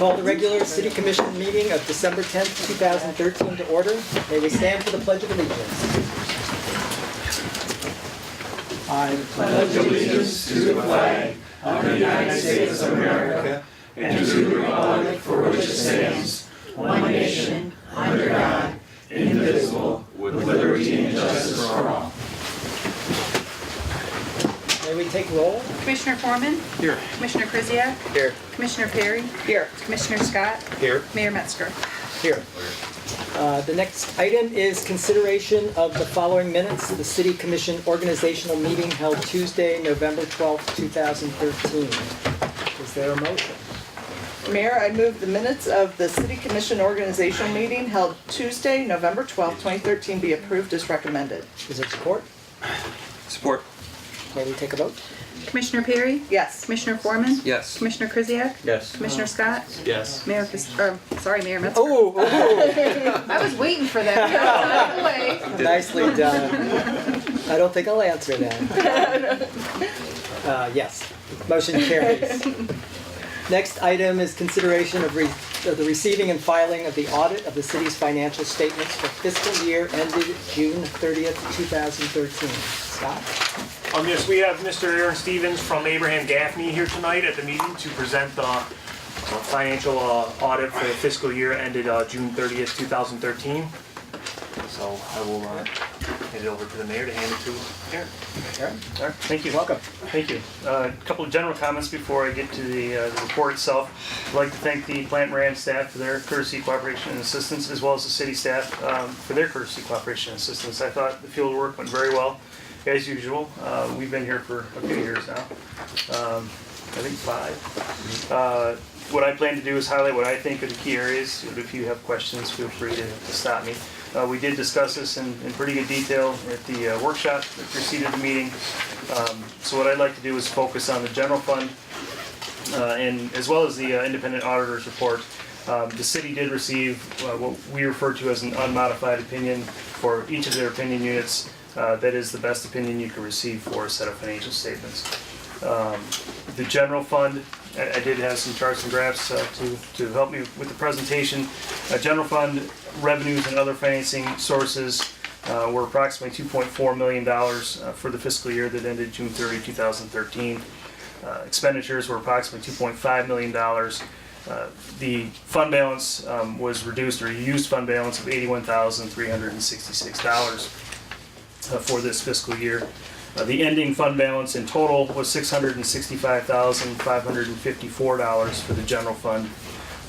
Call the regular City Commission meeting of December 10th, 2013 to order. May we stand for the Pledge of Allegiance. I pledge allegiance to the flag of the United States of America and to the republic for which it stands, one nation, under God, indivisible, with liberty and justice for all. May we take roll? Commissioner Foreman? Here. Commissioner Krzyjak? Here. Commissioner Perry? Here. Commissioner Scott? Here. Mayor Metzger? Here. The next item is consideration of the following minutes of the City Commission organizational meeting held Tuesday, November 12th, 2013. Is there a motion? Mayor, I move the minutes of the City Commission organizational meeting held Tuesday, November 12, 2013 be approved as recommended. Is there support? Support. May we take a vote? Commissioner Perry? Yes. Commissioner Foreman? Yes. Commissioner Krzyjak? Yes. Commissioner Scott? Yes. Mayor Metzger? Oh, I was waiting for that. nicely done. I don't think I'll answer that. Yes, motion carries. Next item is consideration of the receiving and filing of the audit of the city's financial statements for fiscal year ended June 30th, 2013. Scott? Yes, we have Mr. Aaron Stevens from Abraham Gaffney here tonight at the meeting to present the financial audit for the fiscal year ended June 30th, 2013. So I will hand it over to the mayor to hand it to Aaron. Aaron? All right, thank you. Welcome. Thank you. A couple of general comments before I get to the report itself. I'd like to thank the Plant Moran staff for their courtesy, cooperation, and assistance, as well as the city staff for their courtesy, cooperation, and assistance. I thought the field work went very well, as usual. We've been here for a few years now. I think 5. What I plan to do is highlight what I think are the key areas. If you have questions, feel free to stop me. We did discuss this in pretty good detail at the workshop that preceded the meeting. So what I'd like to do is focus on the general fund and as well as the independent auditor's report. The city did receive what we refer to as an unmodified opinion for each of their opinion units. That is the best opinion you can receive for a set of financial statements. The general fund, I did have some charts and graphs to help me with the presentation. General fund revenues and other financing sources were approximately $2.4 million for the fiscal year that ended June 30, 2013. Expenditures were approximately $2.5 million. The fund balance was reduced, or used fund balance of $81,366 for this fiscal year. The ending fund balance in total was $665,554 for the general fund.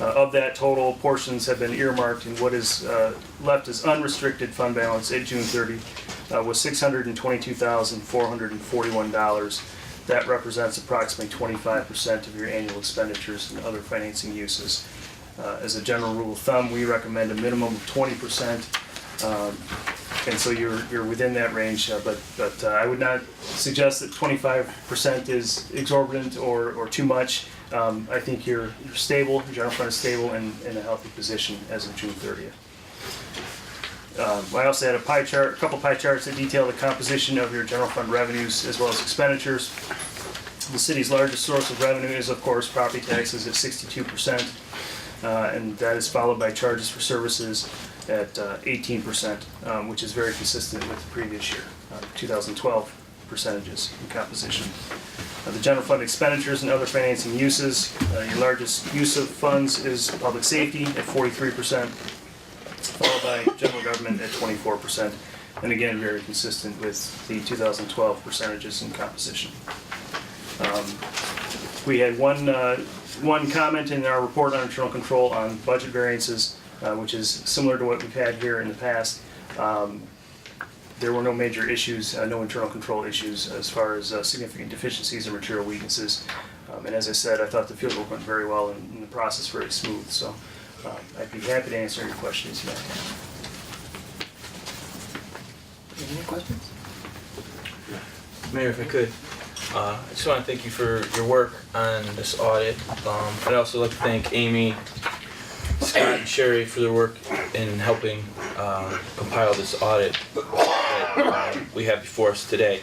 Of that total, portions have been earmarked, and what is left as unrestricted fund balance at June 30 was $622,441. That represents approximately 25% of your annual expenditures and other financing uses. As a general rule of thumb, we recommend a minimum of 20%. And so you're within that range, but I would not suggest that 25% is exorbitant or too much. I think you're stable, your general fund is stable and in a healthy position as of June 30th. I also had a couple pie charts that detail the composition of your general fund revenues as well as expenditures. The city's largest source of revenue is, of course, property taxes at 62%, and that is followed by charges for services at 18%, which is very consistent with the previous year, 2012 percentages in composition. The general fund expenditures and other financing uses, your largest use of funds is public safety at 43%, followed by general government at 24%, and again, very consistent with the 2012 percentages in composition. We had one comment in our report on internal control on budget variances, which is similar to what we've had here in the past. There were no major issues, no internal control issues as far as significant deficiencies or material weaknesses. And as I said, I thought the field work went very well and the process very smooth. So I'd be happy to answer your questions you might have. Any questions? Mayor, if I could, I just want to thank you for your work on this audit. I'd also like to thank Amy, Scott, and Sherry for their work in helping compile this audit that we have before us today.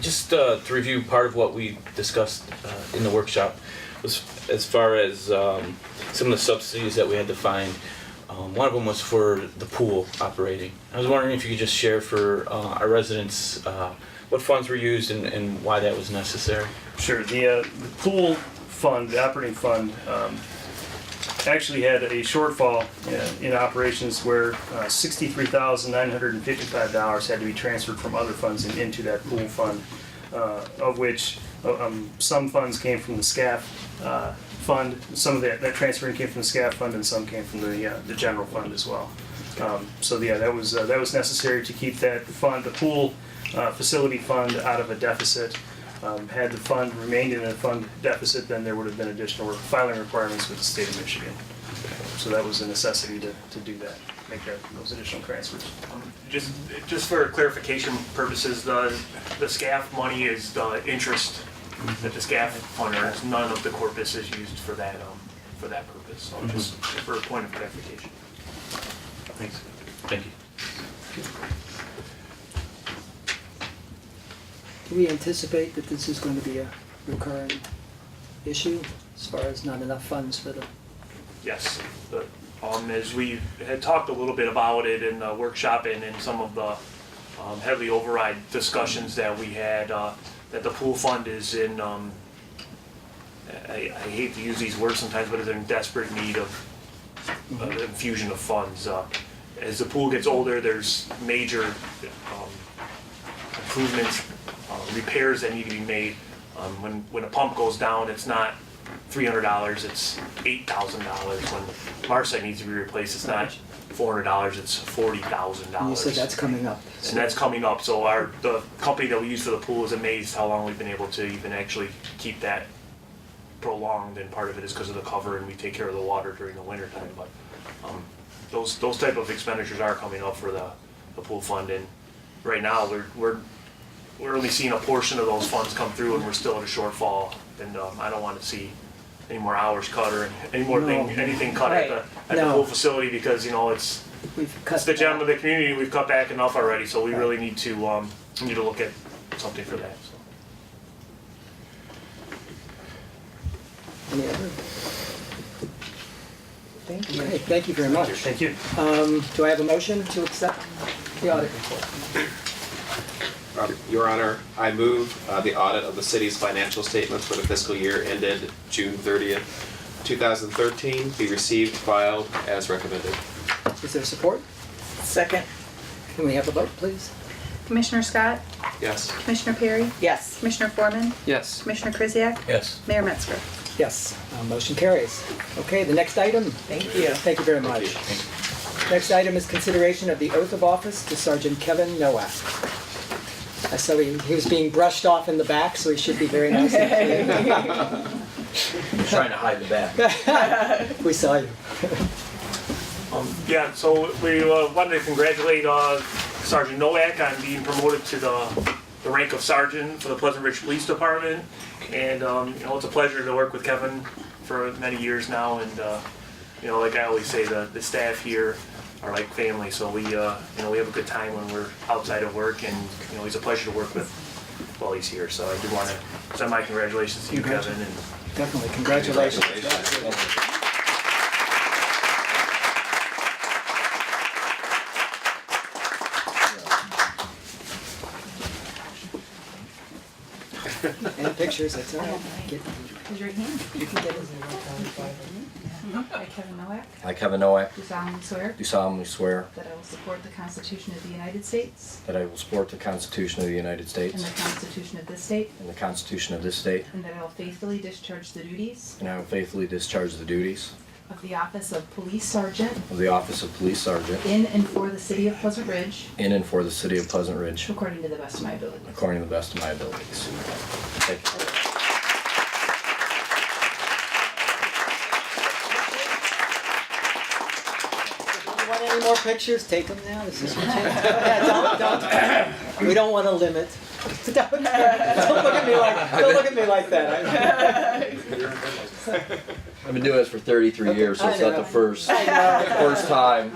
Just to review part of what we discussed in the workshop, as far as some of the subsidies that we had to find. One of them was for the pool operating. I was wondering if you could just share for our residents what funds were used and why that was necessary. Sure. The pool fund, the operating fund, actually had a shortfall in operations where $63,955 had to be transferred from other funds and into that pool fund, of which some funds came from the SCAF fund. Some of that transferring came from the SCAF fund, and some came from the general fund as well. So yeah, that was necessary to keep that fund, the pool facility fund, out of a deficit. Had the fund remained in a fund deficit, then there would have been additional filing requirements with the state of Michigan. So that was a necessity to do that, make those additional transfers. Just for clarification purposes, the SCAF money is the interest that the SCAF fund earns. None of the corpus is used for that purpose. So just for a point of clarification. Thanks. Thank you. Do we anticipate that this is going to be a recurring issue as far as not enough funds for the? Yes, as we had talked a little bit about it in the workshop and in some of the heavily override discussions that we had, that the pool fund is in, I hate to use these words sometimes, but is in desperate need of infusion of funds. As the pool gets older, there's major improvements, repairs that need to be made. When a pump goes down, it's not $300, it's $8,000. When Marsite needs to be replaced, it's not $400, it's $40,000. You said that's coming up. And that's coming up, so the company that we use for the pool is amazed how long we've been able to even actually keep that prolonged, and part of it is because of the cover, and we take care of the water during the winter time. But those type of expenditures are coming up for the pool fund, and right now we're only seeing a portion of those funds come through, and we're still at a shortfall. And I don't want to see any more hours cut or any more anything cut at the pool facility, because it's the gem of the community. We've cut back enough already, so we really need to look at something for that. So. Any other? Thank you. Okay, thank you very much. Thank you. Do I have a motion to accept the audit report? Your Honor, I move the audit of the city's financial statements for the fiscal year ended June 30th, 2013 be received, filed as recommended. Is there support? Second. Can we have a vote, please? Commissioner Scott? Yes. Commissioner Perry? Yes. Commissioner Foreman? Yes. Commissioner Krzyjak? Yes. Mayor Metzger? Yes, motion carries. Okay, the next item. Thank you. Thank you very much. Next item is consideration of the oath of office to Sergeant Kevin Nowak. I saw he was being brushed off in the back, so he should be very nice and clean. Trying to hide the back. We saw you. So we wanted to congratulate Sergeant Nowak on being promoted to the rank of sergeant for the Pleasant Ridge Police Department, and it's a pleasure to work with Kevin for many years now, and like I always say, the staff here are like family, so we we have a good time when we're outside of work, and he's a pleasure to work with while he's here. So I do want to send my congratulations to you, Kevin. And Definitely, congratulations. And pictures, that's all right. Raise your hand. You can get it. I, Kevin Nowak, I, Kevin Nowak, do solemnly swear do solemnly swear that I will support the Constitution of the United States that I will support the Constitution of the United and States the Constitution of this state, and the Constitution of this state, and that I will faithfully discharge the duties and I will faithfully discharge the duties of the office of Police Sergeant of the office of Police Sergeant in and for the city of Pleasant Ridge, in and for the city of Pleasant Ridge, according to the best of my ability. according to the best of my abilities. Thank you. Want any more pictures? Take them now. This is your chance. Yeah, don't. We don't want to limit. Don't look at me like that. I've been doing this for 33 years, so it's not the first time. I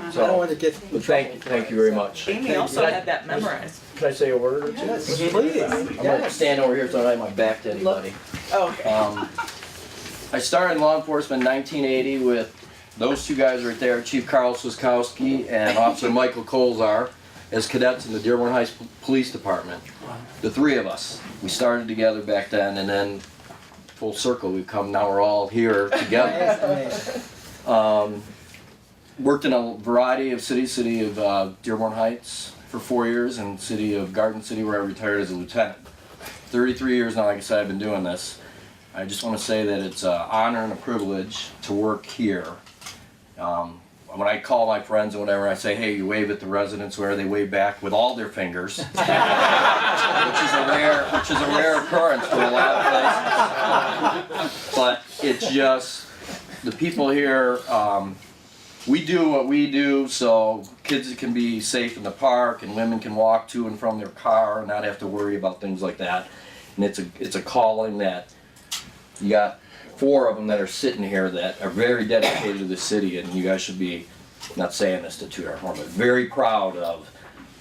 don't So, want to get. but thank you very much. Amy also had that memorized. Can I say a word or two? Yes, please. I'm gonna stand over here so I don't have my back to anybody. Oh, okay. I started in law enforcement in 1980 with those two guys right there, Chief Carl Swiskowski and Officer Michael Kolzar, as cadets in the Dearborn Heights Police Department. The three of us. We started together back then, and then full circle we've come. Now we're all here together. Worked in a variety of cities. City of Dearborn Heights for 4 years, and city of Garden City where I retired as a lieutenant. 33 years now, like I said, I've been doing this. I just want to say that it's an honor and a privilege to work here. When I call my friends and whatever, I say, hey, you wave at the residents, where they wave back with all their fingers, which is a rare occurrence for a lot of places. But it's just, the people here, we do what we do so kids can be safe in the park and women can walk to and from their car and not have to worry about things like that. And it's a calling that you got 4 of them that are sitting here that are very dedicated to the city, and you guys should be, not saying this to toot our horn, but very proud of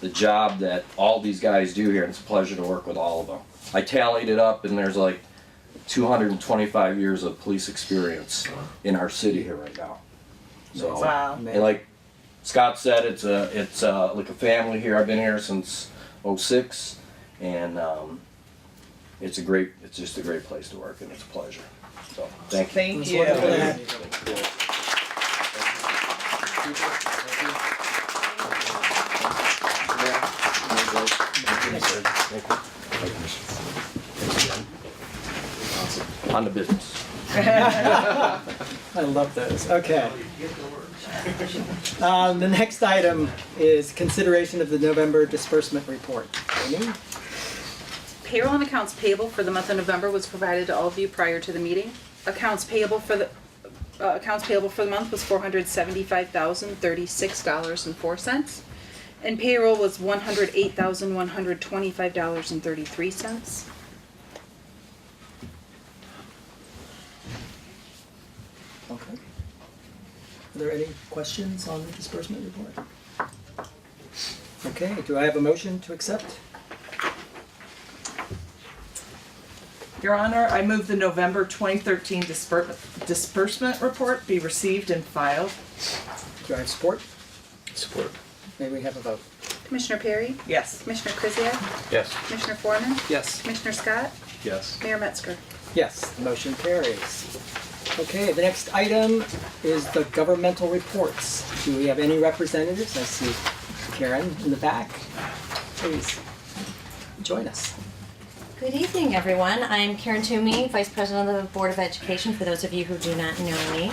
the job that all these guys do here, and it's a pleasure to work with all of them. I tallied it up, and there's like 225 years of police experience in our city here right now. So, Wow. and like Scott said, it's like a family here. I've been here since '06, and it's just a great place to work, and it's a pleasure. So, thank you. Thank It's you. wonderful to have you. On the business. I love those. Okay. The next item is consideration of the November disbursement report. Amy? Payroll and accounts payable for the month of November was provided to all of you prior to the meeting. Accounts payable for the month was $475,036.04, and payroll was $108,125.33. Okay. Are there any questions on the disbursement report? Okay, do I have a motion to accept? Your Honor, I move the November 2013 disbursement report be received and filed. Do I have support? Support. May we have a vote? Commissioner Perry? Yes. Commissioner Krzyjak? Yes. Commissioner Foreman? Yes. Commissioner Scott? Yes. Mayor Metzger? Yes, the motion carries. Okay, the next item is the governmental reports. Do we have any representatives? I see Karen in the back. Please, join us. Good evening, everyone. I'm Karen Toomey, Vice President of the Board of Education, for those of you who do not know me.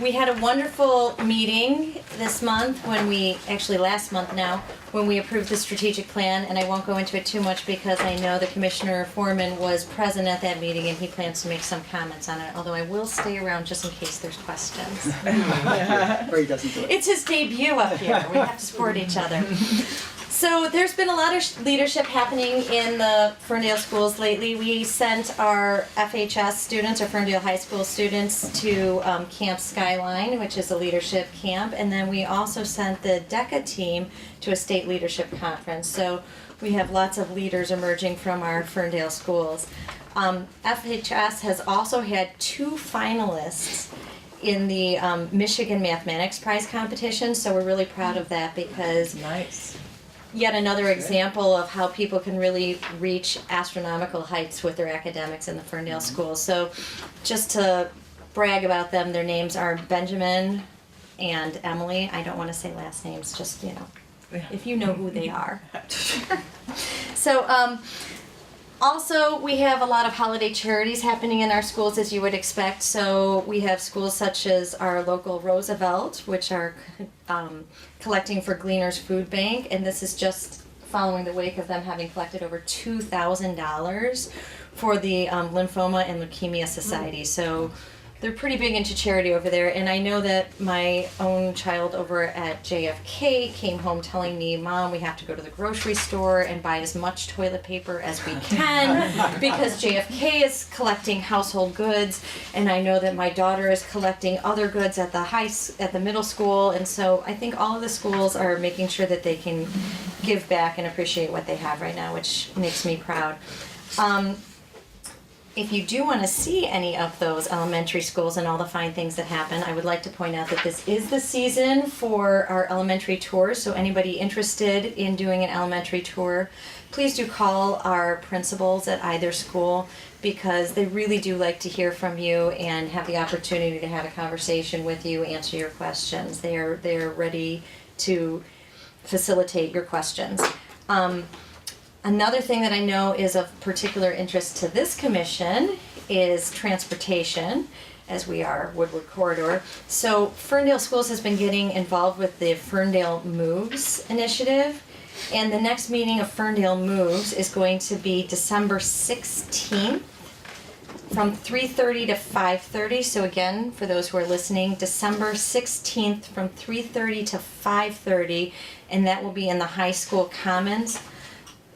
We had a wonderful meeting this month last month now, when we approved the strategic plan, and I won't go into it too much because I know the Commissioner Foreman was present at that meeting and he plans to make some comments on it, although I will stay around just in case there's questions. Or he doesn't do it. It's his debut up here. We have to support each other. So there's been a lot of leadership happening in the Ferndale schools lately. We sent our FHS students, or Ferndale High School students, to Camp Skyline, which is a leadership camp, and then we also sent the DECA team to a state leadership conference. So we have lots of leaders emerging from our Ferndale schools. FHS has also had 2 finalists in the Michigan Mathematics Prize competition, so we're really proud of that because Nice. yet another example of how people can really reach astronomical heights with their academics in the Ferndale schools. So just to brag about them, their names are Benjamin and Emily. I don't want to say last names, just, if you know who they are. So, also, we have a lot of holiday charities happening in our schools, as you would expect. So we have schools such as our local Roosevelt, which are collecting for Gleaners Food Bank, and this is just following the wake of them having collected over $2,000 for the Lymphoma and Leukemia Society. So they're pretty big into charity over there, and I know that my own child over at JFK came home telling me, Mom, we have to go to the grocery store and buy as much toilet paper as we can because JFK is collecting household goods, and I know that my daughter is collecting other goods at the middle school, and so I think all of the schools are making sure that they can give back and appreciate what they have right now, which makes me proud. if you do want to see any of those elementary schools and all the fine things that happen, I would like to point out that this is the season for our elementary tours. So anybody interested in doing an elementary tour, please do call our principals at either school, because they really do like to hear from you and have the opportunity to have a conversation with you, answer your questions. They're ready to facilitate your questions. Another thing that I know is of particular interest to this commission is transportation, as we are Woodward Corridor. So Ferndale Schools has been getting involved with the Ferndale Moves initiative, and the next meeting of Ferndale Moves is going to be December 16th from 3:30 to 5:30. So again, for those who are listening, December 16th from 3:30 to 5:30, and that will be in the high school commons.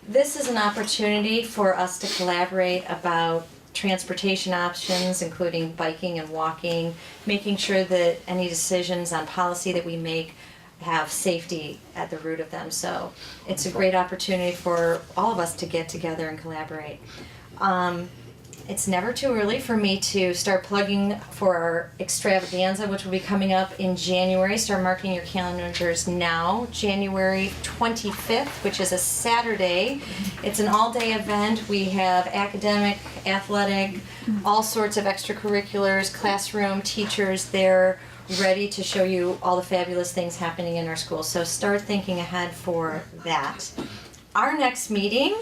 This is an opportunity for us to collaborate about transportation options, including biking and walking, making sure that any decisions on policy that we make have safety at the root of them. So it's a great opportunity for all of us to get together and collaborate. It's never too early for me to start plugging for our extravaganza, which will be coming up in January. Start marking your calendars now. January 25th, which is a Saturday. It's an all-day event. We have academic, athletic, all sorts of extracurriculars, classroom, teachers there ready to show you all the fabulous things happening in our school. So start thinking ahead for that. Our next meeting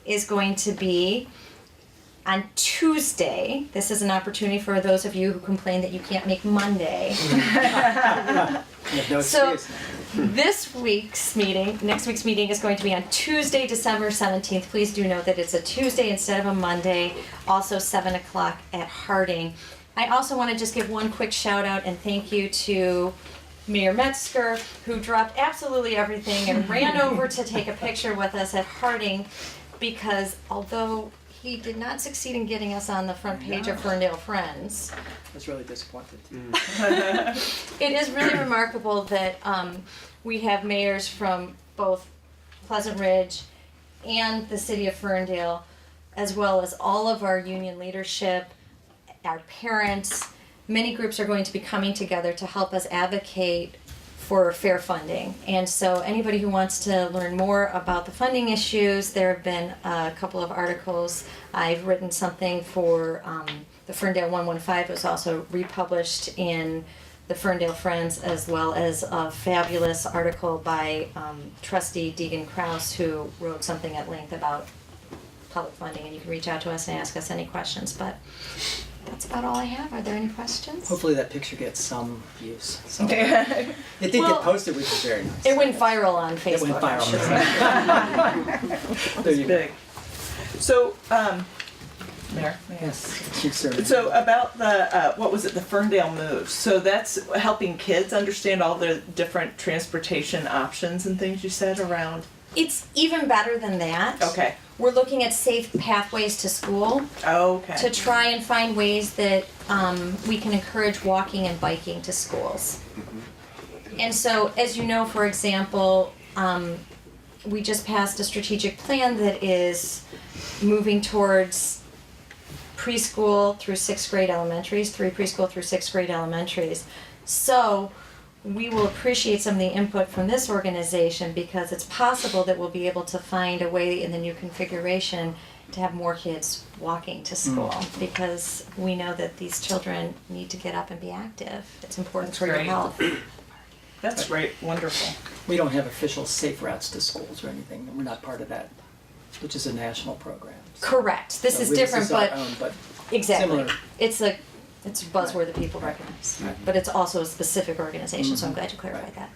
is going to be on Tuesday. This is an opportunity for those of you who complain that you can't make Monday. No So excuse. this week's meeting, next week's meeting is going to be on Tuesday, December 17th. Please do note that it's a Tuesday instead of a Monday, also 7 o'clock at Harding. I also want to just give one quick shout out and thank you to Mayor Metzger, who dropped absolutely everything and ran over to take a picture with us at Harding, because although he did not succeed in getting us on the front page of Ferndale Friends, I was really disappointed. it is really remarkable that we have mayors from both Pleasant Ridge and the city of Ferndale, as well as all of our union leadership, our parents. Many groups are going to be coming together to help us advocate for fair funding. And so anybody who wants to learn more about the funding issues, there have been a couple of articles. I've written something for the Ferndale 115. It was also republished in the Ferndale Friends, as well as a fabulous article by trustee Deegan Krause, who wrote something at length about public funding. And you can reach out to us and ask us any questions. But that's about all I have. Are there any questions? Hopefully that picture gets some views. So. Okay. It did Well, get posted, which is very nice. It went viral on Facebook. It went I'm viral. sure. There you go. Big. So, Mayor, may I ask? Yes, you sir. So about the, what was it, the Ferndale Moves, so that's helping kids understand all the different transportation options and things you said around? It's even better than that. Okay, We're looking at safe pathways to school to okay, try and find ways that we can encourage walking and biking to schools. And so, as you know, for example, we just passed a strategic plan that is moving towards preschool through 6th grade elementaries, 3 preschool through 6th grade elementaries. So we will appreciate some of the input from this organization, because it's possible that we'll be able to find a way in the new configuration to have more kids walking to school, because we know that these children need to get up and be active. It's important That's for your great. health. that's great, wonderful. We don't have official safe routes to schools or anything. We're not part of that, which is a national program. So- Correct. This so is we- different, our but own, but exactly. similar. It's a buzzword that people recognize, Right. but it's also a specific organization. So I'm glad you clarified that.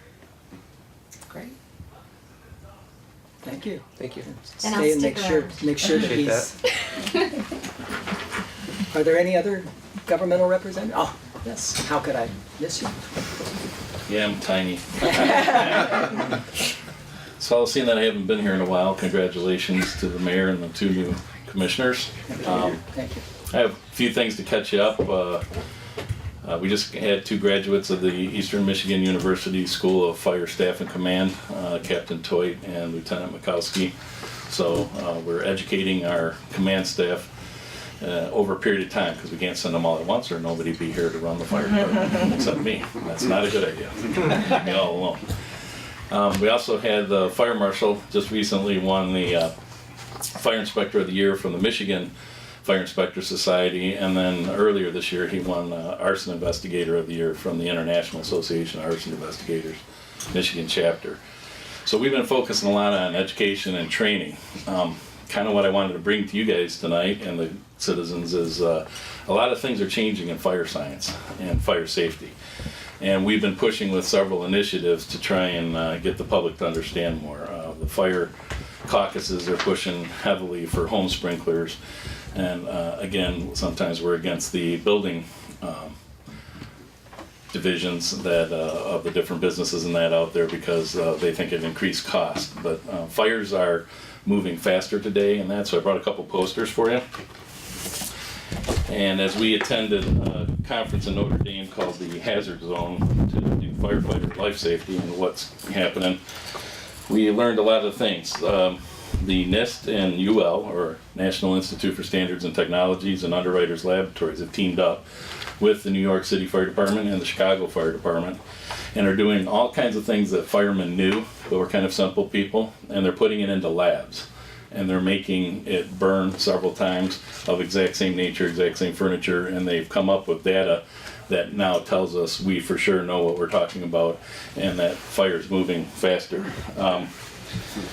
Great. Thank you. Thank you. And I'll Stay and stick make sure that Appreciate he's. Are there any other governmental representatives? Oh, yes. How could I miss you? Yeah, I'm tiny. So seeing that I haven't been here in a while, congratulations to the mayor and the 2 new commissioners. Thank you. I have a few things to catch you up. We just had 2 graduates of the Eastern Michigan University School of Fire Staff and Command, Captain Toit and Lieutenant Mikowski. So we're educating our command staff over a period of time, because we can't send them all at once or nobody would be here to run the fire department except me. That's not a good idea. Leave me all alone. We also had the fire marshal just recently won the Fire Inspector of the Year from the Michigan Fire Inspector Society, and then earlier this year he won Arson Investigator of the Year from the International Association of Arson Investigators, Michigan chapter. So we've been focusing a lot on education and training. Kind of what I wanted to bring to you guys tonight and the citizens is a lot of things are changing in fire science and fire safety. And we've been pushing with several initiatives to try and get the public to understand more. The fire caucuses are pushing heavily for home sprinklers. And again, sometimes we're against the building divisions that of the different businesses and that out there because they think it increased cost. But fires are moving faster today, and that's so I brought a couple posters for you. And as we attended a conference in Notre Dame called the Hazard Zone to do firefighter life safety and what's happening, we learned a lot of things. The NIST and UL, or National Institute for Standards and Technologies, and Underwriters Laboratories have teamed up with the New York City Fire Department and the Chicago Fire Department and are doing all kinds of things that firemen knew, but were kind of simple people, and they're putting it into labs. And they're making it burn several times of exact same nature, exact same furniture, and they've come up with data that now tells us we for sure know what we're talking about and that fire's moving faster.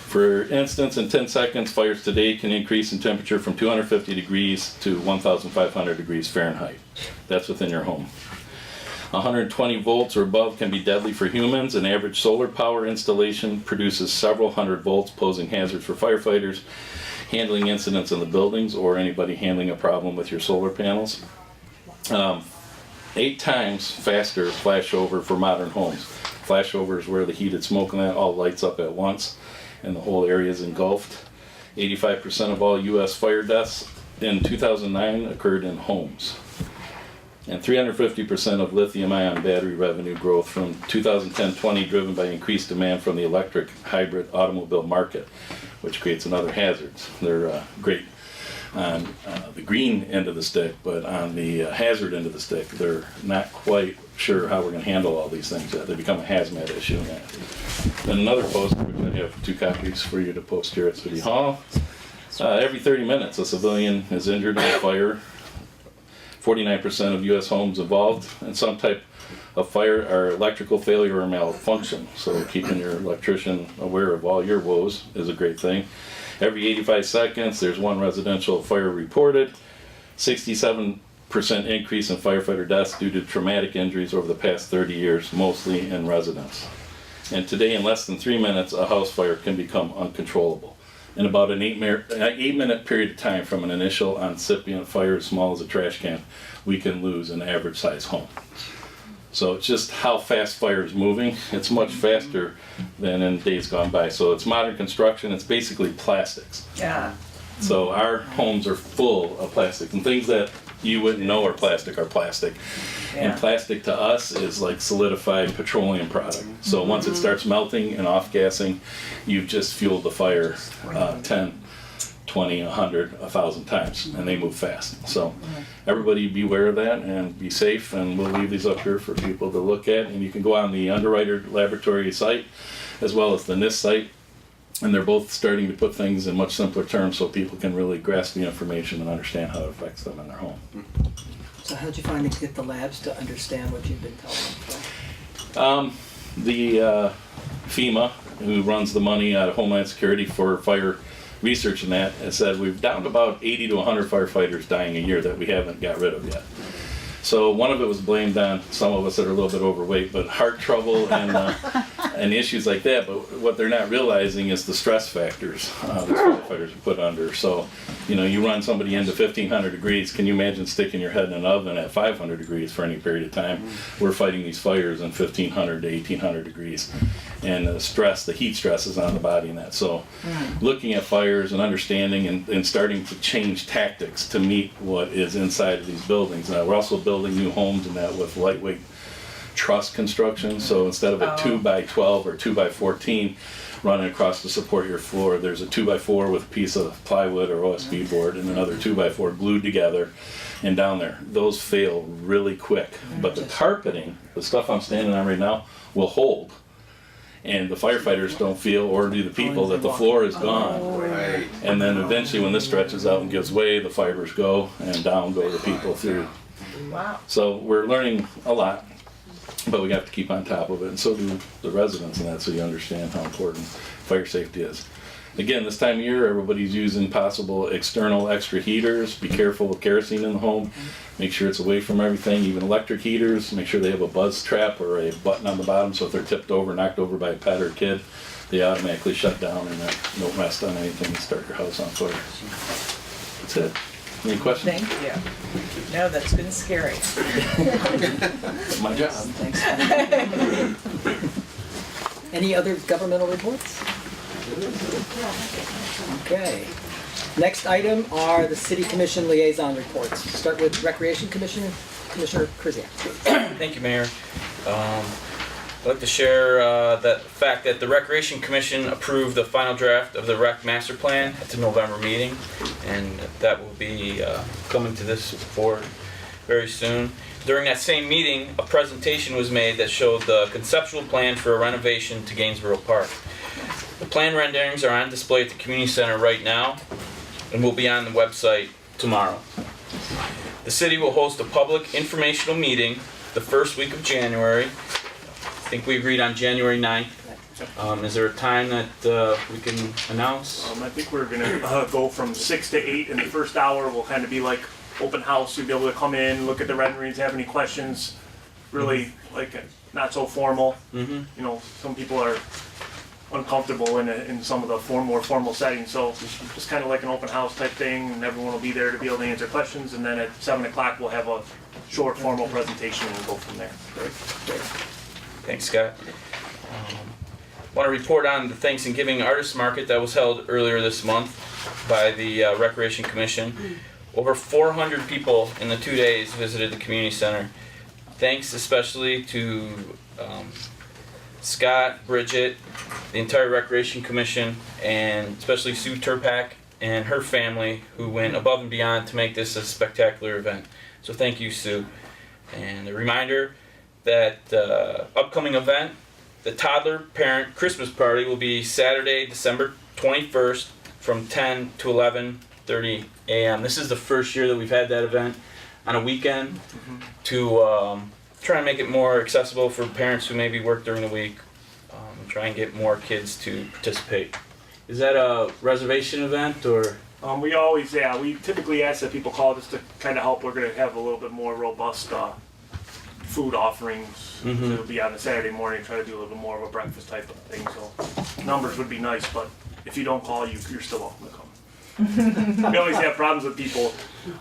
For instance, in 10 seconds, fires today can increase in temperature from 250 degrees to 1,500 degrees Fahrenheit. That's within your home. 120 volts or above can be deadly for humans. An average solar power installation produces several hundred volts, posing hazards for firefighters handling incidents in the buildings or anybody handling a problem with your solar panels. 8 times faster flashover for modern homes. Flashover is where the heated smoke and that all lights up at once and the whole area is engulfed. 85% of all U.S. fire deaths in 2009 occurred in homes. And 350% of lithium-ion battery revenue growth from 2010-20 driven by increased demand from the electric hybrid automobile market, which creates another hazard. They're great on the green end of the stick, but on the hazard end of the stick, they're not quite sure how we're going to handle all these things yet. They become a hazmat issue. Then another poster, which I have 2 copies for you to post here at City Hall. Every 30 minutes, a civilian is injured in a fire. 49% of U.S. homes involved in some type of fire are electrical failure or malfunction. So keeping your electrician aware of all your woes is a great thing. Every 85 seconds, there's 1 residential fire reported. 67% increase in firefighter deaths due to traumatic injuries over the past 30 years, mostly in residents. And today, in less than 3 minutes, a house fire can become uncontrollable. In about an 8-minute period of time from an initial incipient fire as small as a trash can, we can lose an average size home. So it's just how fast fire is moving. It's much faster than in days gone by. So it's modern construction, it's basically plastics. Yeah. So our homes are full of plastic, and things that you wouldn't know are plastic. Yeah. And plastic to us is like solidified petroleum product. So once it starts melting and off-gassing, you've just fueled the fire 10, 20, 100, 1,000 times, and they move fast. So everybody be aware of that and be safe, and we'll leave these up here for people to look at. And you can go on the Underwriter Laboratory site as well as the NIST site, and they're both starting to put things in much simpler terms so people can really grasp the information and understand how it affects them in their home. So how'd you find to get the labs to understand what you've been telling them? The FEMA, who runs the money out of Homeland Security for fire research and that, has said we've down to about 80 to 100 firefighters dying a year that we haven't got rid of yet. So one of it was blamed on some of us that are a little bit overweight, but heart trouble and issues like that. But what they're not realizing is the stress factors that firefighters are put under. So, you know, you run somebody into 1,500 degrees. Can you imagine sticking your head in an oven at 500 degrees for any period of time? We're fighting these fires in 1,500 to 1,800 degrees. And the stress, the heat stress is on the body and that. So looking at fires and understanding and starting to change tactics to meet what is inside of these buildings. Now, we're also building new homes and that with lightweight truss construction. So instead of a 2x12 or 2x14, running across to support your floor. There's a 2x4 with a piece of plywood or OSB board and another 2x4 glued together and down there. Those fail really quick. But the carpeting, the stuff I'm standing on right now, will hold. And the firefighters don't feel, or do the people, that the floor is gone. Right. And then eventually when this stretches out and gives way, the fibers go and down go the people through. Wow. So we're learning a lot, but we have to keep on top of it, and so do the residents, and that, so you understand how important fire safety is. Again, this time of year, everybody's using possible external extra heaters. Be careful with kerosene in the home. Make sure it's away from everything, even electric heaters. Make sure they have a buzz trap or a button on the bottom, so if they're tipped over, knocked over by a pet or kid, they automatically shut down and don't rest on anything and start your house on fire. That's it. Any questions? Thank you. No, that's been scary. My job. Any other governmental reports? Okay. Next item are the City Commission liaison reports. Start with Recreation Commissioner, Commissioner Krzyjak. Thank you, Mayor. I'd like to share that fact that the Recreation Commission approved the final draft of the Rec Master Plan at the November meeting, and that will be coming to this board very soon. During that same meeting, a presentation was made that showed the conceptual plan for a renovation to Gainesborough Park. The plan renderings are on display at the community center right now and will be on the website tomorrow. The city will host a public informational meeting the first week of January. I think we agreed on January 9th. Is there a time that we can announce? I think we're gonna go from 6 to 8 in the first hour. Will kind of be like open house. You'll be able to come in, look at the renderings, have any questions. Really like not so formal. Mm-hmm. You know, some people are uncomfortable in some of the more formal settings. So just kind of like an open house type thing, and everyone will be there to be able to answer questions. And then at 7 o'clock we'll have a short formal presentation and go from there. Great. Thanks, Scott. Want to report on the Thanksgiving Artist Market that was held earlier this month by the Recreation Commission. Over 400 people in the 2 days visited the community center. Thanks especially to Scott, Bridget, the entire Recreation Commission, and especially Sue Turpak and her family, who went above and beyond to make this a spectacular event. So thank you, Sue. And a reminder that upcoming event, the Toddler Parent Christmas Party, will be Saturday, December 21st from 10 to 11:30 a.m. This is the first year that we've had that event on a weekend to try and make it more accessible for parents who maybe work during the week, and try and get more kids to participate. Is that a reservation event or? We typically ask that people call just to kind of help. We're going to have a little bit more robust food offerings. Mhm. So it'll be on a Saturday morning, try to do a little bit more of a breakfast type of thing. So numbers would be nice, but if you don't call, you're still welcome to come. We always have problems with people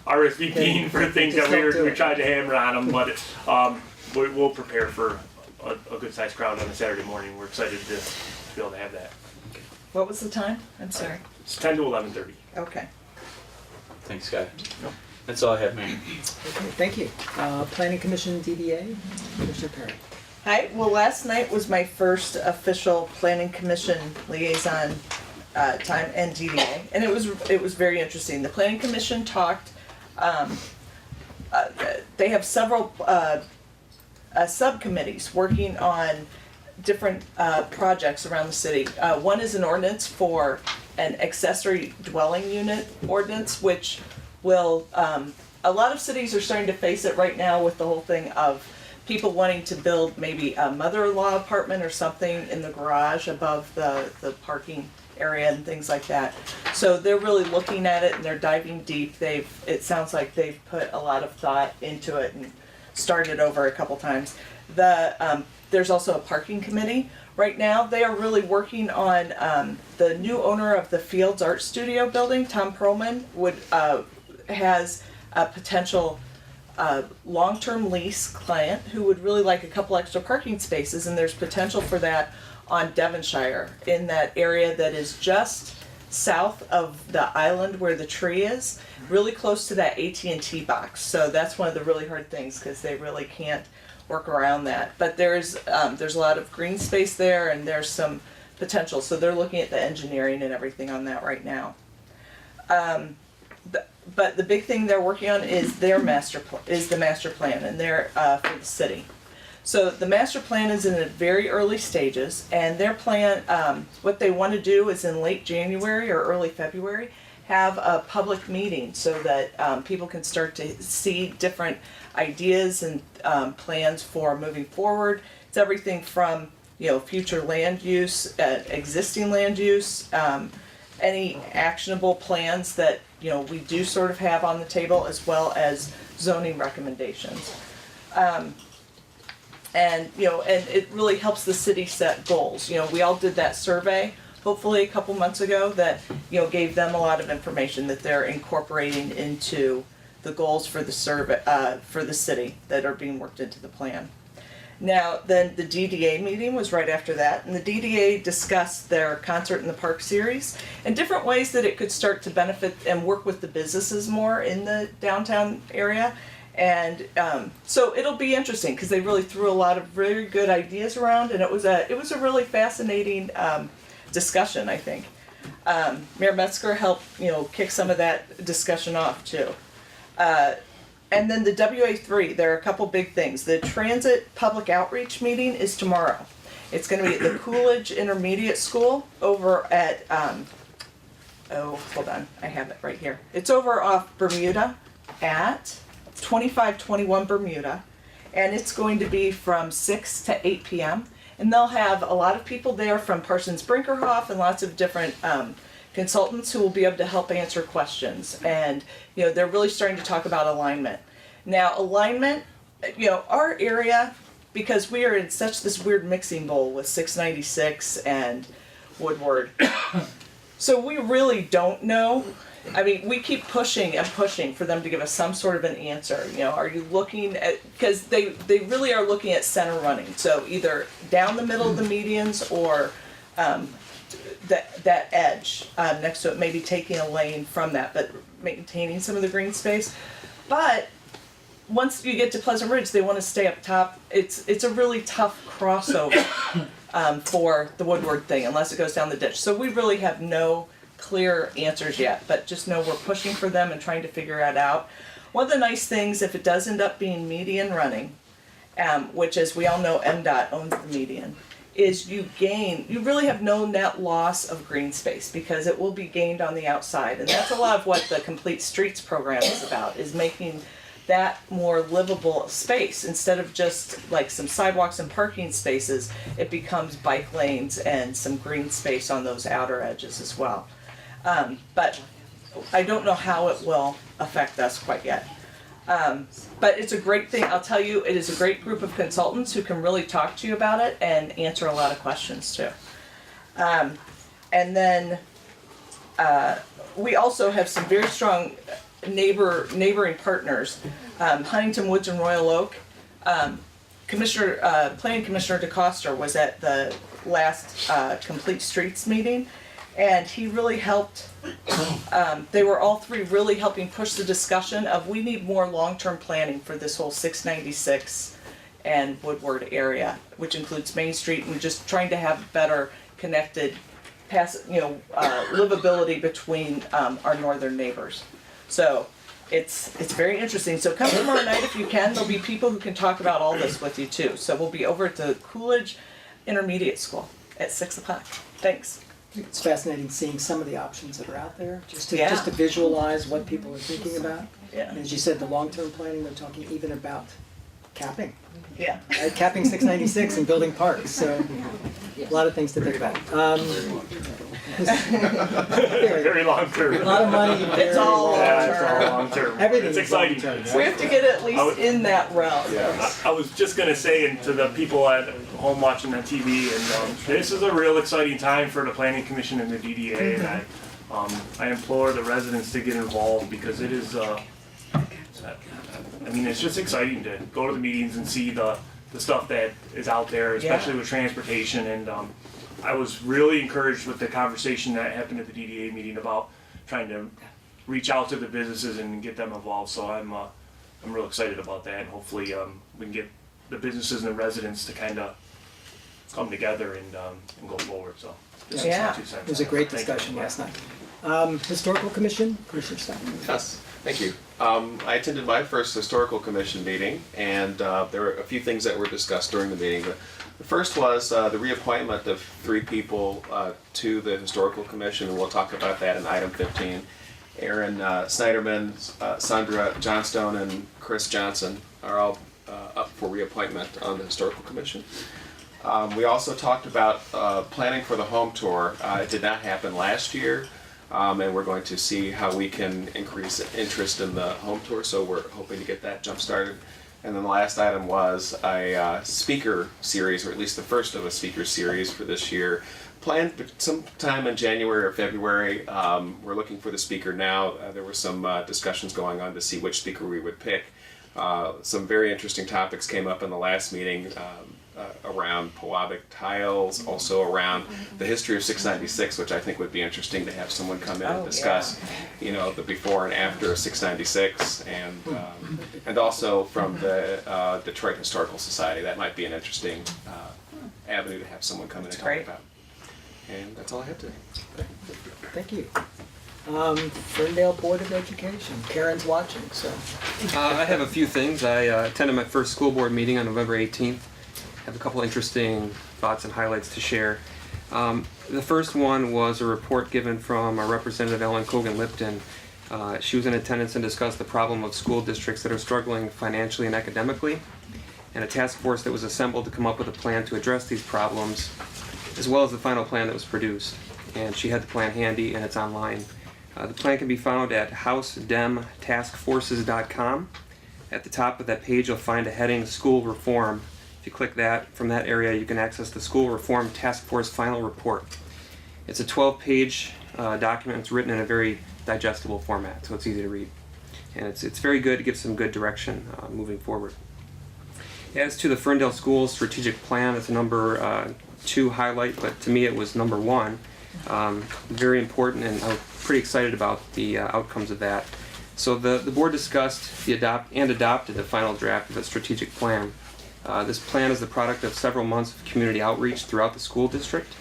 RSVPing for things that we tried to hammer on them, but we'll prepare for a good sized crowd on a Saturday morning. We're excited to be able to have that. What was the time? I'm sorry. It's 10 to 11:30. Okay. Thanks, Scott. That's all I have, Mayor. Okay, thank you. Planning Commission DDA, Commissioner Perry. Hi. Well, last night was my first official Planning Commission liaison time and DDA, and it was very interesting. The Planning Commission talked. They have several subcommittees working on different projects around the city. One is an ordinance for an accessory dwelling unit ordinance, which will, a lot of cities are starting to face it right now with the whole thing of people wanting to build maybe a mother-in-law apartment or something in the garage above the parking area and things like that. So they're really looking at it and they're diving deep. It sounds like they've put a lot of thought into it and started over a couple times. There's also a parking committee. Right now, they are really working on the new owner of the Fields Art Studio building, Tom Perlman, has a potential long-term lease client who would really like a couple extra parking spaces, and there's potential for that on Devonshire, in that area that is just south of the island where the tree is, really close to that AT&T box. So that's one of the really hard things, because they really can't work around that. But there's a lot of green space there, and there's some potential. So they're looking at the engineering and everything on that right now. But the big thing they're working on is the master plan, and they're for the city. So the master plan is in the very early stages, and their plan, what they want to do is in late January or early February, have a public meeting so that people can start to see different ideas and plans for moving forward. It's everything from, you know, future land use, existing land use, any actionable plans that, you know, we do sort of have on the table, as well as zoning recommendations. And, you know, and it really helps the city set goals. You know, we all did that survey, hopefully a couple months ago, that, you know, gave them a lot of information that they're incorporating into the goals for the survey, for the city, that are being worked into the plan. Now, then the DDA meeting was right after that, and the DDA discussed their Concert in the Park series and different ways that it could start to benefit and work with the businesses more in the downtown area. And so it'll be interesting because they really threw a lot of very good ideas around, and it was a really fascinating discussion, I think. Mayor Metzger helped, you know, kick some of that discussion off too. And then the WA3, there are a couple big things. The transit public outreach meeting is tomorrow. It's going to be at the Coolidge Intermediate School over at, oh, hold on, I have it right here. It's over off Bermuda at 2521 Bermuda, and it's going to be from 6 to 8 p.m. And they'll have a lot of people there from Parsons Brinkerhoff and lots of different consultants who will be able to help answer questions. And, you know, they're really starting to talk about alignment. Now, alignment, you know, our area, because we are in such this weird mixing bowl with 696 and Woodward, so we really don't know. I mean, we keep pushing and pushing for them to give us some sort of an answer. You know, are you looking at, because they really are looking at center running. So either down the middle of the medians or that edge next to it, maybe taking a lane from that, but maintaining some of the green space. But once you get to Pleasant Ridge, they want to stay up top. It's a really tough crossover for the Woodward thing, unless it goes down the ditch. So we really have no clear answers yet, but just know we're pushing for them and trying to figure it out. One of the nice things, if it does end up being median running, which as we all know MDOT owns the median, is you really have no net loss of green space because it will be gained on the outside. And that's a lot of what the Complete Streets program is about, is making that more livable space. Instead of just like some sidewalks and parking spaces, it becomes bike lanes and some green space on those outer edges as well. But I don't know how it will affect us quite yet. But it's a great thing. I'll tell you, it is a great group of consultants who can really talk to you about it and answer a lot of questions too. And then we also have some very strong neighboring partners. Huntington Woods and Royal Oak. Planning Commissioner DeCoster was at the last Complete Streets meeting, and he really helped. They were all three really helping push the discussion of we need more long-term planning for this whole 696 and Woodward area, which includes Main Street, and just trying to have better connected livability between our northern neighbors. So it's very interesting. So come tomorrow night if you can. There'll be people who can talk about all this with you too. So we'll be over at the Coolidge Intermediate School at 6 o'clock. Thanks. It's fascinating seeing some of the options that are out there, just to visualize what people are thinking about. Yeah. And as you said, the long-term planning, they're talking even about capping. Yeah. Right? Capping 696 and building parks, so a lot of things to think about. Very long term. A lot of money. It's all long term. Everything's It's exciting. long-term. We have to get at least in that realm. I was just gonna say, and to the people at home watching on TV, and this is a real exciting time for the Planning Commission and the DDA, and I implore the residents to get involved because it is. I mean, it's just exciting to go to the meetings and see the stuff that is out there, especially with transportation. And I was really encouraged with the conversation that happened at the DDA meeting about trying to reach out to the businesses and get them involved. So I'm real excited about that, and hopefully we can get the businesses and the residents to kind of come together and go forward. So Yeah. It was a great discussion last night. Historical Commission, Commissioner Stein. Yes, thank you. I attended my first historical commission meeting, and there were a few things that were discussed during the meeting. The first was the reappointment of 3 people to the historical commission, and we'll talk about that in item 15. Aaron Snyderman, Sandra Johnstone, and Chris Johnson are all up for reappointment on the historical commission. We also talked about planning for the home tour. It did not happen last year. And we're going to see how we can increase interest in the home tour, so we're hoping to get that jump started. And then the last item was a speaker series, or at least the first of a speaker series for this year. Planned sometime in January or February. We're looking for the speaker now. There were some discussions going on to see which speaker we would pick. Some very interesting topics came up in the last meeting. Around Pewabic tiles, also around the history of 696, which I think would be interesting to have someone come in and discuss, you know, the before and after of 696, and also from the Detroit Historical Society. That might be an interesting avenue to have someone come in and talk about. And that's all I have today. Thank you. Ferndale Board of Education. Karen's watching, so. I have a few things. I attended my first school board meeting on November 18th. Have a couple interesting thoughts and highlights to share. The first one was a report given from our Representative Ellen Kogan-Lipton. She was in attendance and discussed the problem of school districts that are struggling financially and academically, and a task force that was assembled to come up with a plan to address these problems, as well as the final plan that was produced. And she had the plan handy, and it's online. The plan can be found at housedemtaskforces.com. At the top of that page, you'll find a heading, School Reform. If you click that, from that area you can access the School Reform Task Force Final Report. It's a 12-page document. It's written in a very digestible format, so it's easy to read. And it's very good to give some good direction moving forward. As to the Ferndale Schools Strategic Plan, it's a number 2 highlight, but to me it was number 1. Very important, and I'm pretty excited about the outcomes of that. So the board discussed adopted the final draft of the strategic plan. This plan is the product of several months of community outreach throughout the school district,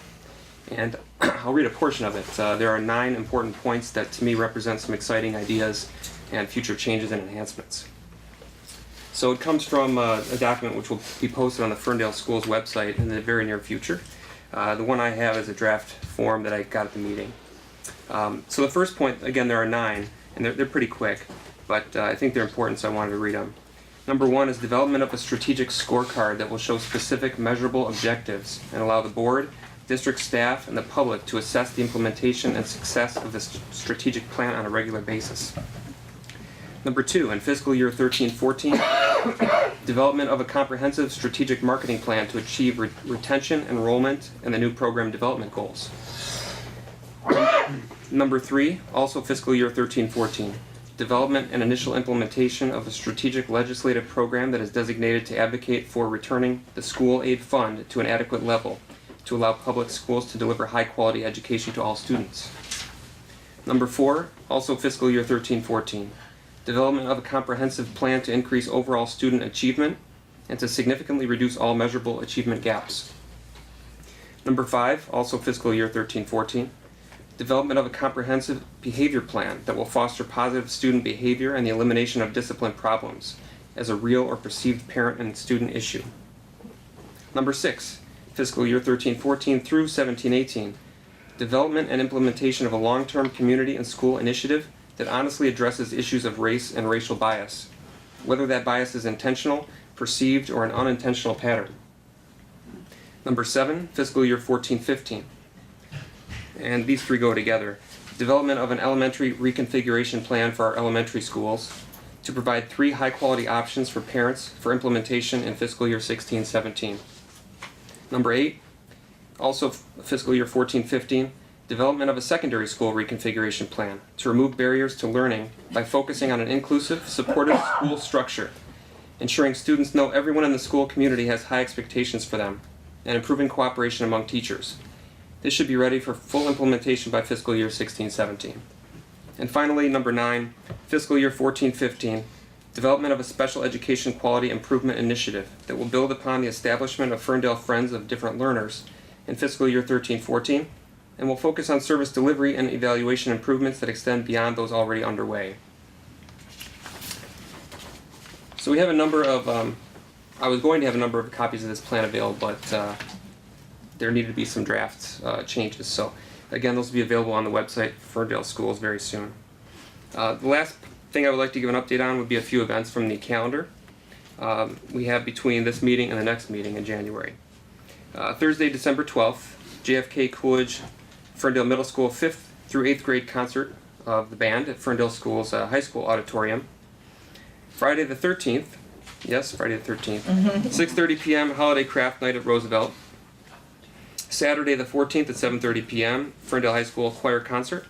and I'll read a portion of it. There are 9 important points that to me represent some exciting ideas and future changes and enhancements. So it comes from a document which will be posted on the Ferndale Schools website in the very near future. The one I have is a draft form that I got at the meeting. So the first point, again, there are 9, and they're pretty quick, but I think they're important, so I wanted to read them. Number 1 is development of a strategic scorecard that will show specific measurable objectives and allow the board, district staff, and the public to assess the implementation and success of the strategic plan on a regular basis. Number 2, in fiscal year 13-14, development of a comprehensive strategic marketing plan to achieve retention, enrollment, and the new program development goals. Number 3, also fiscal year 13-14. Development and initial implementation of a strategic legislative program that is designated to advocate for returning the school aid fund to an adequate level to allow public schools to deliver high-quality education to all students. Number 4, also fiscal year 13-14. Development of a comprehensive plan to increase overall student achievement and to significantly reduce all measurable achievement gaps. Number 5, also fiscal year 13-14. Development of a comprehensive behavior plan that will foster positive student behavior and the elimination of discipline problems as a real or perceived parent and student issue. Number 6, fiscal year 13-14 through 17-18, development and implementation of a long-term community and school initiative that honestly addresses issues of race and racial bias, whether that bias is intentional, perceived, or an unintentional pattern. Number 7, fiscal year 14-15. And these 3 go together. Development of an elementary reconfiguration plan for our elementary schools to provide 3 high-quality options for parents for implementation in fiscal year 16-17. Number 8, also fiscal year 14-15, development of a secondary school reconfiguration plan to remove barriers to learning by focusing on an inclusive, supportive school structure, ensuring students know everyone in the school community has high expectations for them, and improving cooperation among teachers. This should be ready for full implementation by fiscal year 16-17. And finally, number 9, fiscal year 14-15, development of a special education quality improvement initiative that will build upon the establishment of Ferndale Friends of Different Learners in fiscal year 13-14 and will focus on service delivery and evaluation improvements that extend beyond those already underway. So we have a number of, I was going to have a number of copies of this plan available, but there needed to be some draft changes. So again, those will be available on the website for Ferndale Schools very soon. The last thing I would like to give an update on would be a few events from the calendar we have between this meeting and the next meeting in January. Thursday, December 12th, JFK Coolidge Ferndale Middle School 5th through 8th grade concert of the band at Ferndale School's high school auditorium. Friday the 13th, yes, Friday the 13th, 6:30 p.m. holiday craft night at Roosevelt. Saturday the 14th at 7:30 p.m. Ferndale High School choir concert.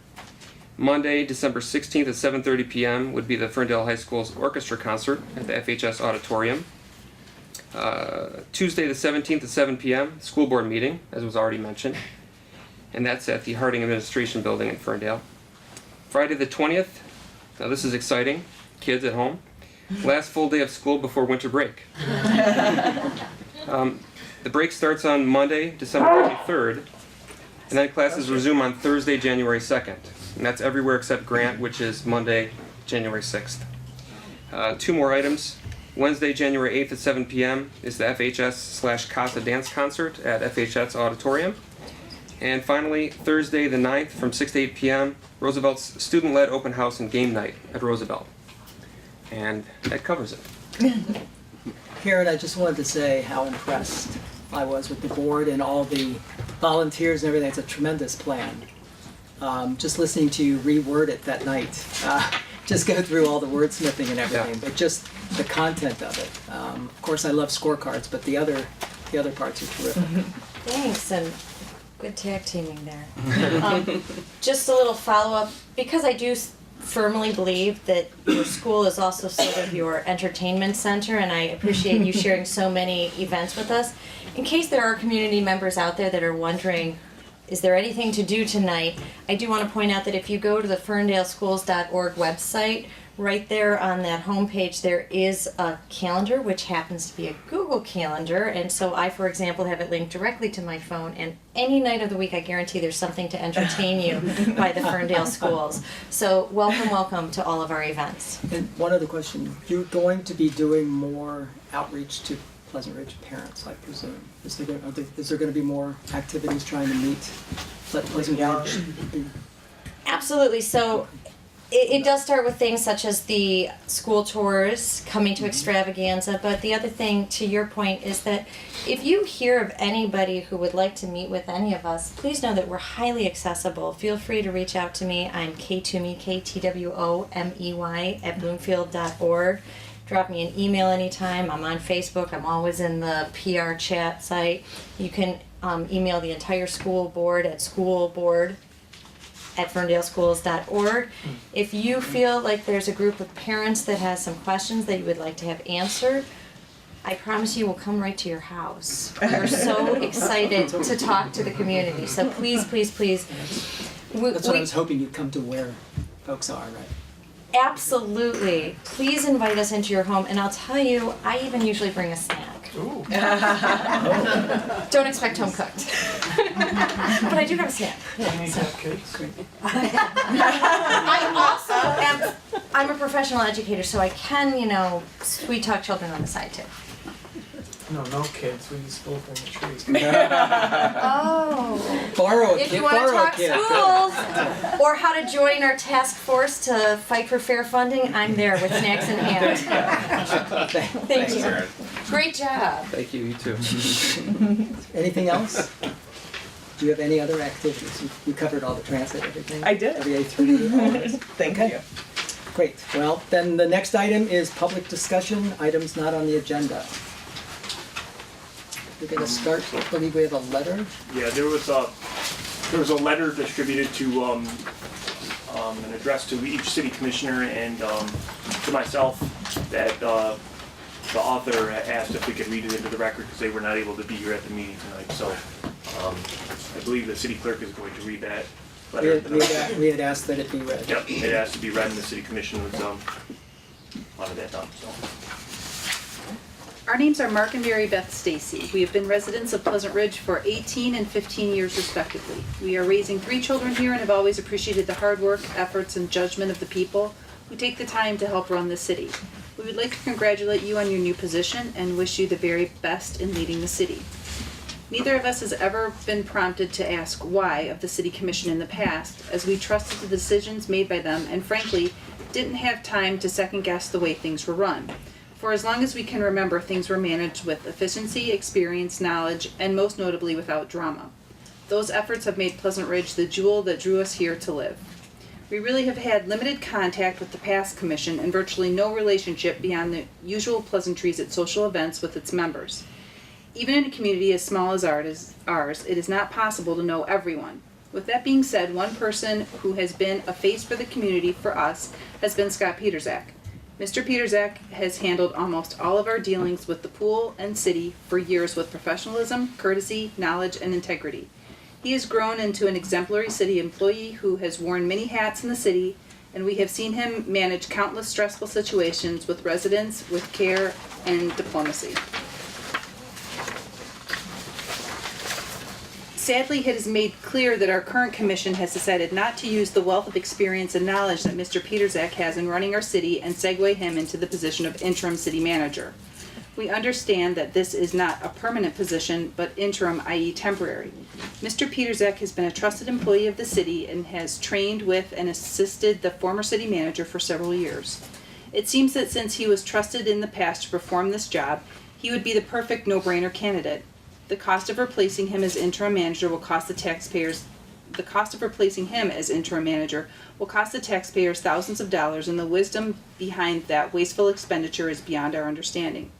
Monday, December 16th at 7:30 p.m. would be the Ferndale High School's orchestra concert at the FHS auditorium. Tuesday the 17th at 7 p.m. school board meeting, as was already mentioned, and that's at the Harding Administration Building in Ferndale. Friday the 20th, now this is exciting, kids at home, last full day of school before winter break. The break starts on Monday, December 23rd, and then classes resume on Thursday, January 2nd. And that's everywhere except Grant, which is Monday, January 6th. Two more items. Wednesday, January 8th at 7 p.m. is the FHS/CASA dance concert at FHS Auditorium. And finally, Thursday the 9th from 6 to 8 p.m., Roosevelt's student-led open house and game night at Roosevelt. And that covers it. Karen, I just wanted to say how impressed I was with the board and all the volunteers and everything. It's a tremendous plan. Just listening to you reword it that night, just go through all the wordsmithing and everything, Yeah. but just the content of it. Of course, I love scorecards, but the other parts are terrific. Thanks, and good tag teaming there. Just a little follow-up, because I do firmly believe that your school is also sort of your entertainment center, and I appreciate you sharing so many events with us. In case there are community members out there that are wondering, is there anything to do tonight? I do want to point out that if you go to the ferndaleschools.org website, right there on that homepage there is a calendar, which happens to be a Google Calendar, and so I, for example, have it linked directly to my phone, and any night of the week I guarantee there's something to entertain you by the Ferndale Schools. So welcome to all of our events. And one other question, you're going to be doing more outreach to Pleasant Ridge parents, I presume. Is there going to be more activities trying to meet Pleasant Ridge? Absolutely. So it does start with things such as the school tours, coming to Extravaganza, but the other thing, to your point, is that if you hear of anybody who would like to meet with any of us, please know that we're highly accessible. Feel free to reach out to me. I'm Ktoomey, KTWOMEY, at bloomfield.org. Drop me an email anytime. I'm on Facebook. I'm always in the PR chat site. You can email the entire school board at schoolboard@ferndaleschools.org. If you feel like there's a group of parents that has some questions that you would like to have answered, I promise you we'll come right to your house. We're so excited to talk to the community. So please. That's what I was hoping you'd come to where folks are, right? Absolutely. Please invite us into your home, and I'll tell you, I even usually bring a snack. Ooh. Don't expect home cooked. But I do have a snack. I'm a professional educator, so I can, sweet talk children on the side too. No kids. We just both in the trees. Oh. Borrow a If kid. you want to Borrow a talk kid. schools or how to join our task force to fight for fair funding, I'm there with snacks in hand. Thank you. Aaron. Great job. Thank you, you too. Anything else? Do you have any other activities? You covered all the transit, everything? I did. Every A3, all this? Thank Okay. you. Great. Well, then the next item is public discussion, items not on the agenda. We're going to start, I believe we have a letter. Yeah, there was a letter distributed to, an address to each city commissioner and, to myself that, the author asked if we could read it into the record because they were not able to be here at the meeting tonight, so, I believe the city clerk is going to read that letter. We had asked that it be read. Yep, it asked to be read and the city commission was, wanted that done, so. Our names are Mark and Mary Beth Stacy. We have been residents of Pleasant Ridge for 18 and 15 years respectively. We are raising 3 children here and have always appreciated the hard work, efforts, and judgment of the people who take the time to help run the city. We would like to congratulate you on your new position and wish you the very best in leading the city. Neither of us has ever been prompted to ask why of the City Commission in the past, as we trusted the decisions made by them and frankly didn't have time to second guess the way things were run. For as long as we can remember, things were managed with efficiency, experience, knowledge, and most notably without drama. Those efforts have made Pleasant Ridge the jewel that drew us here to live. We really have had limited contact with the past commission and virtually no relationship beyond the usual pleasantries at social events with its members. Even in a community as small as ours, it is not possible to know everyone. With that being said, one person who has been a face for the community for us has been Scott Peterzak. Mr. Peterzak has handled almost all of our dealings with the pool and city for years with professionalism, courtesy, knowledge, and integrity. He has grown into an exemplary city employee who has worn many hats in the city, and we have seen him manage countless stressful situations with residents with care and diplomacy. Sadly, it is made clear that our current commission has decided not to use the wealth of experience and knowledge that Mr. Peterzak has in running our city and segue him into the position of interim city manager. We understand that this is not a permanent position, but interim, i.e. temporary. Mr. Peterzak has been a trusted employee of the city and has trained with and assisted the former city manager for several years. It seems that since he was trusted in the past to perform this job, he would be the perfect no-brainer candidate. The cost of replacing him as interim manager will cost the taxpayers thousands of dollars, and the wisdom behind that wasteful expenditure is beyond our understanding.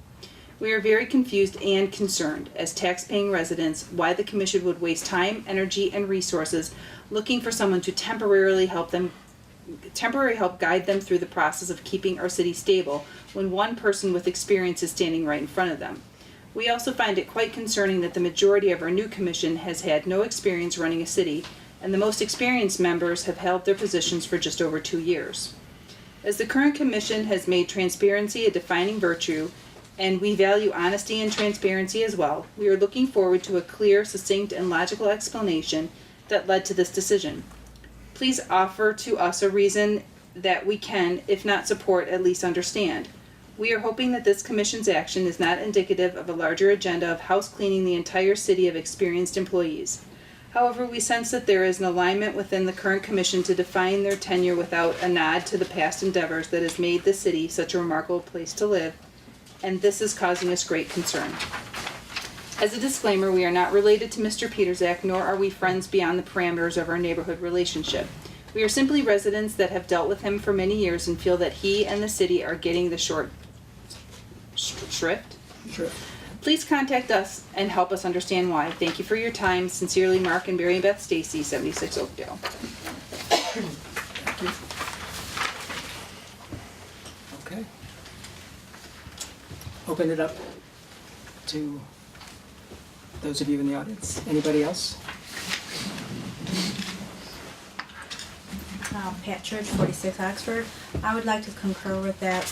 We are very confused and concerned as tax-paying residents why the commission would waste time, energy, and resources looking for someone to temporarily help guide them through the process of keeping our city stable when one person with experience is standing right in front of them. We also find it quite concerning that the majority of our new commission has had no experience running a city, and the most experienced members have held their positions for just over 2 years. As the current commission has made transparency a defining virtue, and we value honesty and transparency as well, we are looking forward to a clear, succinct, and logical explanation that led to this decision. Please offer to us a reason that we can, if not support, at least understand. We are hoping that this commission's action is not indicative of a larger agenda of house cleaning the entire city of experienced employees. However, we sense that there is an alignment within the current commission to define their tenure without a nod to the past endeavors that has made the city such a remarkable place to live, and this is causing us great concern. As a disclaimer, we are not related to Mr. Peterzak, nor are we friends beyond the parameters of our neighborhood relationship. We are simply residents that have dealt with him for many years and feel that he and the city are getting the short shrift. Sure. Please contact us and help us understand why. Thank you for your time. Sincerely, Mark and Mary Beth Stacy, 76 Oakdale. Okay. Open it up to those of you in the audience. Anybody else? Pat Church, 46 Oxford. I would like to concur with that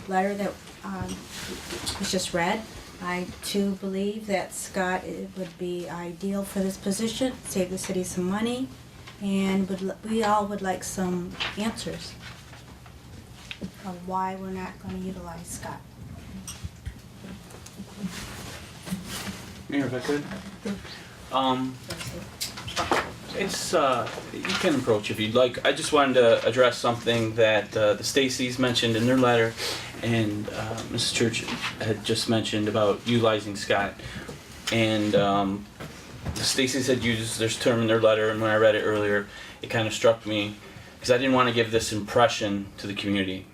letter that was just read. I too believe that Scott would be ideal for this position, save the city some money, and we all would like some answers of why we're not going to utilize Scott. Mayor, if I could? It's, you can approach if you'd like. I just wanted to address something that the Stacys mentioned in their letter, and Mrs. Church had just mentioned about utilizing Scott. And the Stacys had used this term in their letter, and when I read it earlier, it kind of struck me, because I didn't want to give this impression to the community.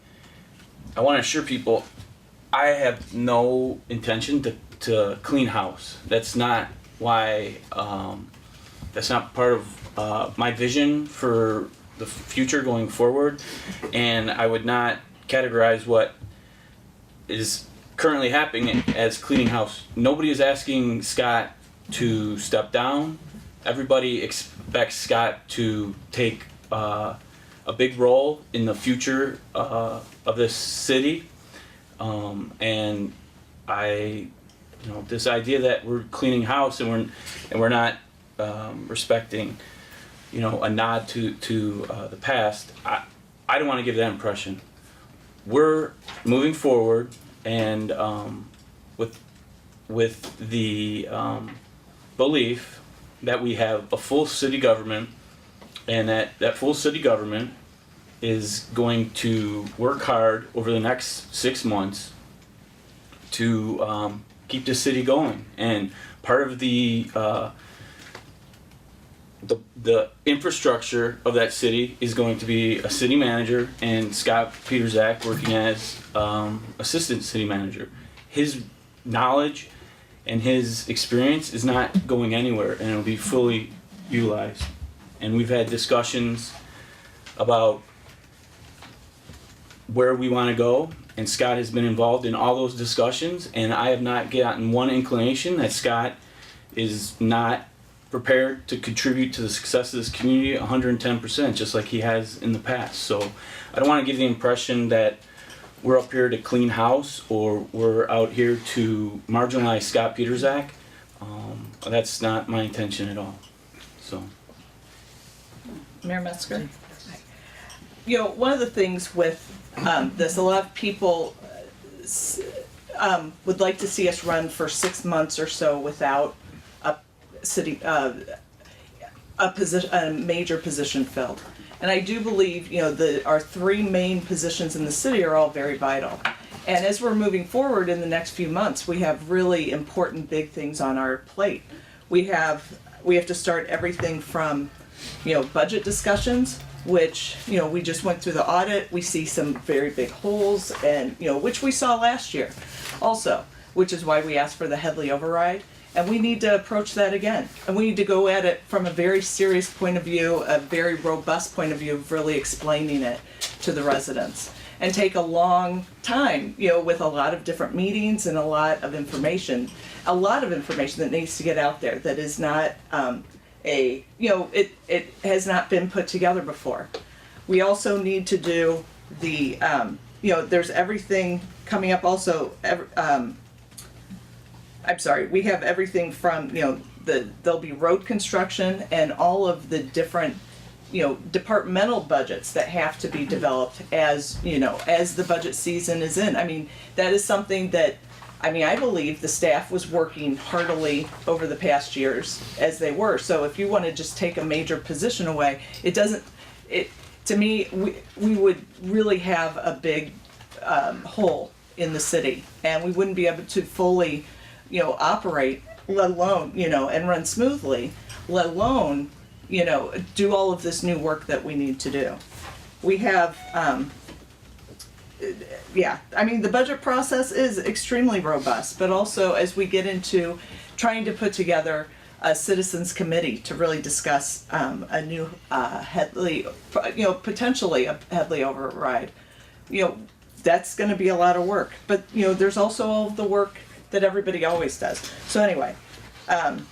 I want to assure people, I have no intention to clean house. That's not why, that's not part of my vision for the future going forward, and I would not categorize what is currently happening as cleaning house. Nobody is asking Scott to step down. Everybody expects Scott to take a big role in the future of this city, and this idea that we're cleaning house and we're not respecting, a nod to the past. I don't want to give that impression. We're moving forward, and with the belief that we have a full city government, and that full city government is going to work hard over the next 6 months to keep the city going. And part of the infrastructure of that city is going to be a city manager and Scott Peterzak working as assistant city manager. His knowledge and his experience is not going anywhere, and it'll be fully utilized. And we've had discussions about where we want to go, and Scott has been involved in all those discussions, and I have not gotten one inclination that Scott is not prepared to contribute to the success of this community 110%, just like he has in the past. So I don't want to give the impression that we're up here to clean house or we're out here to marginalize Scott Peterzak. That's not my intention at all. So, Mayor Metzger? One of the things with this, a lot of people would like to see us run for 6 months or so without a city, a major position filled. And I do believe, our 3 main positions in the city are all very vital. And as we're moving forward in the next few months, we have really important big things on our plate. We have to start everything from, budget discussions, which, we just went through the audit. We see some very big holes, and, which we saw last year also, which is why we asked for the Headley override. And we need to approach that again. And we need to go at it from a very serious point of view, a very robust point of view of really explaining it to the residents. And take a long time, with a lot of different meetings and a lot of information that needs to get out there that is not it has not been put together before. We also need to do the, there's everything coming up also, we have everything from, there'll be road construction and all of the different, departmental budgets that have to be developed as the budget season is in. I mean, that is something that, I believe the staff was working heartily over the past years as they were. So if you want to just take a major position away, to me, we would really have a big hole in the city, and we wouldn't be able to fully operate, let alone, and run smoothly, let alone, do all of this new work that we need to do. We have, the budget process is extremely robust, but also as we get into trying to put together a citizens committee to really discuss a new Headley, potentially a Headley override, that's going to be a lot of work. But, there's also all of the work that everybody always does. So anyway, and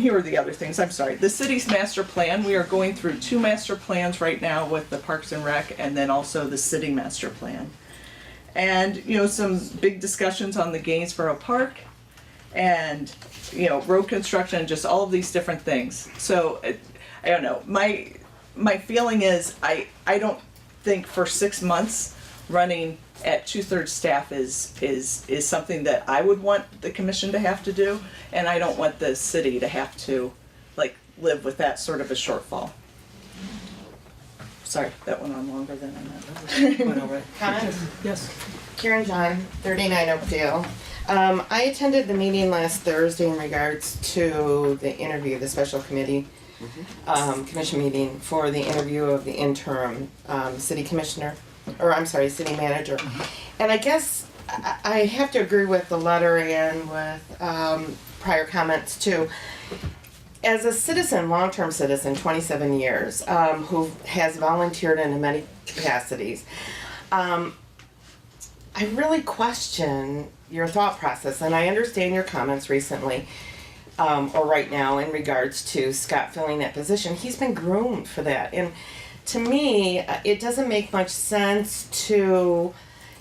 here are the other things, I'm sorry. The city's master plan, we are going through 2 master plans right now with the Parks and Rec, and then also the city master plan. And, some big discussions on the Gainesboro Park, and, road construction, and just all of these different things. So, I don't know, my feeling is, I don't think for 6 months running at 2/3 staff is something that I would want the commission to have to do, and I don't want the city to have to live with that sort of a shortfall. Sorry, that went on longer than I meant. Comments? Yes. Karen John, 39 Oakdale. I attended the meeting last Thursday in regards to the interview, the special committee commission meeting for the interview of the interim city manager. And I guess I have to agree with the letter and with prior comments too. As a citizen, long-term citizen, 27 years, who has volunteered in many capacities, I really question your thought process, and I understand your comments recently, or right now, in regards to Scott filling that position. He's been groomed for that, and to me, it doesn't make much sense to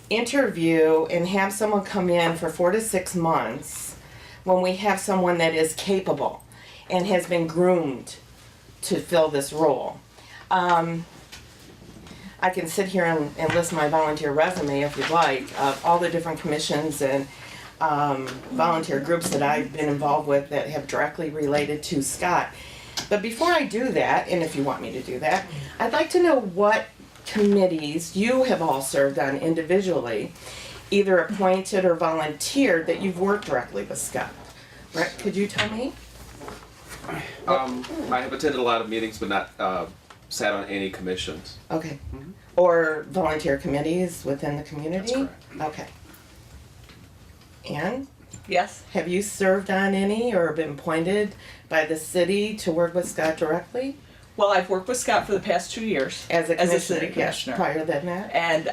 interview and have someone come in for 4 to 6 months when we have someone that is capable and has been groomed to fill this role. I can sit here and list my volunteer resume if you'd like, of all the different commissions and volunteer groups that I've been involved with that have directly related to Scott. But before I do that, and if you want me to do that, I'd like to know what committees you have all served on individually, either appointed or volunteered, that you've worked directly with Scott. Brett, could you tell me? I have attended a lot of meetings, but not sat on any commissions. Okay. Or volunteer committees within the community? That's correct. Okay. Ann, Yes? have you served on any or been appointed by the city to work with Scott directly? Well, I've worked with Scott for the past 2 years. As a city yes, commissioner. prior than that? And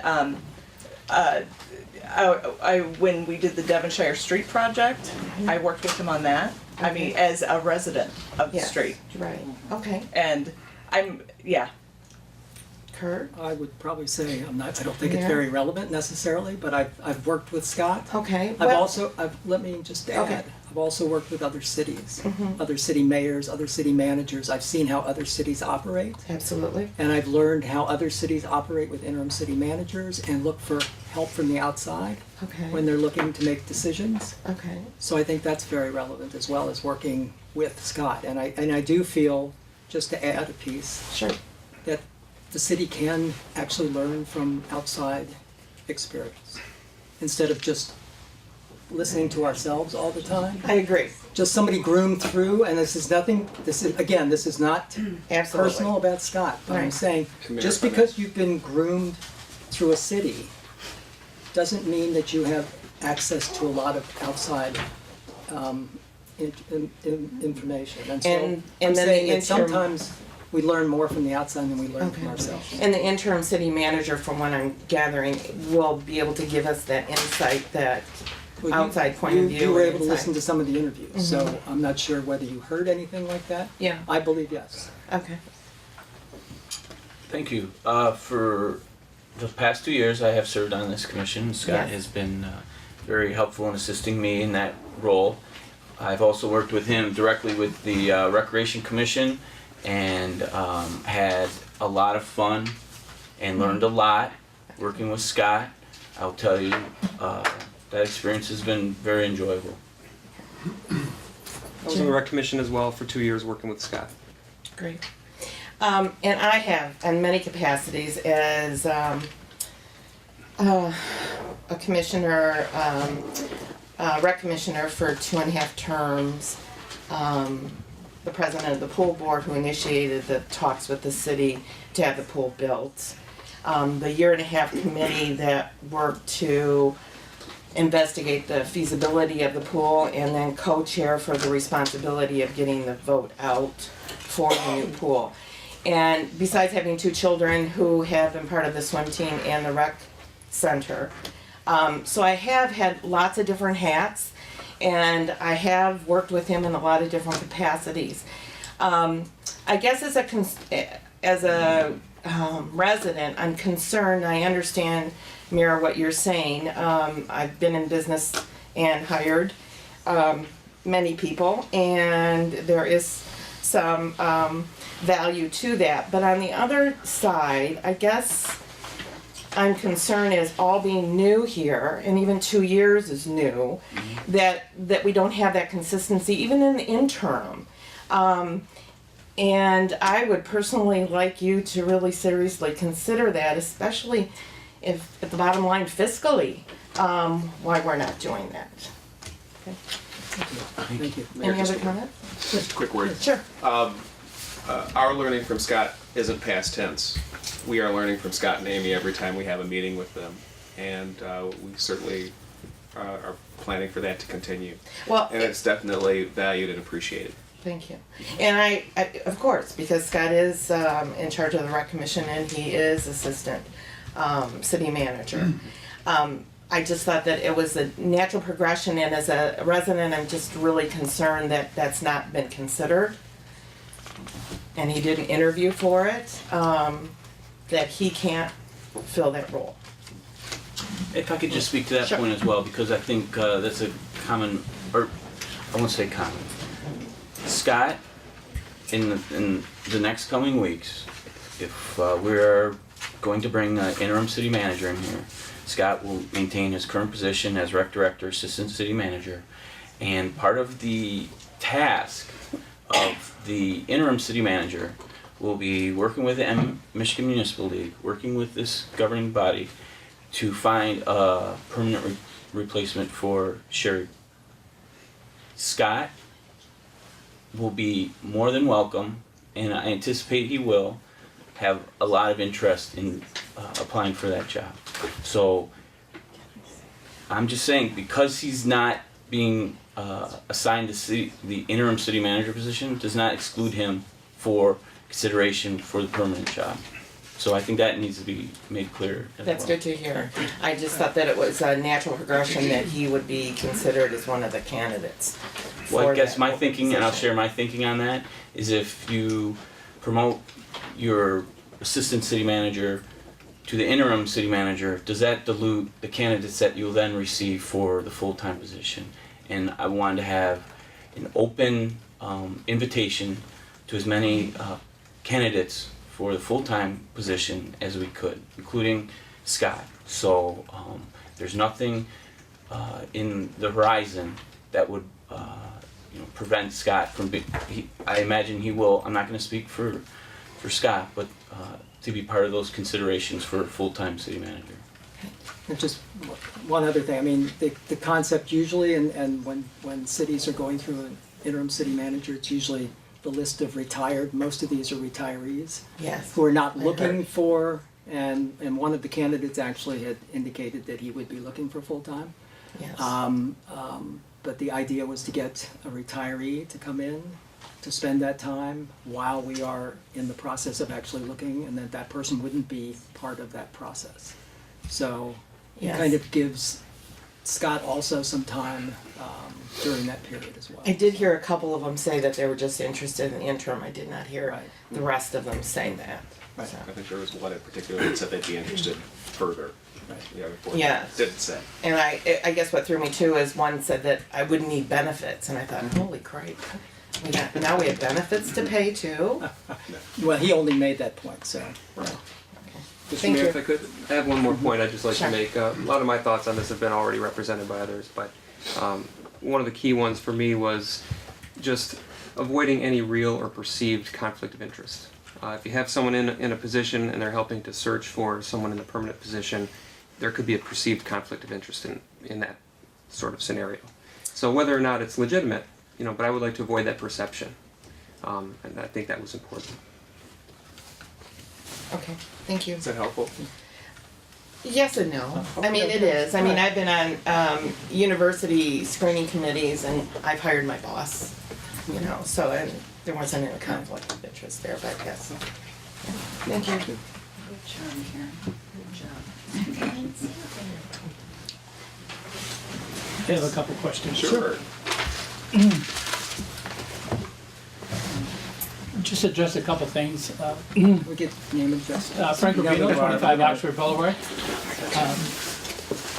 I when we did the Devonshire Street project, I worked with him on that. I mean, as a resident of the Yes, street. right. Okay. And yeah. Kurt? I would probably say I don't think it's Yeah. very relevant necessarily, but I've worked with Scott. Okay. Let me just add, Okay. I've also worked with other cities, Mhm. other city mayors, other city managers. I've seen how other cities operate. Absolutely. And I've learned how other cities operate with interim city managers and look for help from the outside Okay. when they're looking to make decisions. Okay. So I think that's very relevant as well as working with Scott. And I do feel, just to add a piece, Sure. that the city can actually learn from outside experience instead of just listening to ourselves all the time. I agree. Just somebody groomed through, and this is not Absolutely. personal about Scott, but I'm Right. saying, Come here, just if I may. because you've been groomed through a city doesn't mean that you have access to a lot of outside information. And so And I'm then the saying that interim- sometimes we learn more from the outside than we learn from Okay. ourselves. And the interim city manager, from what I'm gathering, will be able to give us that insight, that Well, outside point of view. You were and able to insight. listen to some of the interviews, so I'm not sure whether you heard anything like that. Yeah. I believe yes. Okay. Thank you. For the past 2 years, I have served on this commission. Scott Yes. has been very helpful in assisting me in that role. I've also worked with him directly with the Recreation Commission and had a lot of fun and learned a lot working with Scott. I'll tell you, that experience has been very enjoyable. I was on the rec commission as well for 2 years working with Scott. Great. And I have, in many capacities, as a commissioner, rec commissioner for 2.5 terms, the president of the pool board who initiated the talks with the city to have the pool built, the 1.5 year committee that worked to investigate the feasibility of the pool, and then co-chair for the responsibility of getting the vote out for the new pool. And besides having 2 children who have been part of the swim team and the rec center, so I have had lots of different hats, and I have worked with him in a lot of different capacities. I guess as a resident, I'm concerned. I understand, Mira, what you're saying. I've been in business and hired many people, and there is some value to that. But on the other side, I guess I'm concerned, as all being new here, and even 2 years is new, that we don't have that consistency, even in the interim. And I would personally like you to really seriously consider that, especially if, at the bottom line, fiscally, why we're not doing that. Okay. Thank you. Mayor, Any just other comments? Just a quick word. Sure. Our learning from Scott isn't past tense. We are learning from Scott and Amy every time we have a meeting with them, and we certainly are planning for that to continue. Well, And it's definitely valued and appreciated. Thank you. And I of course, because Scott is in charge of the rec commission and he is assistant city manager. I just thought that it was a natural progression, and as a resident, I'm just really concerned that that's not been considered. And he didn't interview for it, that he can't fill that role. If I could just speak to that point as well, because I think that's a common, or I won't say common. Scott, in the next coming weeks, if we're going to bring an interim city manager in here, Scott will maintain his current position as rec director, assistant city manager, and part of the task of the interim city manager will be working with the Michigan Municipal League, working with this governing body to find a permanent replacement for Sherry. Scott will be more than welcome, and I anticipate he will have a lot of interest in applying for that job. So I'm just saying, because he's not being assigned the interim city manager position, does not exclude him for consideration for the permanent job. So I think that needs to be made clear as That's well. good to hear. I just thought that it was a natural progression that he would be considered as one of the candidates. Well, I for guess that my thinking, and I'll position. share my thinking on that, is if you promote your assistant city manager to the interim city manager, does that dilute the candidates that you'll then receive for the full-time position? And I wanted to have an open invitation to as many candidates for the full-time position as we could, including Scott. So there's nothing in the horizon that would prevent Scott from I imagine he will, I'm not going to speak for Scott, but to be part of those considerations for a full-time city manager. And just one other thing, I mean, the concept usually, and when cities are going through an interim city manager, it's usually the list of retired, most of these are retirees. Yes. Who are not I looking heard. for, and one of the candidates actually had indicated that he would be looking for full-time. Yes. But the idea was to get a retiree to come in, to spend that time while we are in the process of actually looking, and that person wouldn't be part of that process. So it Yes. kind of gives Scott also some time during that period as well. I did hear a couple of them say that they were just interested in the interim. I did not hear Right. the rest of them saying that. Right. So. I think there was one in particular that said they'd be interested further. Right. The other four Yes. didn't say. And I guess what threw me too is one said that I wouldn't need benefits, and I thought, holy cripe, now we have benefits to pay too. Well, he only made that point, so. Mr. Thank Mayor, you. if I could add one more point, I'd just like Sure. to make. A lot of my thoughts on this have been already represented by others, but one of the key ones for me was just avoiding any real or perceived conflict of interest. If you have someone in a position and they're helping to search for someone in the permanent position, there could be a perceived conflict of interest in that sort of scenario. So whether or not it's legitimate, but I would like to avoid that perception, and I think that was important. Okay, thank you. Is that helpful? Yes and no. I mean, it is. I mean, I've been on university screening committees, and I've hired my boss, so and there wasn't any conflict of interest there, but yes. Thank you. Good job, Karen. Good job. I have a couple questions. Sure. Just address a couple things. We get name and address. Frank Rubino, 25 Oxford Boulevard.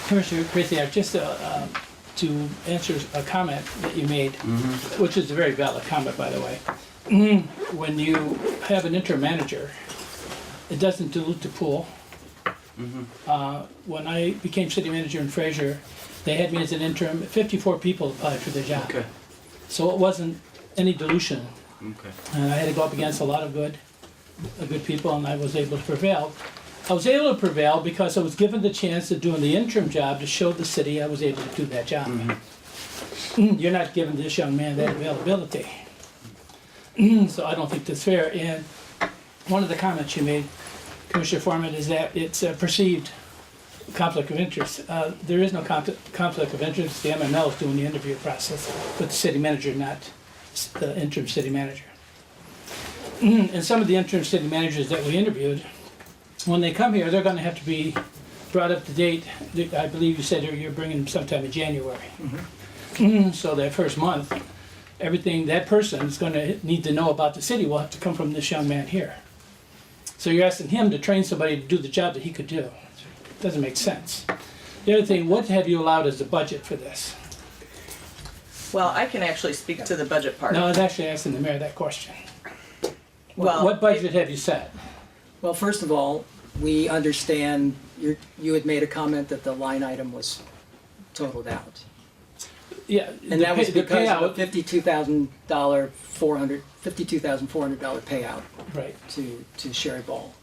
Commissioner Krasiak, just to answer a comment that you made, which is a very valid comment, by the way. When you have an interim manager, it doesn't dilute the pool. When I became city manager in Fraser, they had me as an interim. 54 people applied for the job. Okay. So it wasn't any dilution. Okay. And I had to go up against a lot of good people, and I was able to prevail. I was able to prevail because I was given the chance of doing the interim job to show the city I was able to do that job. You're not giving this young man that availability. So I don't think that's fair. And one of the comments you made, Commissioner Foreman, is that it's a perceived conflict of interest. There is no conflict of interest. The MML is doing the interview process, but the city manager, not the interim city manager. And some of the interim city managers that we interviewed, when they come here, they're going to have to be brought up to date. I believe you said you're bringing them sometime in January. So that first month, everything that person is going to need to know about the city will have to come from this young man here. So you're asking him to train somebody to do the job that he could do. Doesn't make sense. The other thing, what have you allowed as a budget for this? Well, I can actually speak to the budget part. No, I was actually asking the mayor that question. Well, What budget have you set? Well, first of all, we understand, you had made a comment that the line item was totaled out. Yeah, And that was the because of payout, a $52,400 payout right, to Sherry Ball,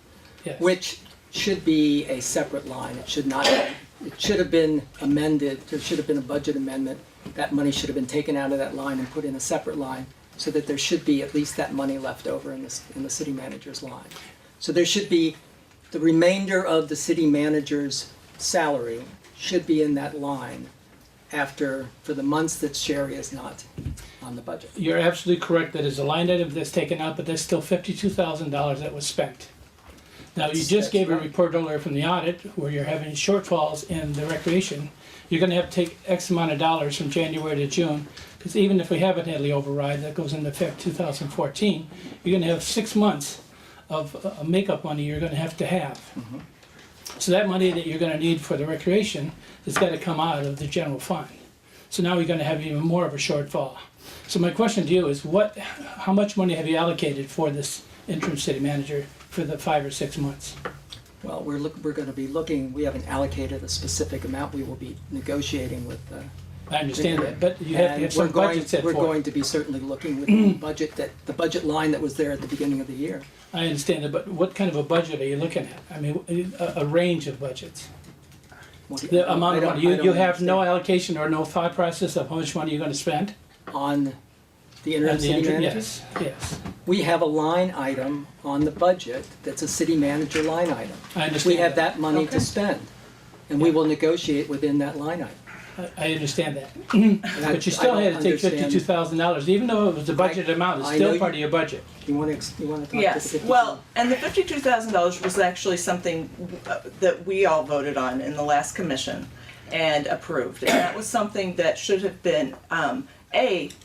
yes. which should be a separate line. It should not, it should have been amended, there should have been a budget amendment. That money should have been taken out of that line and put in a separate line so that there should be at least that money left over in the city manager's line. So there should be, the remainder of the city manager's salary should be in that line for the months that Sherry is not on the budget. You're absolutely correct, that is a line item that's taken out, but there's still $52,000 that was spent. Now, you just gave a report earlier from the audit where you're having shortfalls in the recreation. You're gonna have to take X amount of dollars from January to June, because even if we haven't had the override, that goes into effect 2014, you're gonna have 6 months of makeup money you're gonna have to have. So that money that you're gonna need for the recreation has gotta come out of the general fund. So now you're gonna have even more of a shortfall. So my question to you is how much money have you allocated for this interim city manager for the 5 or 6 months? Well, we're going to be looking, we haven't allocated a specific amount. We will be negotiating with I understand that, but you have to have some budget set for it. We're going to be certainly looking with the budget line that was there at the beginning of the year. I understand that, but what kind of a budget are you looking at? I mean, a range of budgets. The amount of money, you have no allocation or no thought process of how much money you're gonna spend? On the interim city manager? Yes, yes. We have a line item on the budget that's a city manager line item. I understand We have that money Okay. to spend, and we will negotiate within that line item. I understand that. And But you I still don't had to take understand- $52,000, even though it was a budget amount, it's I know still you- part of your budget. You want to talk to Yes, 50? well, and the $52,000 was actually something that we all voted on in the last commission and approved. And that was something that should have been,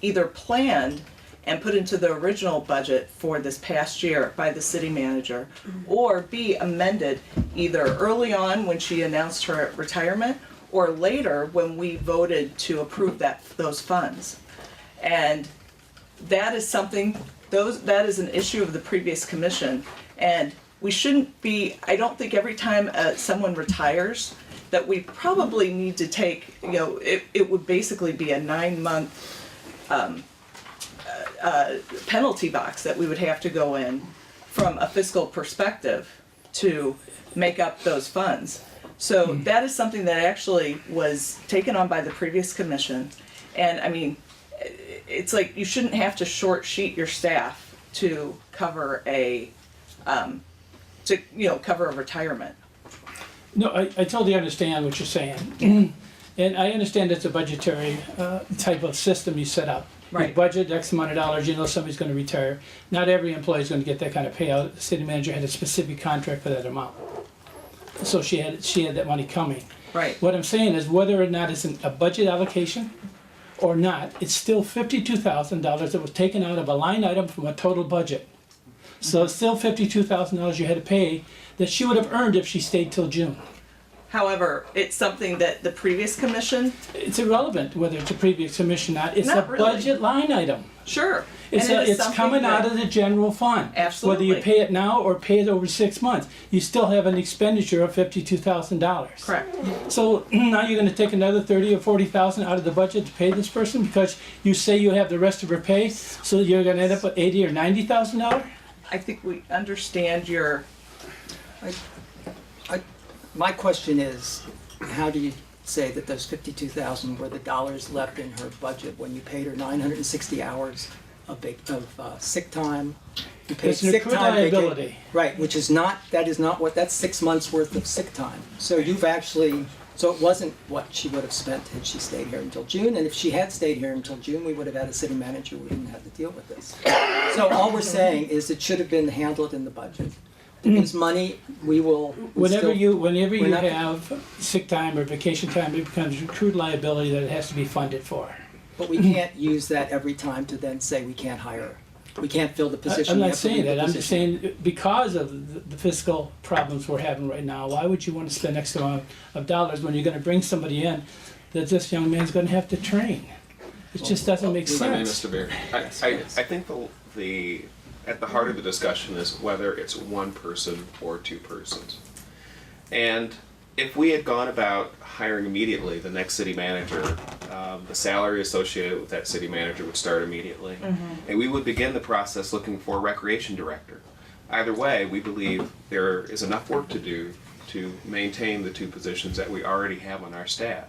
either planned and put into the original budget for this past year by the city manager, or B, amended either early on when she announced her retirement, or later when we voted to approve those funds. And that is something, that is an issue of the previous commission, and we shouldn't be, I don't think every time someone retires, that we probably need to take, it would basically be a 9-month penalty box that we would have to go in from a fiscal perspective to make up those funds. So that is something that actually was taken on by the previous commission. And I mean, it's like you shouldn't have to short sheet your staff to cover cover a retirement. No, I totally understand what you're saying. And I understand it's a budgetary type of system you set up. Right. You budget X amount of dollars, you know somebody's gonna retire. Not every employee is gonna get that kind of payout. The city manager had a specific contract for that amount. So she had that money coming. Right. What I'm saying is whether or not it's a budget allocation or not, it's still $52,000 that was taken out of a line item from a total budget. So it's still $52,000 you had to pay that she would have earned if she stayed till June. However, it's something that the previous commission, It's irrelevant whether it's a previous commission or not, it's a Not really. budget line item. sure. It's, and it is it's something coming that- out of the general fund. Absolutely. Whether you pay it now or pay it over 6 months, you still have an expenditure of $52,000. Correct. So now you're gonna take another 30 or 40,000 out of the budget to pay this person because you say you have the rest of her pay, so you're gonna end up with $80,000 or $90,000? I think we understand your, My question is, how do you say that those 52,000 were the dollars left in her budget when you paid her 960 hours of sick time? You paid It's an sick accrued time liability. Right, which is not, that's 6 months worth of sick time. So so it wasn't what she would have spent had she stayed here until June, and if she had stayed here until June, we would have had a city manager, we wouldn't have to deal with this. So all we're saying is it should have been handled in the budget. This money, we will. Whenever you not- have sick time or vacation time, it becomes accrued liability that it has to be funded for. But we can't use that every time to then say we can't hire we can't fill the position. I'm we not have to saying leave the that, I'm just position. saying, because of the fiscal problems we're having right now, why would you want to spend X amount of dollars when you're gonna bring somebody in that this young man's gonna have to train? It just doesn't make If I may, sense. Mr. Mayor, I think the at the heart of the discussion is whether it's one person or two persons. And if we had gone about hiring immediately the next city manager, the salary associated with that city manager would start immediately. And we would begin the process looking for a recreation director. Either way, we believe there is enough work to do to maintain the two positions that we already have on our staff.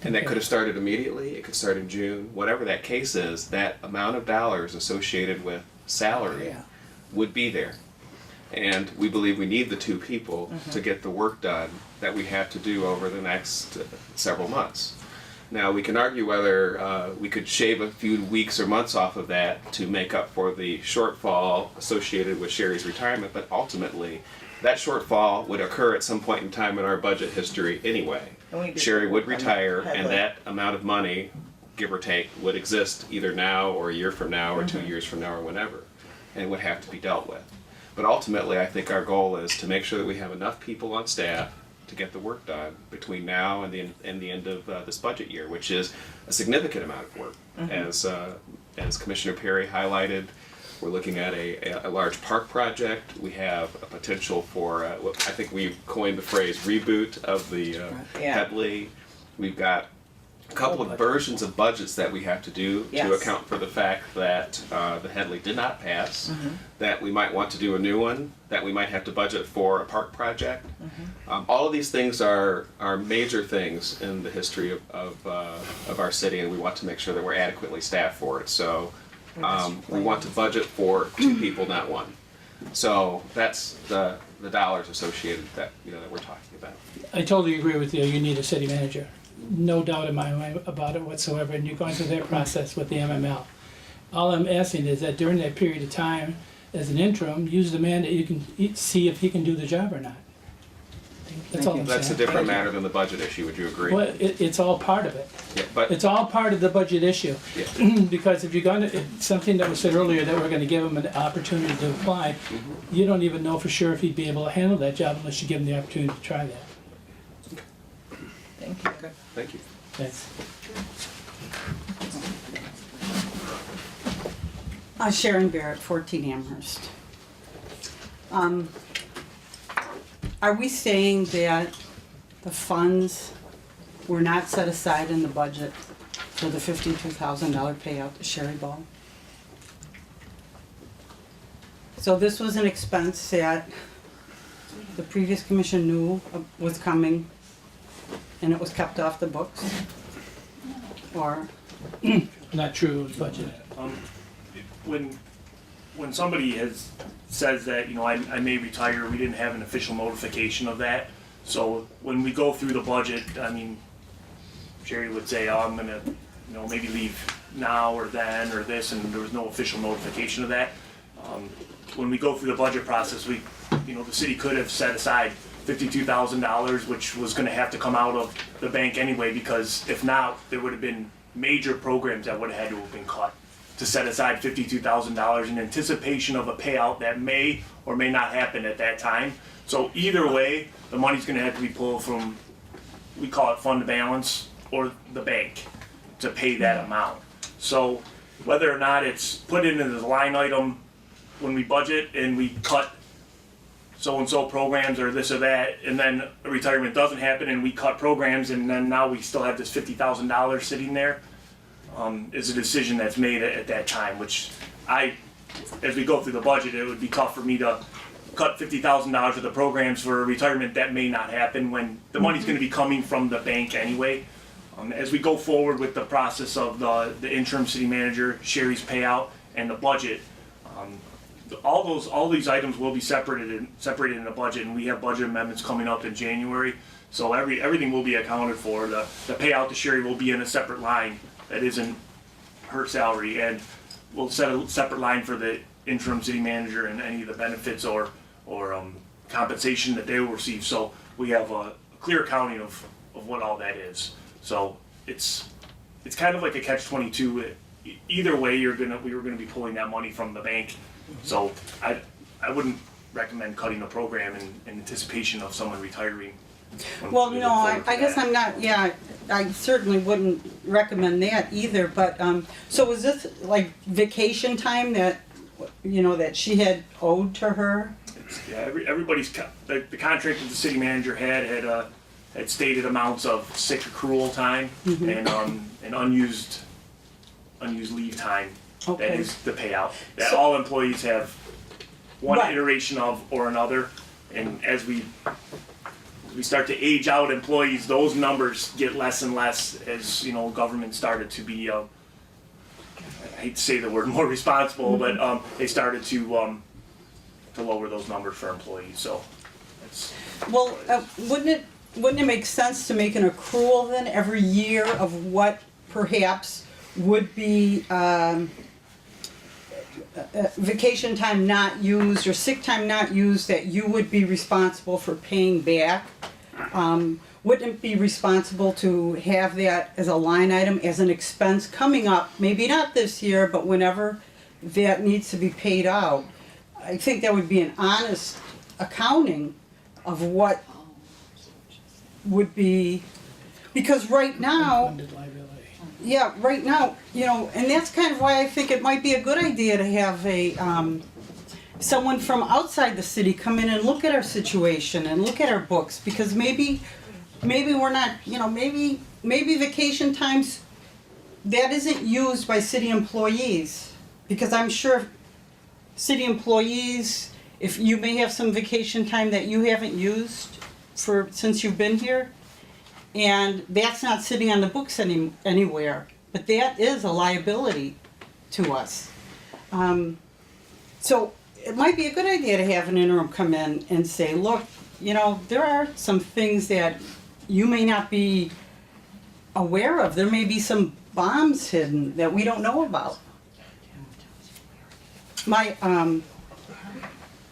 And that could have started immediately, it could start in June, whatever that case is, that amount of dollars associated with salary would be there. And we believe we need the two people to get the work done that we have to do over the next several months. Now, we can argue whether we could shave a few weeks or months off of that to make up for the shortfall associated with Sherry's retirement, but ultimately, that shortfall would occur at some point in time in our budget history anyway. Sherry would retire, and that amount of money, give or take, would exist either now or a year from now or 2 years from now or whenever, and would have to be dealt with. But ultimately, I think our goal is to make sure that we have enough people on staff to get the work done between now and the end of this budget year, which is a significant amount of work. As Commissioner Perry highlighted, we're looking at a large park project. We have a potential for, I think we coined the phrase reboot of the Headley. We've got a couple of versions of budgets that we have to do to account for the fact that the Headley did not pass, that we might want to do a new one, that we might have to budget for a park project. All of these things are major things in the history of our city, and we want to make sure that we're adequately staffed for it. So we want to budget for two people, not one. So that's the dollars associated that that we're talking about. I totally agree with you, you need a city manager. No doubt in my mind about it whatsoever, and you're going through that process with the MML. All I'm asking is that during that period of time, as an interim, use the man that you can see if he can do the job or not. That's all I'm saying. That's a different matter than the budget issue, would you agree? Well, it's all part of it. Yeah, but It's all part of the budget issue. Because if you're gonna, something that was said earlier, that we're gonna give him an opportunity to apply, you don't even know for sure if he'd be able to handle that job unless you give him the opportunity to try that. Thank you. Okay, thank you. Thanks. Sharon Barrett, 14 Amherst. Are we saying that the funds were not set aside in the budget for the $52,000 payout to Sherry Ball? So this was an expense that the previous commission knew was coming and it was kept off the books? Or? Not true, it was budgeted. When somebody says that, I may retire, we didn't have an official notification of that. So when we go through the budget, Sherry would say, oh, I'm gonna, maybe leave now or then or this, and there was no official notification of that. When we go through the budget process, the city could have set aside $52,000, which was gonna have to come out of the bank anyway, because if not, there would have been major programs that would have had to have been cut. To set aside $52,000 in anticipation of a payout that may or may not happen at that time. So either way, the money's gonna have to be pulled from, we call it fund balance, or the bank to pay that amount. So whether or not it's put into the line item when we budget and we cut so-and-so programs or this or that, and then a retirement doesn't happen and we cut programs, and then now we still have this $50,000 sitting there, is a decision that's made at that time, which as we go through the budget, it would be tough for me to cut $50,000 of the programs for a retirement that may not happen when the money's gonna be coming from the bank anyway. As we go forward with the process of the interim city manager, Sherry's payout, and the budget, all these items will be separated in the budget, and we have budget amendments coming up in January. So everything will be accounted for. The payout to Sherry will be in a separate line that isn't her salary, and we'll set a separate line for the interim city manager and any of the benefits or compensation that they will receive. So we have a clear accounting of what all that is. So it's kind of like a catch-22 either way, we were gonna be pulling that money from the bank. So I wouldn't recommend cutting the program in anticipation of someone retiring. Well, no, I guess I'm not, yeah, I certainly wouldn't recommend that either, but, so was this like vacation time that, that she had owed to her? Yeah, everybody's, the contract that the city manager had stated amounts of sick accrual time and unused leave time. Okay. That is the payout, that all employees have one Right. iteration of or another, and as we start to age out employees, those numbers get less and less as, government started to be, I hate to say the word more responsible, but they started to lower those numbers for employees, so that's. Well, wouldn't it make sense to make an accrual then every year of what perhaps would be vacation time not used or sick time not used that you would be responsible for paying back? Wouldn't it be responsible to have that as a line item, as an expense coming up, maybe not this year, but whenever that needs to be paid out? I think that would be an honest accounting of what would be, because right now, Unfunded liability. yeah, right now, and that's kind of why I think it might be a good idea to have someone from outside the city come in and look at our situation and look at our books, because maybe we're not, maybe vacation times that isn't used by city employees, because I'm sure city employees, if you may have some vacation time that you haven't used since you've been here, and that's not sitting on the books anywhere, but that is a liability to us. So it might be a good idea to have an interim come in and say, look, there are some things that you may not be aware of. There may be some bombs hidden that we don't know about.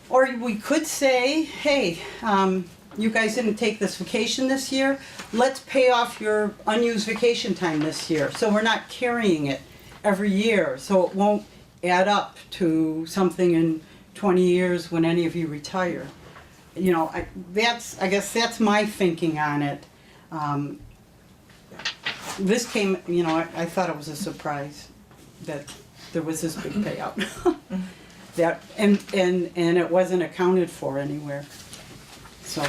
Or we could say, hey, you guys didn't take this vacation this year. Let's pay off your unused vacation time this year, so we're not carrying it every year, so it won't add up to something in 20 years when any of you retire. I guess that's my thinking on it. This came, I thought it was a surprise that there was this big payout. That and it wasn't accounted for anywhere. So.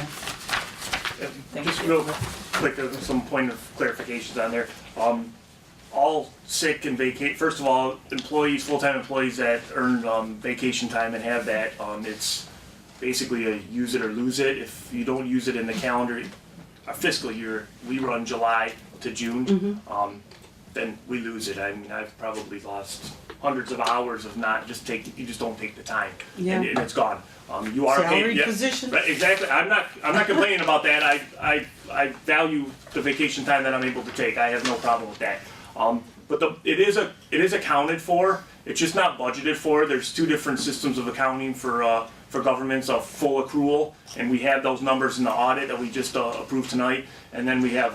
Just real quick, some point of clarifications on there. All sick and first of all, employees, full-time employees that earn vacation time and have that, it's basically a use it or lose it. If you don't use it in the calendar, our fiscal year, we run July to June, then we lose it. I mean, I've probably lost hundreds of hours of you just don't take the time, and it's gone. You are salary paid. position. Right, exactly. I'm not complaining about that. I value the vacation time that I'm able to take. I have no problem with that. But it is accounted for. It's just not budgeted for. There's two different systems of accounting for governments of full accrual, and we have those numbers in the audit that we just approved tonight. And then we have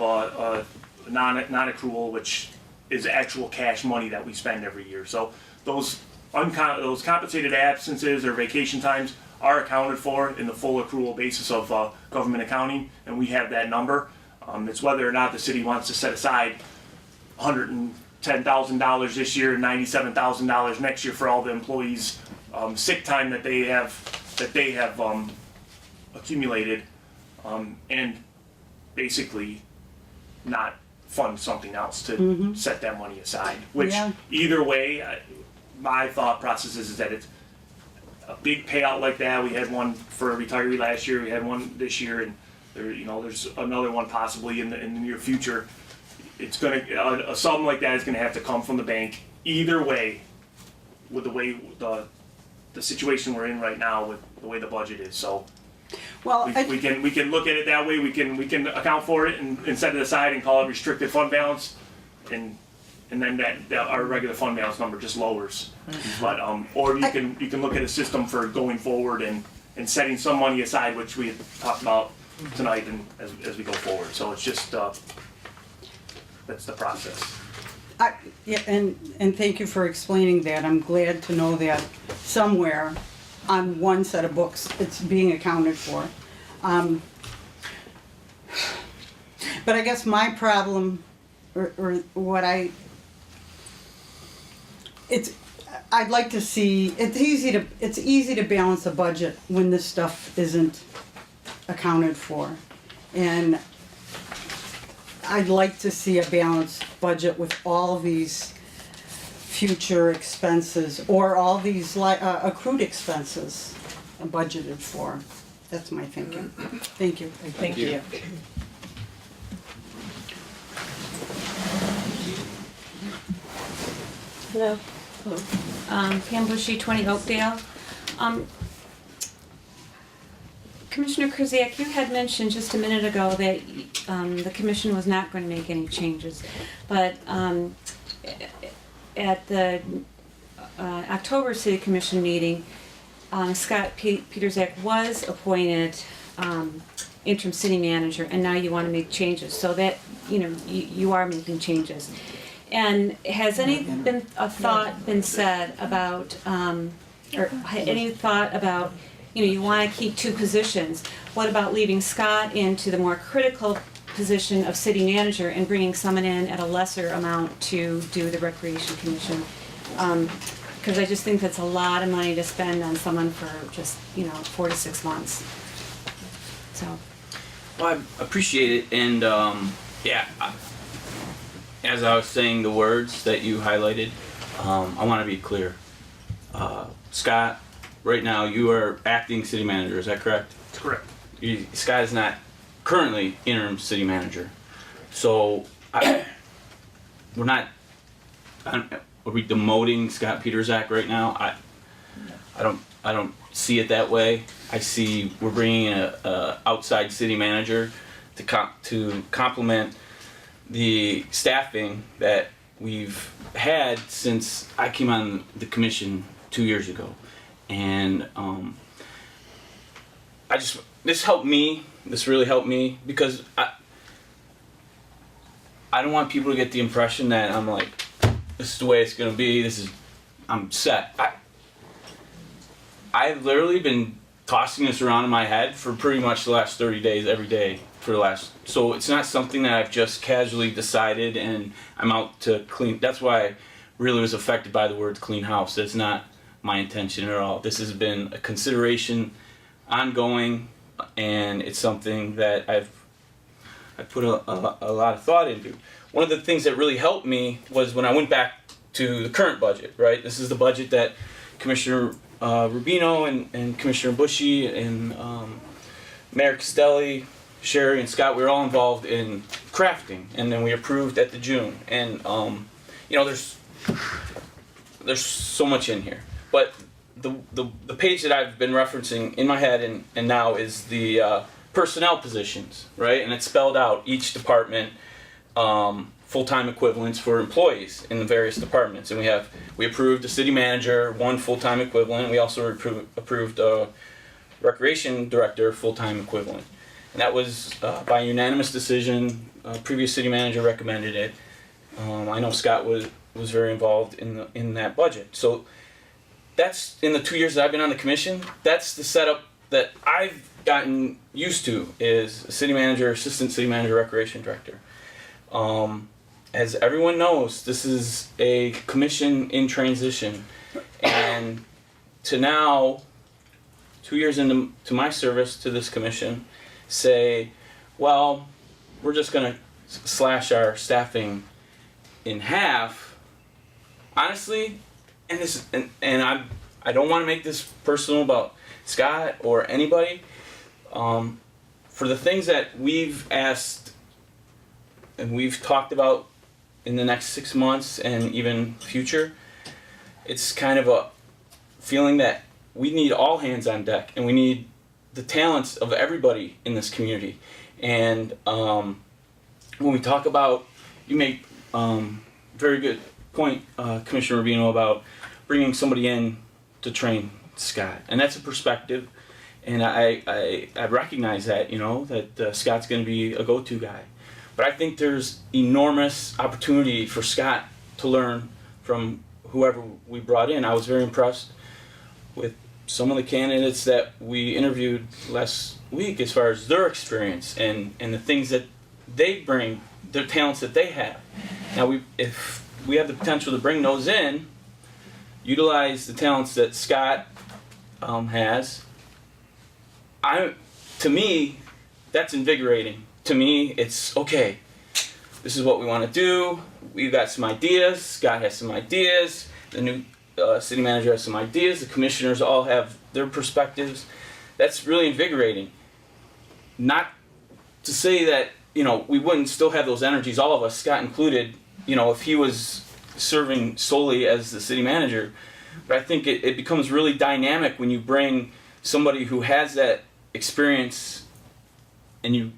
non-accrual, which is actual cash money that we spend every year. So those compensated absences or vacation times are accounted for in the full accrual basis of government accounting, and we have that number. It's whether or not the city wants to set aside $110,000 this year and $97,000 next year for all the employees' sick time that they have accumulated, and basically not fund something else to set that money aside. Which either way, my thought process is that it's a big payout like that. We had one for a retiree last year. We had one this year, and there's another one possibly in the near future. It's a sum like that is gonna have to come from the bank. Either way, with the way the situation we're in right now, with the way the budget is, so. Well, we can look at it that way. We can account for it and set it aside and call it restricted fund balance, and then that our regular fund balance number just lowers. But or you can look at a system for going forward and setting some money aside, which we had talked about tonight and as we go forward. So it's just that's the process. Yeah, and thank you for explaining that. I'm glad to know that somewhere on one set of books it's being accounted for. But I guess my problem, or what I'd like to see, it's easy to balance a budget when this stuff isn't accounted for. And I'd like to see a balanced budget with all these future expenses or all these accrued expenses budgeted for. That's my thinking. Thank you. Thank you. Hello. Pam Bushy, 20 Oakdale. Commissioner Krzyjak, you had mentioned just a minute ago that the commission was not going to make any changes, but at the October City Commission meeting, Scott Pietrzak was appointed interim city manager, and now you want to make changes. So that you are making changes. And has any thought been said about, or any thought about, you want to keep two positions? What about leaving Scott into the more critical position of city manager and bringing someone in at a lesser amount to do the recreation commission? Because I just think that's a lot of money to spend on someone for just 4 to 6 months. So. Well, I appreciate it, and as I was saying the words that you highlighted, I want to be clear. Scott, right now you are acting city manager, is that correct? That's correct. Scott is not currently interim city manager. So are we demoting Scott Pietrzak right now? I don't see it that way. I see we're bringing in a outside city manager to complement the staffing that we've had since I came on the commission 2 years ago. And this helped me, this really helped me, because I don't want people to get the impression that I'm like, this is the way it's gonna be, I'm set. I've literally been tossing this around in my head for pretty much the last 30 days, every day so it's not something that I've just casually decided and I'm out to clean. That's why I really was affected by the word clean house. That's not my intention at all. This has been a consideration ongoing, and it's something that I've put a lot of thought into. One of the things that really helped me was when I went back to the current budget, right? This is the budget that Commissioner Rubino and Commissioner Bushy and Mayor Castelli, Sherry and Scott, we were all involved in crafting, and then we approved at the June. And there's so much in here, but the page that I've been referencing in my head and now is the personnel positions, right? And it's spelled out each department, full-time equivalents for employees in the various departments. And we approved the city manager, 1 full-time equivalent. We also approved a recreation director, full-time equivalent. And that was by unanimous decision. Previous city manager recommended it. I know Scott was very involved in that budget. So that's, in the 2 years that I've been on the commission, that's the setup that I've gotten used to, is city manager, assistant city manager, recreation director. As everyone knows, this is a commission in transition, and to now, 2 years into my service to this commission, say, well, we're just going to slash our staffing in half. Honestly, and I don't want to make this personal about Scott or anybody. For the things that we've asked and we've talked about in the next 6 months and even future, it's kind of a feeling that we need all hands on deck, and we need the talents of everybody in this community. And when we talk about, you make very good point, Commissioner Rubino, about bringing somebody in to train Scott, and that's a perspective, and I recognize that, that Scott's going to be a go-to guy. But I think there's enormous opportunity for Scott to learn from whoever we brought in. I was very impressed with some of the candidates that we interviewed last week as far as their experience and the things that they bring, their talents that they have. Now, if we have the potential to bring those in, utilize the talents that Scott has, to me, that's invigorating. To me, it's okay. This is what we want to do. We've got some ideas. Scott has some ideas. The new city manager has some ideas. The commissioners all have their perspectives. That's really invigorating. Not to say that, you know, we wouldn't still have those energies, all of us, Scott included, you know, if he was serving solely as the city manager. But I think it becomes really dynamic when you bring somebody who has that experience and you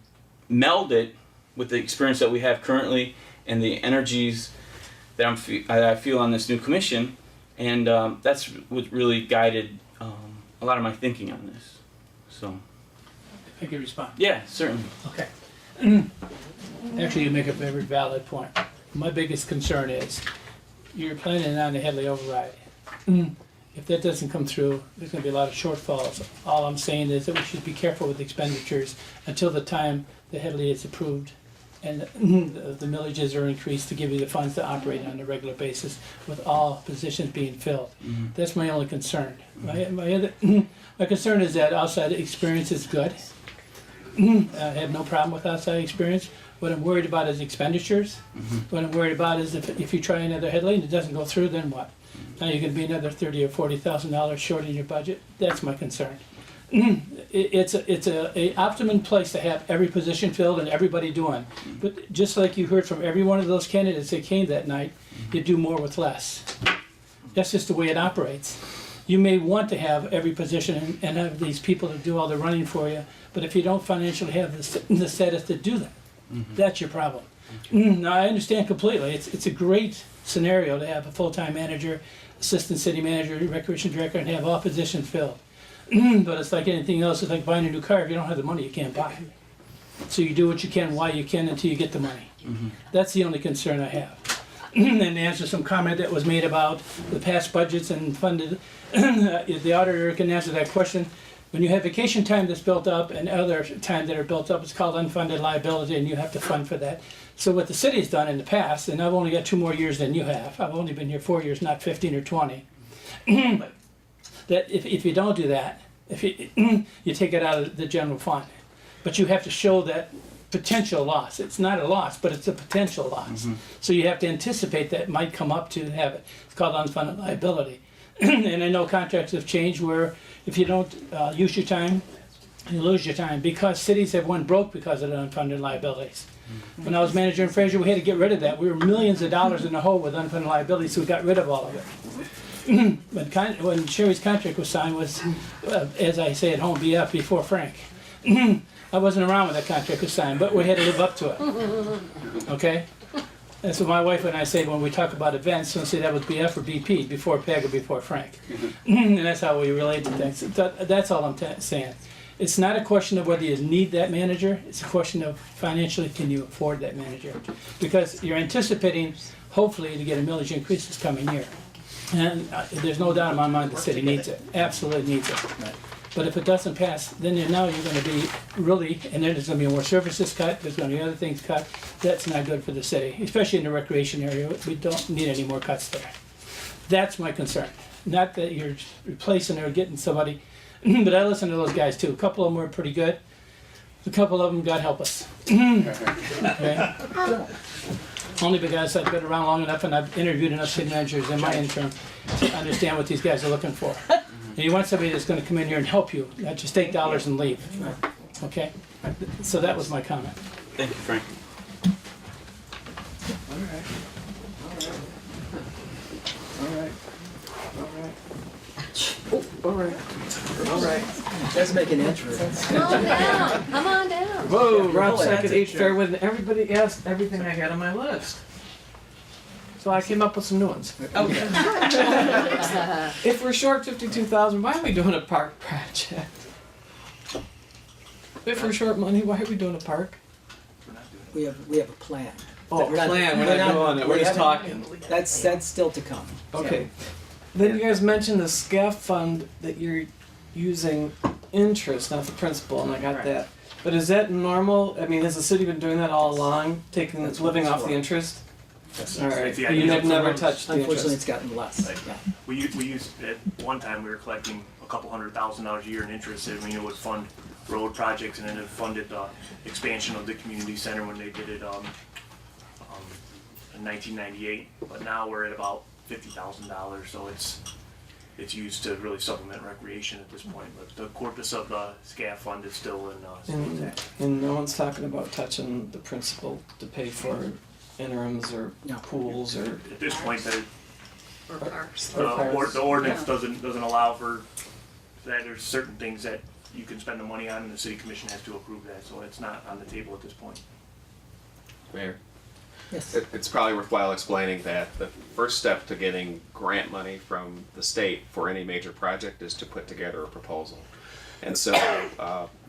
meld it with the experience that we have currently and the energies that I feel on this new commission. And that's what really guided a lot of my thinking on this. So. I can respond. Yeah, certainly. Okay. Actually, you make a very valid point. My biggest concern is you're planning on the Headley override. If that doesn't come through, there's going to be a lot of shortfalls. All I'm saying is that we should be careful with expenditures until the time the Headley is approved and the millages are increased to give you the funds to operate on a regular basis with all positions being filled. That's my only concern. My concern is that outside experience is good. I have no problem with outside experience. What I'm worried about is expenditures. What I'm worried about is if you try another Headley and it doesn't go through, then what? Now you're going to be another $30,000 or $40,000 short in your budget. That's my concern. It's a optimum place to have every position filled and everybody doing. But just like you heard from every one of those candidates that came that night, you do more with less. That's just the way it operates. You may want to have every position and have these people to do all the running for you, but if you don't financially have the status to do that, that's your problem. Now, I understand completely. It's a great scenario to have a full-time manager, assistant city manager, recreation director, and have all positions filled. But it's like anything else. It's like buying a new car. If you don't have the money, you can't buy it. So you do what you can, while you can, until you get the money. That's the only concern I have. And to answer some comment that was made about the past budgets and funded, the auditor can answer that question. When you have vacation time that's built up and other time that are built up, it's called unfunded liability, and you have to fund for that. So what the city's done in the past, and I've only got 2 more years than you have. I've only been here 4 years, not 15 or 20. That if you don't do that, if you take it out of the general fund, but you have to show that potential loss. It's not a loss, but it's a potential loss. So you have to anticipate that might come up to have it. It's called unfunded liability. And I know contracts have changed where if you don't use your time, you lose your time, because cities have went broke because of the unfunded liabilities. When I was manager in Fraser, we had to get rid of that. We were millions of dollars in the hole with unfunded liabilities, so we got rid of all of it. When Sherry's contract was signed was, as I say at home, BF before Frank. I wasn't around when that contract was signed, but we had to live up to it. Okay? That's what my wife and I say when we talk about events. We'll say that was BF or BP, before Peg or before Frank. And that's how we relate to things. That's all I'm saying. It's not a question of whether you need that manager. It's a question of financially, can you afford that manager? Because you're anticipating, hopefully, to get a millage increase this coming year. And there's no doubt in my mind the city needs it, absolutely needs it. But if it doesn't pass, then now you're going to be really, and then there's going to be more services cut, there's going to be other things cut. That's not good for the city, especially in the recreation area. We don't need any more cuts there. That's my concern. Not that you're replacing or getting somebody, but I listen to those guys too. A couple of them were pretty good. A couple of them, God help us. Okay? Only because I've been around long enough and I've interviewed enough city managers in my interim to understand what these guys are looking for. And you want somebody that's going to come in here and help you, not just take dollars and leave. Okay? So that was my comment. Thank you, Frank. All right. Let's make an entrance. Come on down. Come on down. Whoa, Yeah, Rob really, Sackett, that's a 8th Fair with everybody asked everything I had on my list. So I came up with some new ones. Okay. If we're short 52,000, why are we doing a park project? If we're short money, why are we doing a park? We have a plan. Oh, We're not- plan, we're we're not not- doing it, we we're just haven't- talking. That's still to come. Okay. Then you guys mentioned the SCAF fund that you're using interest, not the principal, and I got that. But is that normal? I mean, has the city been doing that all along, living off the interest? Yes. All right, It's the but you idea have for never roads. touched the Unfortunately, interest. it's gotten less. Right. Yeah. We used, at one time, we were collecting a couple $100,000 a year in interest. I mean, it would fund road projects, and then it funded the expansion of the community center when they did it in 1998. But now we're at about $50,000, so it's used to really supplement recreation at this point. But the corpus of the SCAF fund is still intact. And no one's talking about touching the principal to pay for interims or pools or. At this point, Or parks. the ordinance doesn't allow for that. There's certain things that you can spend the money on, and the city commission has to approve that, so it's not on the table at this point. Mayor? Yes. It's probably worthwhile explaining that the first step to getting grant money from the state for any major project is to put together a proposal. And so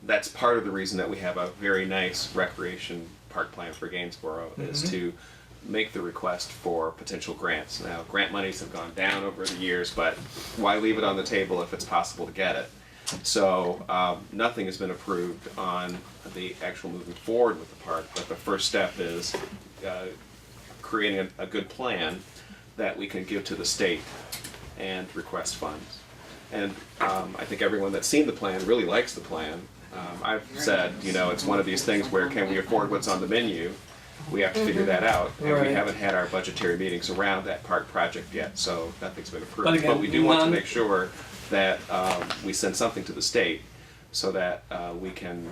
that's part of the reason that we have a very nice recreation park plan for Gainsborough, is to make the request for potential grants. Now, grant monies have gone down over the years, but why leave it on the table if it's possible to get it? So nothing has been approved on the actual moving forward with the park, but the first step is creating a good plan that we can give to the state and request funds. And I think everyone that's seen the plan really likes the plan. I've said, it's one of these things where, can we afford what's on the menu? We have to figure that out, and we haven't had our budgetary meetings around that park project yet, so nothing's been approved. But again, we do want to make sure that we send something to the state so that we can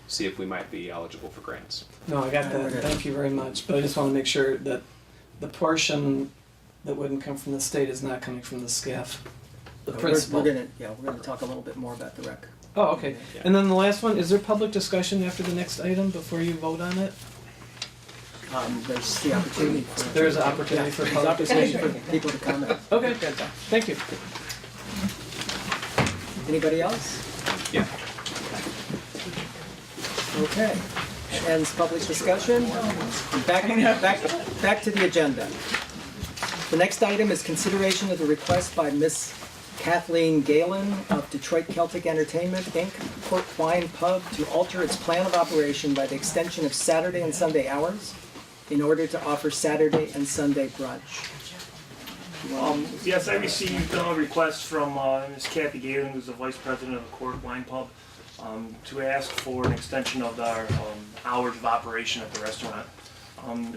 see if we might be eligible for grants. No, I got that, thank you very much, but I just wanna make sure that the portion that wouldn't come from the state is not coming from the SCAF, the principal. We're gonna talk a little bit more about the rec. Oh, okay, and then the last one, is there public discussion after the next item before you vote on it? There's the opportunity. There's an opportunity for There's public opportunity discussion. for people to comment. Okay, good, thank you. Anybody else? Yeah. Okay. Ends public discussion. Back to the agenda. The next item is consideration of the request by Miss Kathleen Galen of Detroit Celtic Entertainment, Inc., Court Wine Pub, to alter its plan of operation by the extension of Saturday and Sunday hours in order to offer Saturday and Sunday brunch. Yes, I received a request from Ms. Kathy Galen, who's the vice president of the Court Wine Pub, to ask for an extension of our hours of operation at the restaurant.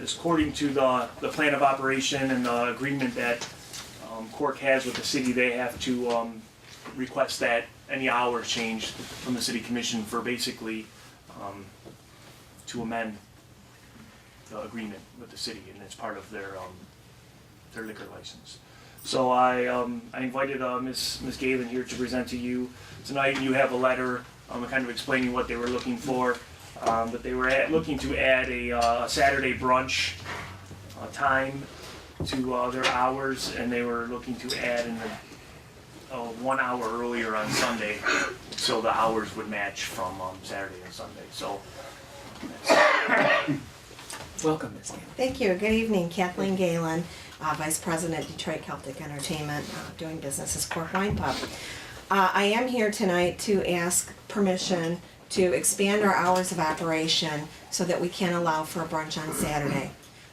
According to the plan of operation and the agreement that Cork has with the city, they have to request that any hours changed from the city commission for basically to amend the agreement with the city, and it's part of their liquor license. So I invited Ms. Galen here to present to you tonight, and you have a letter kind of explaining what they were looking for. But they were looking to add a Saturday brunch time to their hours, and they were looking to add in 1 hour earlier on Sunday, so the hours would match from Saturday and Sunday. So. Welcome, Ms. Galen. Thank you. Good evening, Kathleen Galen, Vice President, Detroit Celtic Entertainment, doing business as Cork Wine Pub. I am here tonight to ask permission to expand our hours of operation so that we can allow for a brunch on Saturday.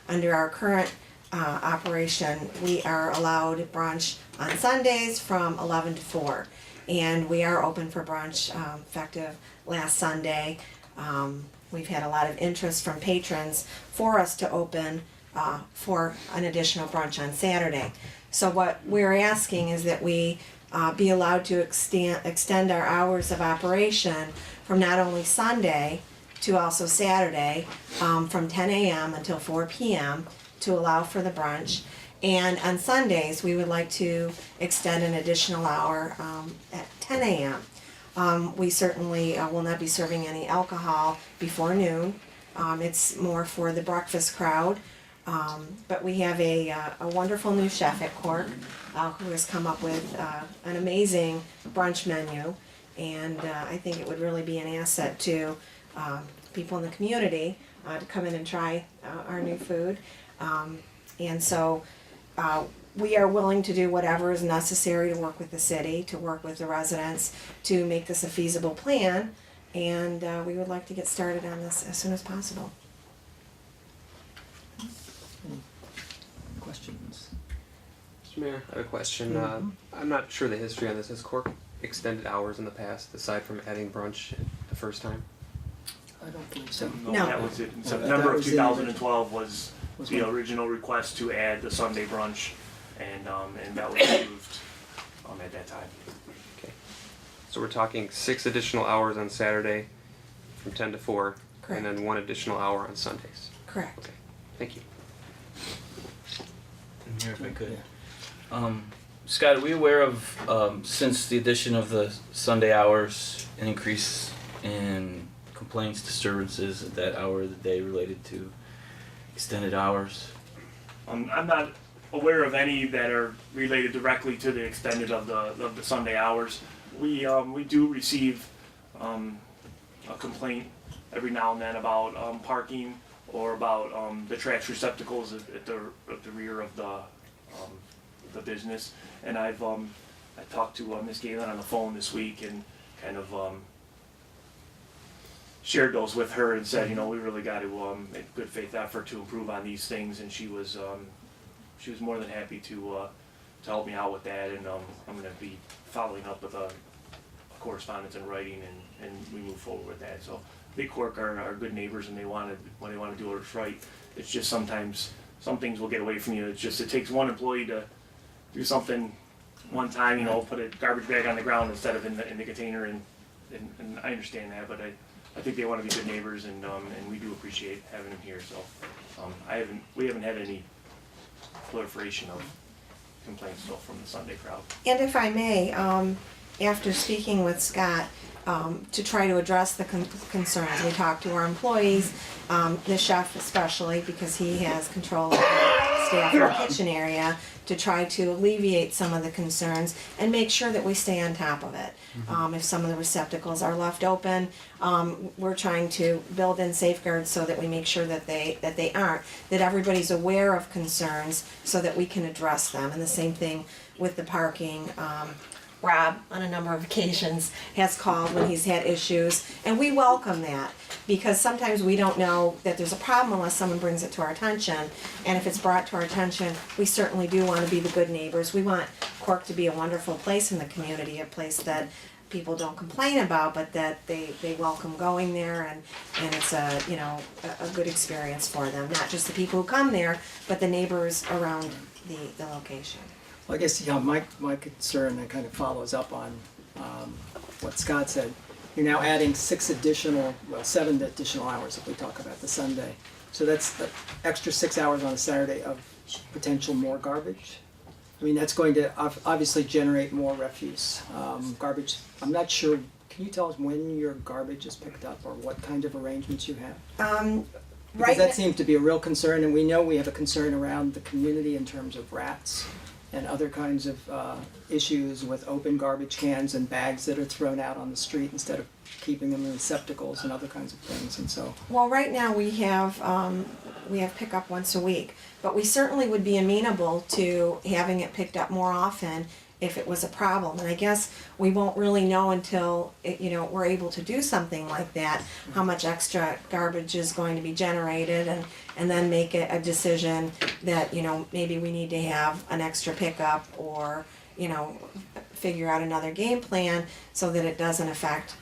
Under our current operation, we are allowed brunch on Sundays from 11 to 4. And we are open for brunch effective last Sunday. We've had a lot of interest from patrons for us to open for an additional brunch on Saturday. So what we're asking is that we be allowed to extend our hours of operation from not only Sunday to also Saturday, from 10 a.m. until 4 p.m. to allow for the brunch. And on Sundays, we would like to extend an additional hour at 10 a.m. We certainly will not be serving any alcohol before noon. It's more for the breakfast crowd. But we have a wonderful new chef at Cork who has come up with an amazing brunch menu. And I think it would really be an asset to people in the community to come in and try our new food. And so we are willing to do whatever is necessary to work with the city, to work with the residents, to make this a feasible plan. And we would like to get started on this as soon as possible. Questions? Mr. Mayor, I have a question. I'm not sure the history on this. Has Cork extended hours in the past, aside from adding brunch the first time? I don't think so. No, that was it. In September of 2012 was the original request to add the Sunday brunch, and that was approved at that time. Okay. So we're talking 6 additional hours on Saturday from 10 to 4, Correct. and then 1 additional hour on Sundays. Correct. Okay. Thank you. And here, if I could. Scott, are we aware of, since the addition of the Sunday hours, an increase in complaints, disturbances at that hour of the day related to extended hours? I'm not aware of any that are related directly to the extended of the Sunday hours. We do receive a complaint every now and then about parking or about the trash receptacles at the rear of the business. And I talked to Ms. Galen on the phone this week and kind of shared those with her and said, we really got to make a good faith effort to improve on these things. And she was more than happy to help me out with that. And I'm going to be following up with a correspondence in writing, and we move forward with that. So Big Cork are good neighbors, and when they want to do it right. It's just sometimes some things will get away from you. It's just it takes one employee to do something one time, put a garbage bag on the ground instead of in the container, and I understand that, but I think they want to be good neighbors, and we do appreciate having them here. So we haven't had any proliferation of complaints still from the Sunday crowd. And if I may, after speaking with Scott, to try to address the concerns, we talked to our employees, the chef especially, because he has control of the staff in the kitchen area, to try to alleviate some of the concerns and make sure that we stay on top of it. If some of the receptacles are left open, we're trying to build in safeguards so that we make sure that they aren't, that everybody's aware of concerns so that we can address them. And the same thing with the parking. Rob, on a number of occasions, has called when he's had issues, and we welcome that, because sometimes we don't know that there's a problem unless someone brings it to our attention, and if it's brought to our attention, we certainly do want to be the good neighbors. We want Cork to be a wonderful place in the community, a place that people don't complain about, but that they welcome going there, and it's a good experience for them, not just the people who come there, but the neighbors around the location. Well, I guess, my concern that kind of follows up on what Scott said. You're now adding 7 additional hours if we talk about the Sunday. So that's the extra 6 hours on a Saturday of potential more garbage. I mean, that's going to obviously generate more refuse. Garbage, I'm not sure, can you tell us when your garbage is picked up or what kind of arrangements you have? Because that seems to be a real concern, and we know we have a concern around the community in terms of rats and other kinds of issues with open garbage cans and bags that are thrown out on the street instead of keeping them in receptacles and other kinds of things. And so, well, right now we have pickup once a week, but we certainly would be amenable to having it picked up more often if it was a problem. And I guess we won't really know until we're able to do something like that, how much extra garbage is going to be generated, and then make a decision that maybe we need to have an extra pickup, or figure out another game plan so that it doesn't affect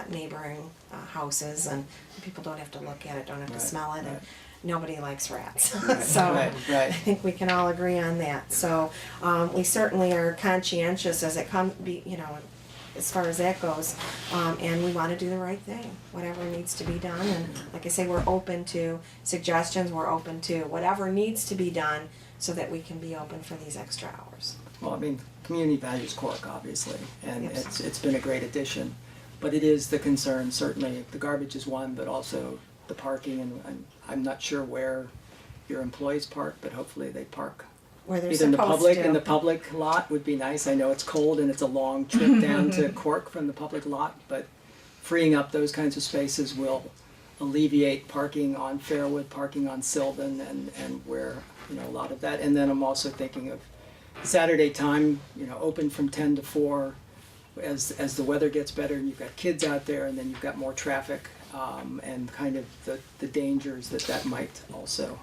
neighboring houses, and people don't have to look at it, don't have to smell it, and nobody likes rats. So I think we can all agree on that. So we certainly are conscientious as it comes, as far as that goes, and we want to do the right thing, whatever needs to be done. And like I say, we're open to suggestions. We're open to whatever needs to be done so that we can be open for these extra hours. well, I mean, community values Cork, obviously, and it's been a great addition. But it is the concern, certainly, the garbage is one, but also the parking, and I'm not sure where your employees park, but hopefully they park where they're either in the public, to. in the public lot would be nice. I know it's cold and it's a long trip down to Cork from the public lot, but freeing up those kinds of spaces will alleviate parking on Fairwood, parking on Sylvan, and where, a lot of that. And then I'm also thinking of Saturday time, open from 10 to 4 as the weather gets better and you've got kids out there, and then you've got more traffic, and kind of the dangers that might also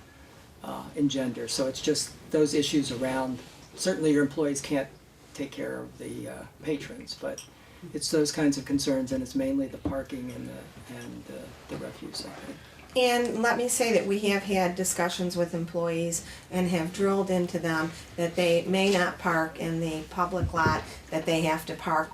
engender. So it's just those issues around, certainly your employees can't take care of the patrons, but it's those kinds of concerns, and it's mainly the parking and the refuse, I think. And let me say that we have had discussions with employees and have drilled into them that they may not park in the public lot, that they have to park,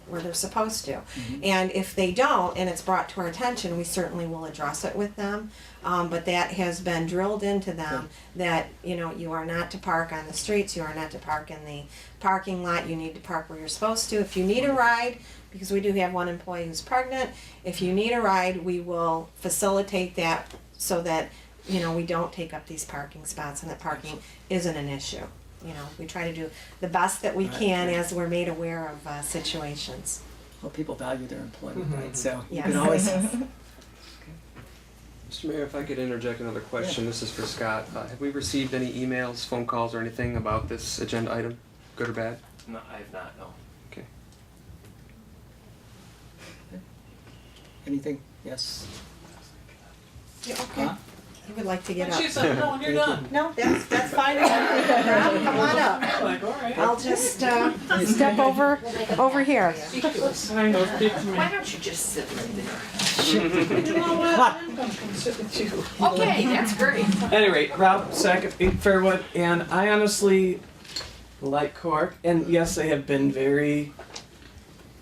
where they're supposed to. And if they don't, and it's brought to our attention, we certainly will address it with them. But that has been drilled into them that, you are not to park on the streets, you are not to park in the parking lot, you need to park where you're supposed to. If you need a ride, because we do have one employee who's pregnant, if you need a ride, we will facilitate that so that, we don't take up these parking spots and that parking isn't an issue. We try to do the best that we can as we're made aware of situations. Well, people value their employment, right? So you Yes. can always. Mr. Mayor, if I could interject another question, this is for Scott. Have we received any emails, phone calls, or anything about this agenda item, good or bad? No, I have not, no. Okay. Anything? Yes. Yeah, okay. Huh? You would like to get up? She said, no, when you're done. No, that's fine. Rob, come on up. Like, all right. I'll just step over here. I know, speak to me. Why don't you just sit right You know what? I'm gonna come sit with you. there? Okay, that's great. At any rate, Rob Sack of 8 Fairwood, and I honestly like Cork, and yes, they have been very,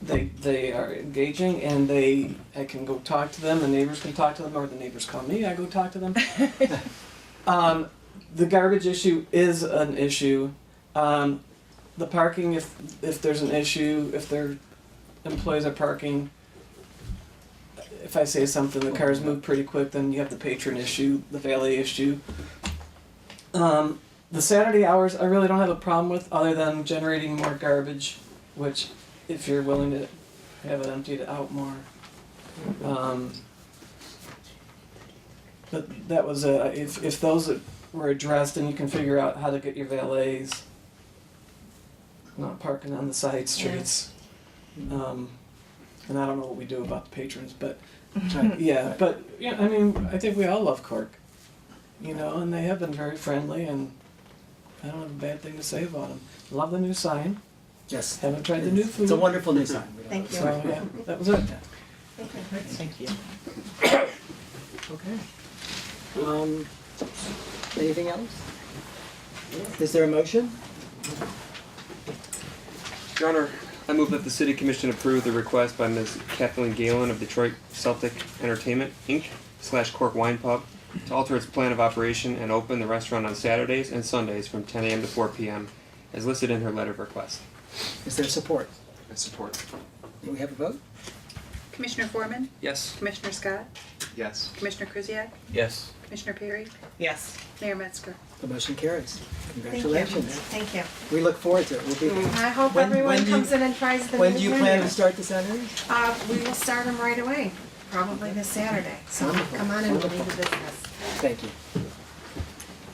they are engaging, and I can go talk to them, the neighbors can talk to them, or the neighbors call me, I go talk to them. The garbage issue is an issue. The parking, if there's an issue, if their employees are parking, if I say something, the cars move pretty quick, then you have the patron issue, the valet issue. The Saturday hours, I really don't have a problem with, other than generating more garbage, which, if you're willing to have it emptied out more. But that was if those were addressed, and you can figure out how to get your valets not parking on the side streets. And I don't know what we do about the patrons, but yeah, but I mean, I think we all love Cork, and they have been very friendly, and I don't have a bad thing to say about them. Love the new sign. Yes. Haven't tried the new food. It's a wonderful new sign. Thank you. So yeah, that was it. Thank you. Okay. Anything else? Is there a motion? Your Honor, I move that the City Commission approve the request by Ms. Kathleen Galen of Detroit Celtic Entertainment, Inc. / Cork Wine Pub to alter its plan of operation and open the restaurant on Saturdays and Sundays from 10 a.m. to 4 p.m. as listed in her letter of request. Is there support? I support. Do we have a vote? Commissioner Foreman? Yes. Commissioner Scott? Yes. Commissioner Kuziak? Yes. Commissioner Perry? Yes. Mayor Metzger? The motion carries. Thank you. Congratulations. Thank you. We look forward to it. We'll be. I hope When- everyone when do you- comes in and tries the When new do you menu. plan to start the Saturdays? We will start them right away, probably this Saturday. So Wonderful. come on in, we'll Wonderful. do the business. Thank you.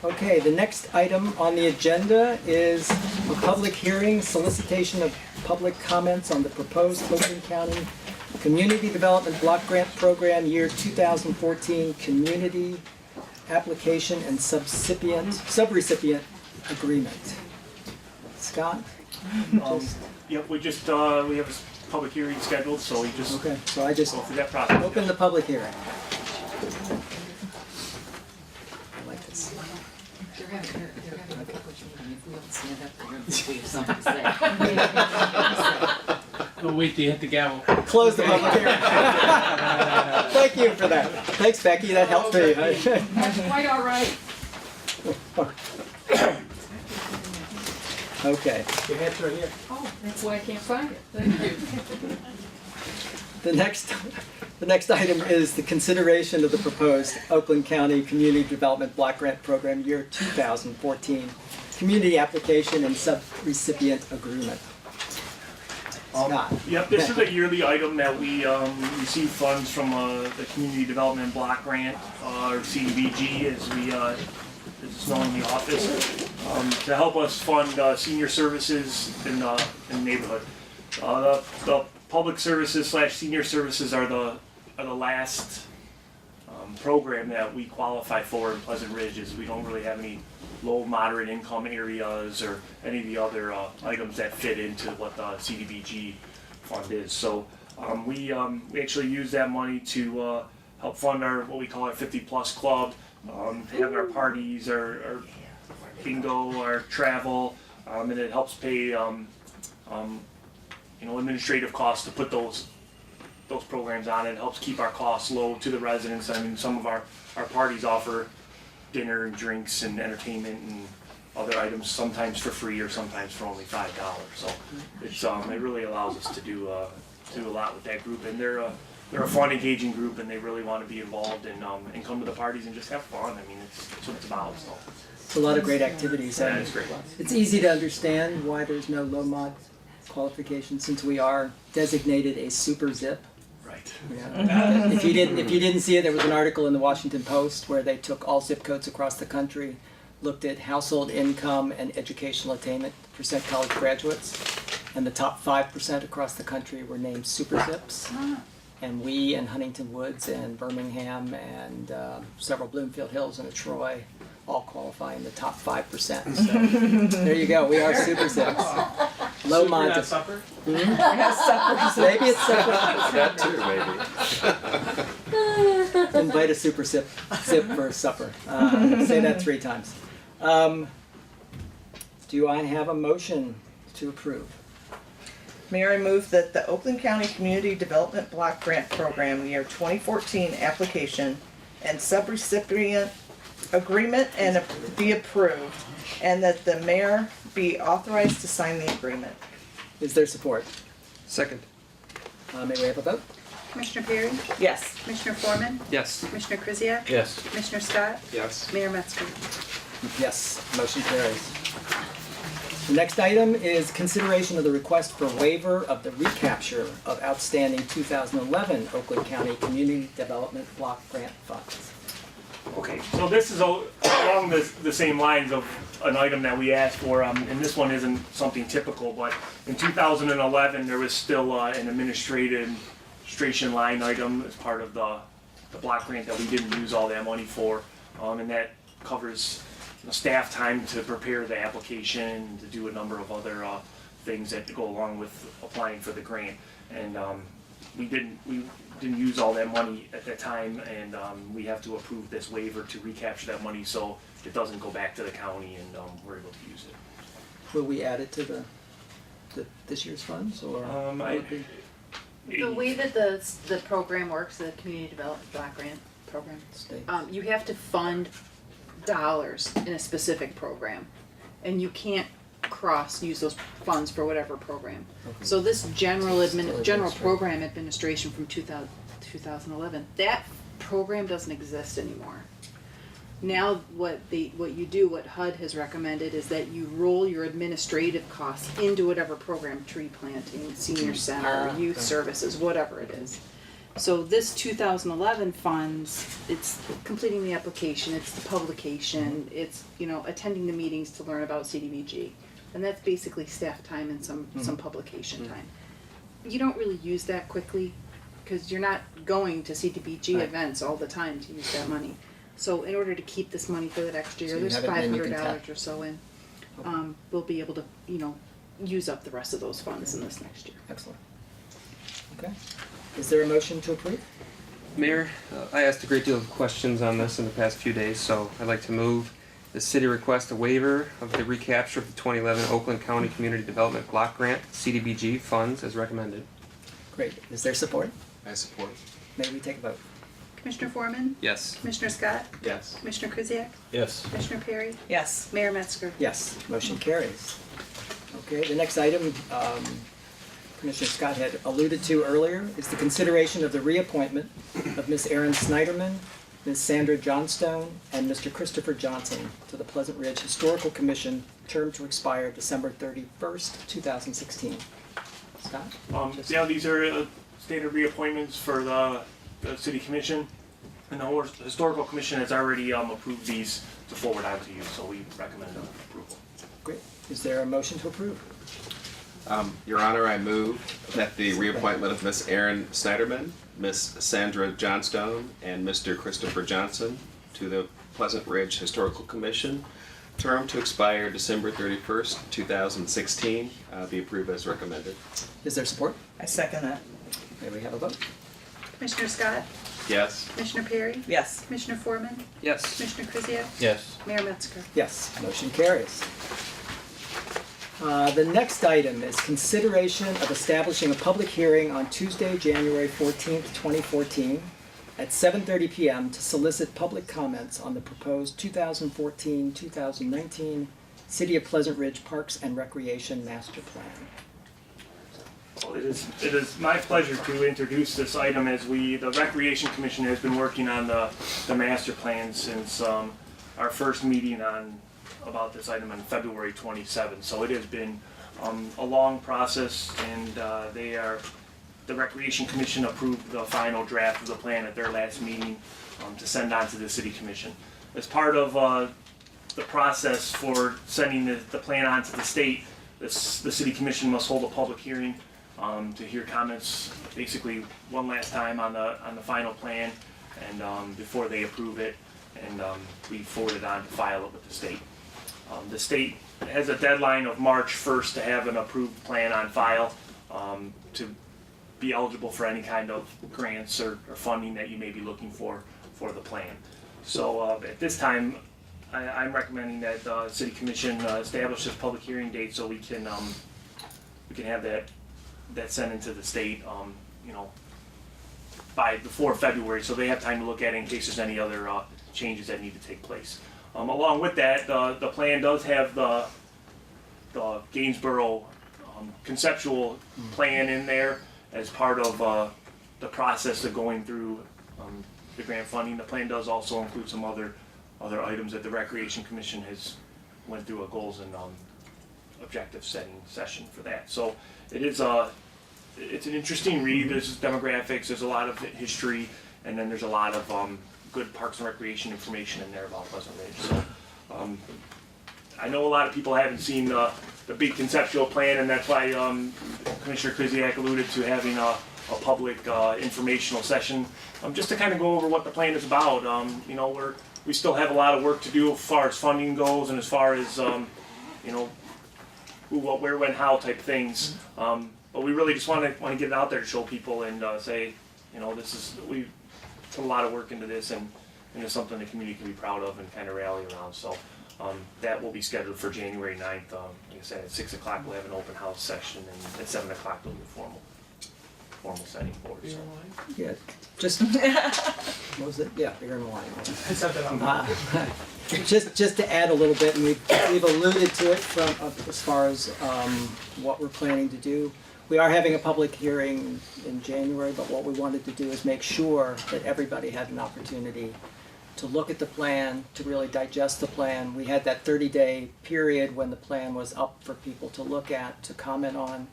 Okay, the next item on the agenda is a public hearing, solicitation of public comments on the proposed Oakland County Community Development Block Grant Program Year 2014 Community Application and Subrecipient Agreement. Scott? Yep, we just, we have a public hearing scheduled, so we just Okay, so I just go through that process. open the public hearing. I like this. They're having a public meeting. If we don't stand up, they're gonna think we have something to say. We'll wait till you hit the gavel. Close the public hearing. Thank you for that. Thanks, Becky, that helped me. That's quite all right. Okay, Your head's right here. Oh, that's why I can't find it. Thank you. the next item is the consideration of the proposed Oakland County Community Development Block Grant Program Year 2014 Community Application and Subrecipient Agreement. Scott. Yep, this is a yearly item that we receive funds from the Community Development Block Grant, or CDBG, as it's known in the office, to help us fund senior services in the neighborhood. The public services / senior services are the last program that we qualify for in Pleasant Ridge, is we don't really have any low, moderate income areas or any of the other items that fit into what the CDBG fund is. So we actually use that money to help fund what we call our 50+ club, have our parties, our bingo, our travel, and it helps pay administrative costs to put those programs on. It helps keep our costs low to the residents. I mean, some of our parties offer dinner and drinks and entertainment and other items, sometimes for free or sometimes for only $5. So it's it really allows us to do a lot with that group, and they're a fun, engaging group, and they really want to be involved and come to the parties and just have fun. I mean, that's what it's about. So It's a lot of great activities. Yeah, it's great. It's easy to understand why there's no low mod qualification, since we are designated a super zip. Right. Yeah. If you didn't see it, there was an article in the Washington Post where they took all zip codes across the country, looked at household income and educational attainment, percent college graduates, and the top 5% across the country were named super zips. And we and Huntington Woods and Birmingham and several Bloomfield Hills and Troy all qualify in the top 5%. So there you go. We are super zips. Low mod. Super, not supper? Maybe it's supper. That too, maybe. Invite a super zip for supper. Say that 3 times. Do I have a motion to approve? Mayor, I move that the Oakland County Community Development Block Grant Program Year 2014 application and subrecipient agreement and be approved, and that the mayor be authorized to sign the agreement. Is there support? Second. May we have a vote? Commissioner Perry? Yes. Commissioner Foreman? Yes. Commissioner Krzyjak? Yes. Commissioner Scott? Yes. Mayor Metzger? Yes, motion carries. The next item is consideration of the request for waiver of the recapture of outstanding 2011 Oakland County Community Development Block Grant funds. Okay, so this is along the same lines of an item that we asked for, and this one isn't something typical, but in 2011, there was still an administration line item as part of the block grant that we didn't use all that money for, and that covers staff time to prepare the application, to do a number of other things that go along with applying for the grant. And we didn't use all that money at that time, and we have to approve this waiver to recapture that money so it doesn't go back to the county, and we're able to use it. Will we add it to this year's funds, or? The way that the program works, the Community Development Block Grant Program, you have to fund dollars in a specific program, and you can't use those funds for whatever program. Okay. So this general program administration from 2011, that program doesn't exist anymore. Now what HUD has recommended is that you roll your administrative costs into whatever program, tree planting, senior center, youth services, whatever it is. So this 2011 funds, it's completing the application, it's the publication, it's, attending the meetings to learn about CDBG. And that's basically staff time and some publication time. You don't really use that quickly because you're not going to CDBG events all the time to use that money. So in order to keep this money for that extra year, So you there's have it and then you can $500 or so in. We'll be able to, use up the rest of those funds in this next year. Excellent. Okay. Is there a motion to approve? Mayor, I asked a great deal of questions on this in the past few days, so I'd like to move the city request a waiver of the recapture of the 2011 Oakland County Community Development Block Grant CDBG funds as recommended. Great. Is there support? I support. May we take a vote? Commissioner Foreman? Yes. Commissioner Scott? Yes. Commissioner Krzyjak? Yes. Commissioner Perry? Yes. Mayor Metzger? Yes, motion carries. Okay, the next item Commissioner Scott had alluded to earlier is the consideration of the reappointment of Ms. Erin Snyderman, Ms. Sandra Johnstone, and Mr. Christopher Johnson to the Pleasant Ridge Historical Commission, term to expire December 31st, 2016. Scott? Yeah, these are standard reappointments for the city commission. And the historical commission has already approved these to forward on to you, so we recommend approval. Great. Is there a motion to approve? Your Honor, I move that the reappointment of Miss Erin Snyderman, Miss Sandra Johnstone, and Mr. Christopher Johnson to the Pleasant Ridge Historical Commission, term to expire December 31st, 2016, be approved as recommended. Is there support? I second that. May we have a vote? Commissioner Scott? Yes. Commissioner Perry? Yes. Commissioner Foreman? Yes. Commissioner Krzyjak? Yes. Mayor Metzger? Yes, motion carries. The next item is consideration of establishing a public hearing on Tuesday, January 14th, 2014 at 7:30 p.m. to solicit public comments on the proposed 2014-2019 City of Pleasant Ridge Parks and Recreation Master Plan. Well, it is my pleasure to introduce this item as the Recreation Commission has been working on the master plan since our first meeting about this item on February 27th. So it has been a long process, and the Recreation Commission approved the final draft of the plan at their last meeting to send on to the City Commission. As part of the process for sending the plan on to the state, the City Commission must hold a public hearing to hear comments basically one last time on the final plan, and before they approve it, and we forward it on to file it with the state. The state has a deadline of March 1st to have an approved plan on file to be eligible for any kind of grants or funding that you may be looking for the plan. So at this time, I'm recommending that the City Commission establish this public hearing date so we can have that sent into the state, before February, so they have time to look at it in case there's any other changes that need to take place. Along with that, the plan does have the Gainsborough conceptual plan in there as part of the process of going through the grant funding. The plan does also include some other items that the Recreation Commission has went through a goals and objective setting session for that. So it's an interesting read. There's demographics, there's a lot of history, and then there's a lot of good parks and recreation information in there about Pleasant Ridge. So I know a lot of people haven't seen the big conceptual plan, and that's why Commissioner Krzyjak alluded to having a public informational session, just to kind of go over what the plan is about. We still have a lot of work to do as far as funding goes, and as far as who, what, where, when, how type things. But we really just want to get it out there to show people and say, we put a lot of work into this, and it's something the community can be proud of and kind of rally around. So that will be scheduled for January 9th. Like I said, at 6 o'clock we'll have an open house session, and at 7 o'clock we'll do a formal setting for it. So. Yeah, just what was it? Yeah, beer and wine. Just to add a little bit, and we've alluded to it from as far as what we're planning to do. We are having a public hearing in January, but what we wanted to do is make sure that everybody had an opportunity to look at the plan, to really digest the plan. We had that 30-day period when the plan was up for people to look at, to comment on.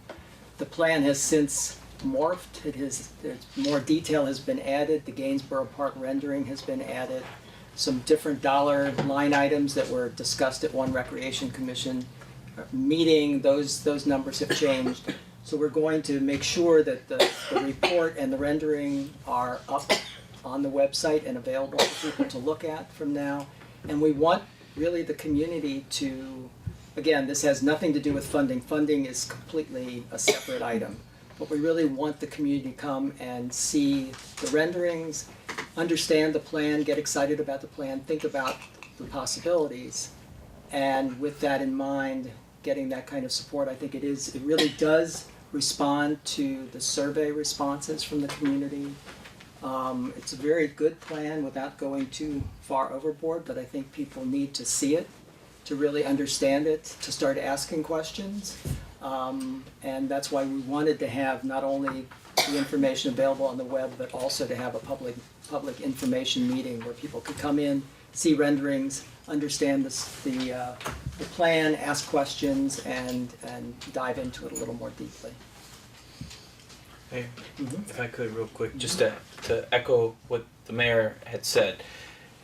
The plan has since morphed. More detail has been added. The Gainsborough Park rendering has been added. Some different dollar line items that were discussed at one Recreation Commission meeting, those numbers have changed. So we're going to make sure that the report and the rendering are up on the website and available for people to look at from now. And we want really the community to, again, this has nothing to do with funding. Funding is completely a separate item. But we really want the community to come and see the renderings, understand the plan, get excited about the plan, think about the possibilities. And with that in mind, getting that kind of support, I think it really does respond to the survey responses from the community. It's a very good plan without going too far overboard, but I think people need to see it, to really understand it, to start asking questions. And that's why we wanted to have not only the information available on the web, but also to have a public information meeting where people could come in, see renderings, understand the plan, ask questions, and dive into it a little more deeply. Mayor, if I could real quick, just to echo what the mayor had said.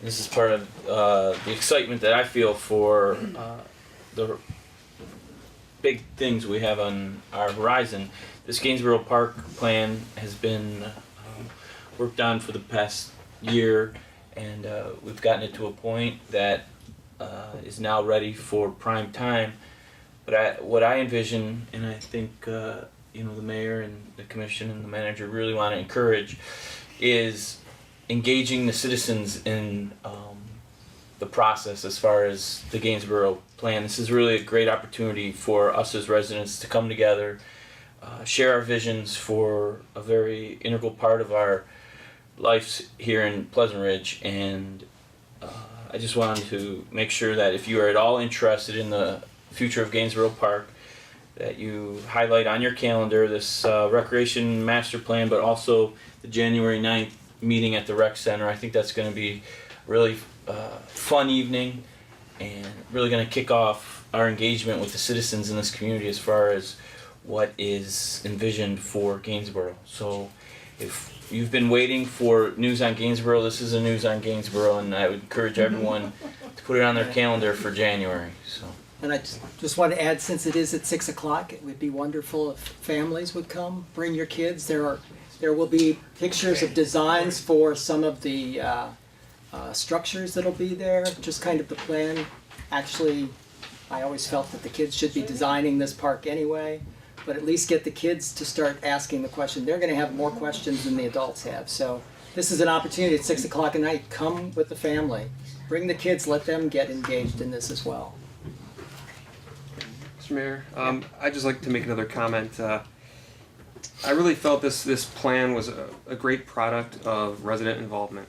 This is part of the excitement that I feel for the big things we have on our horizon. This Gainsborough Park plan has been worked on for the past year, and we've gotten it to a point that is now ready for prime time. But what I envision, and I think the mayor and the commission and the manager really want to encourage, is engaging the citizens in the process as far as the Gainsborough plan. This is really a great opportunity for us as residents to come together, share our visions for a very integral part of our lives here in Pleasant Ridge, and I just wanted to make sure that if you are at all interested in the future of Gainsborough Park, that you highlight on your calendar this recreation master plan, but also the January 9th meeting at the rec center. I think that's going to be really fun evening and really going to kick off our engagement with the citizens in this community as far as what is envisioned for Gainsborough. So if you've been waiting for news on Gainsborough, this is a news on Gainsborough, and I would encourage everyone to put it on their calendar for January. So. And I just want to add, since it is at 6 o'clock, it would be wonderful if families would come. Bring your kids. There will be pictures of designs for some of the structures that'll be there. Just kind of the plan. Actually, I always felt that the kids should be designing this park anyway, but at least get the kids to start asking the question. They're going to have more questions than the adults have. So this is an opportunity at 6 o'clock at night. Come with the family. Bring the kids. Let them get engaged in this as well. Mr. Mayor, I'd just like to make another comment. I really felt this plan was a great product of resident involvement.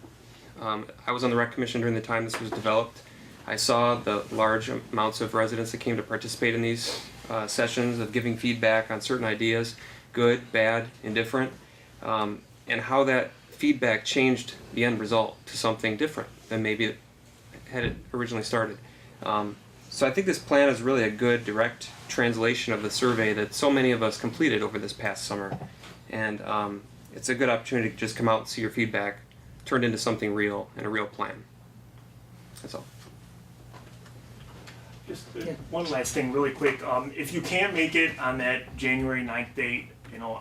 I was on the Rec Commission during the time this was developed. I saw the large amounts of residents that came to participate in these sessions of giving feedback on certain ideas, good, bad, indifferent, and how that feedback changed the end result to something different than maybe it had originally started. So I think this plan is really a good direct translation of the survey that so many of us completed over this past summer. And it's a good opportunity to just come out and see your feedback turned into something real and a real plan. That's all. Just one last thing really quick. If you can't make it on that January 9th date,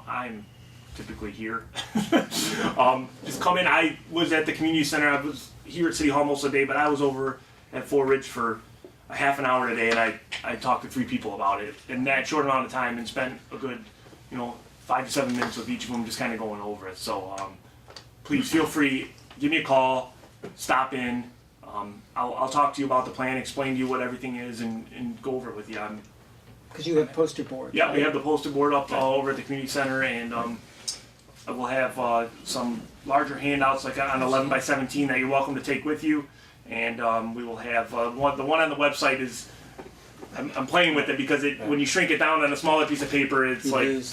I'm typically here. Just come in. I was at the community center. I was here at City Hall most of the day, but I was over at Fort Ridge for a half an hour today, and I talked to 3 people about it in that short amount of time, and spent a good 5 to 7 minutes with each of them, just kind of going over it. So please feel free, give me a call, stop in. I'll talk to you about the plan, explain to you what everything is, and go over it with you. Because you have poster board. Yeah, we have the poster board up over at the community center, and I will have some larger handouts like on 11 by 17 that you're welcome to take with you. And we will have the one on the website is, I'm playing with it because when you shrink it down on a smaller piece of paper, it's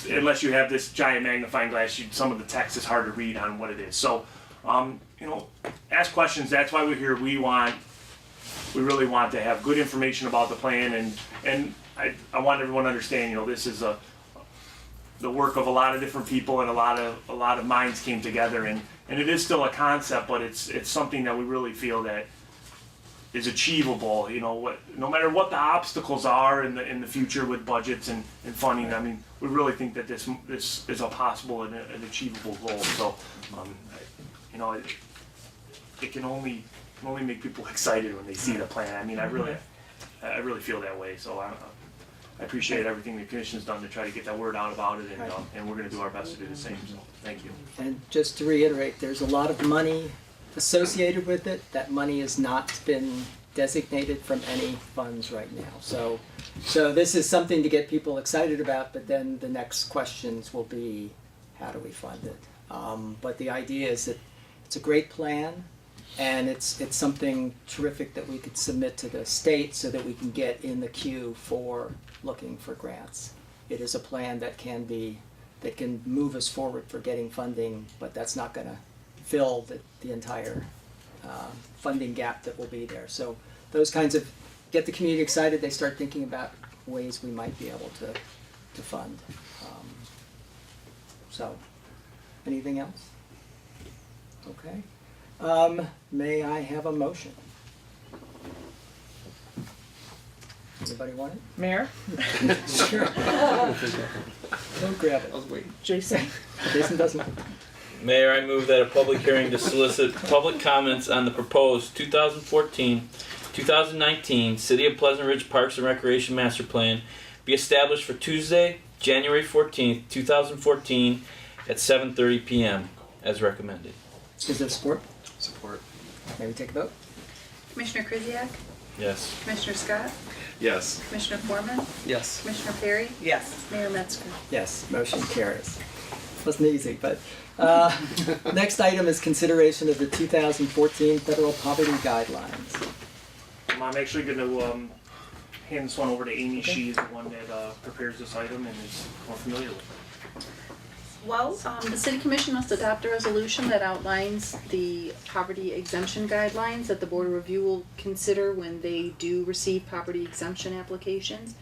unless you have this giant magnifying glass, some of the text is hard to read on what it is. So, ask questions. That's why we're here. We really want to have good information about the plan, and I want everyone to understand. This is the work of a lot of different people, and a lot of minds came together, and it is still a concept, but it's something that we really feel that is achievable. No matter what the obstacles are in the future with budgets and funding. I mean, we really think that this is a possible and an achievable goal. So, it can only make people excited when they see the plan. I mean, I really feel that way. So I appreciate everything the commission's done to try to get that word out about it, and we're going to do our best to do the same. So thank you. And just to reiterate, there's a lot of money associated with it. That money has not been designated from any funds right now. So this is something to get people excited about, but then the next questions will be, how do we fund it? But the idea is that it's a great plan, and it's something terrific that we could submit to the state so that we can get in the queue for looking for grants. It is a plan that can move us forward for getting funding, but that's not going to fill the entire funding gap that will be there. So those kinds of get the community excited. They start thinking about ways we might be able to fund. So Anything else? Okay. May I have a motion? Anybody want it? Mayor? Sure. Don't grab it. I was waiting. Jason? Jason doesn't. Mayor, I move that a public hearing to solicit public comments on the proposed 2014-2019 City of Pleasant Ridge Parks and Recreation Master Plan be established for Tuesday, January 14th, 2014 at 7:30 p.m. as recommended. Is there support? Support. May we take a vote? Commissioner Krzyjak? Yes. Commissioner Scott? Yes. Commissioner Foreman? Yes. Commissioner Perry? Yes. Mayor Metzger? Yes, motion carries. Wasn't easy, but next item is consideration of the 2014 Federal Poverty Guidelines. I'm actually going to hand this one over to Amy. She is the one that prepares this item and is more familiar with it. Well, the City Commission must adopt a resolution that outlines the poverty exemption guidelines that the Board of Review will consider when they do receive poverty exemption applications.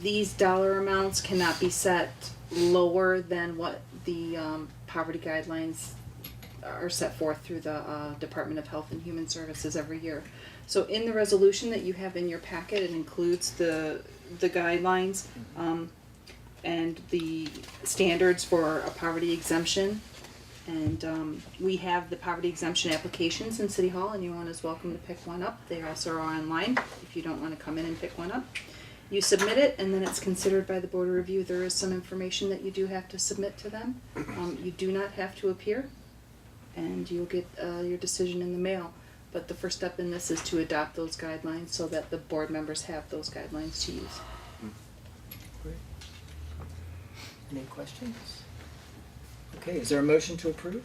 These dollar amounts cannot be set lower than what the poverty guidelines are set forth through the Department of Health and Human Services every year. So in the resolution that you have in your packet, it includes the guidelines and the standards for a poverty exemption. And we have the poverty exemption applications in City Hall. Anyone is welcome to pick one up. They also are online if you don't want to come in and pick one up. You submit it, and then it's considered by the Board of Review. There is some information that you do have to submit to them. You do not have to appear, and you'll get your decision in the mail. But the first step in this is to adopt those guidelines so that the board members have those guidelines to use. Great. Any questions? Okay, is there a motion to approve?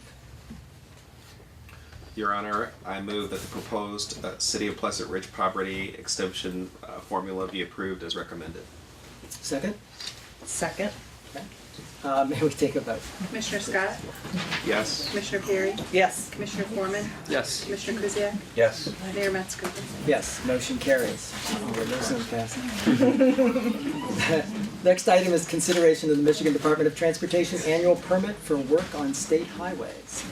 Your Honor, I move that the proposed City of Pleasant Ridge poverty exemption formula be approved as recommended. Second? Second. Okay. May we take a vote? Commissioner Scott? Yes. Commissioner Perry? Yes. Commissioner Foreman? Yes. Commissioner Krzyjak? Yes. Mayor Metzger? Yes, motion carries. We're losing fast. Next item is consideration of the Michigan Department of Transportation annual permit for work on state highways.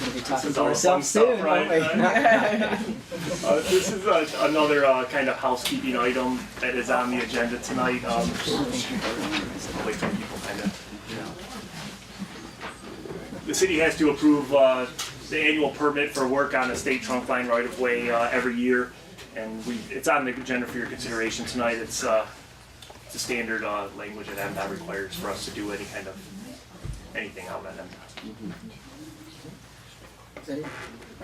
We're going to be talking This is to all ourselves fun soon, stuff, aren't we? This is another kind of housekeeping item that is on the agenda tonight. Wait for people kind of, The city has to approve the annual permit for work on a state trunk line right of way every year, and it's on the agenda for your consideration tonight. It's the standard language that MDOT requires for us to do anything out at MDOT.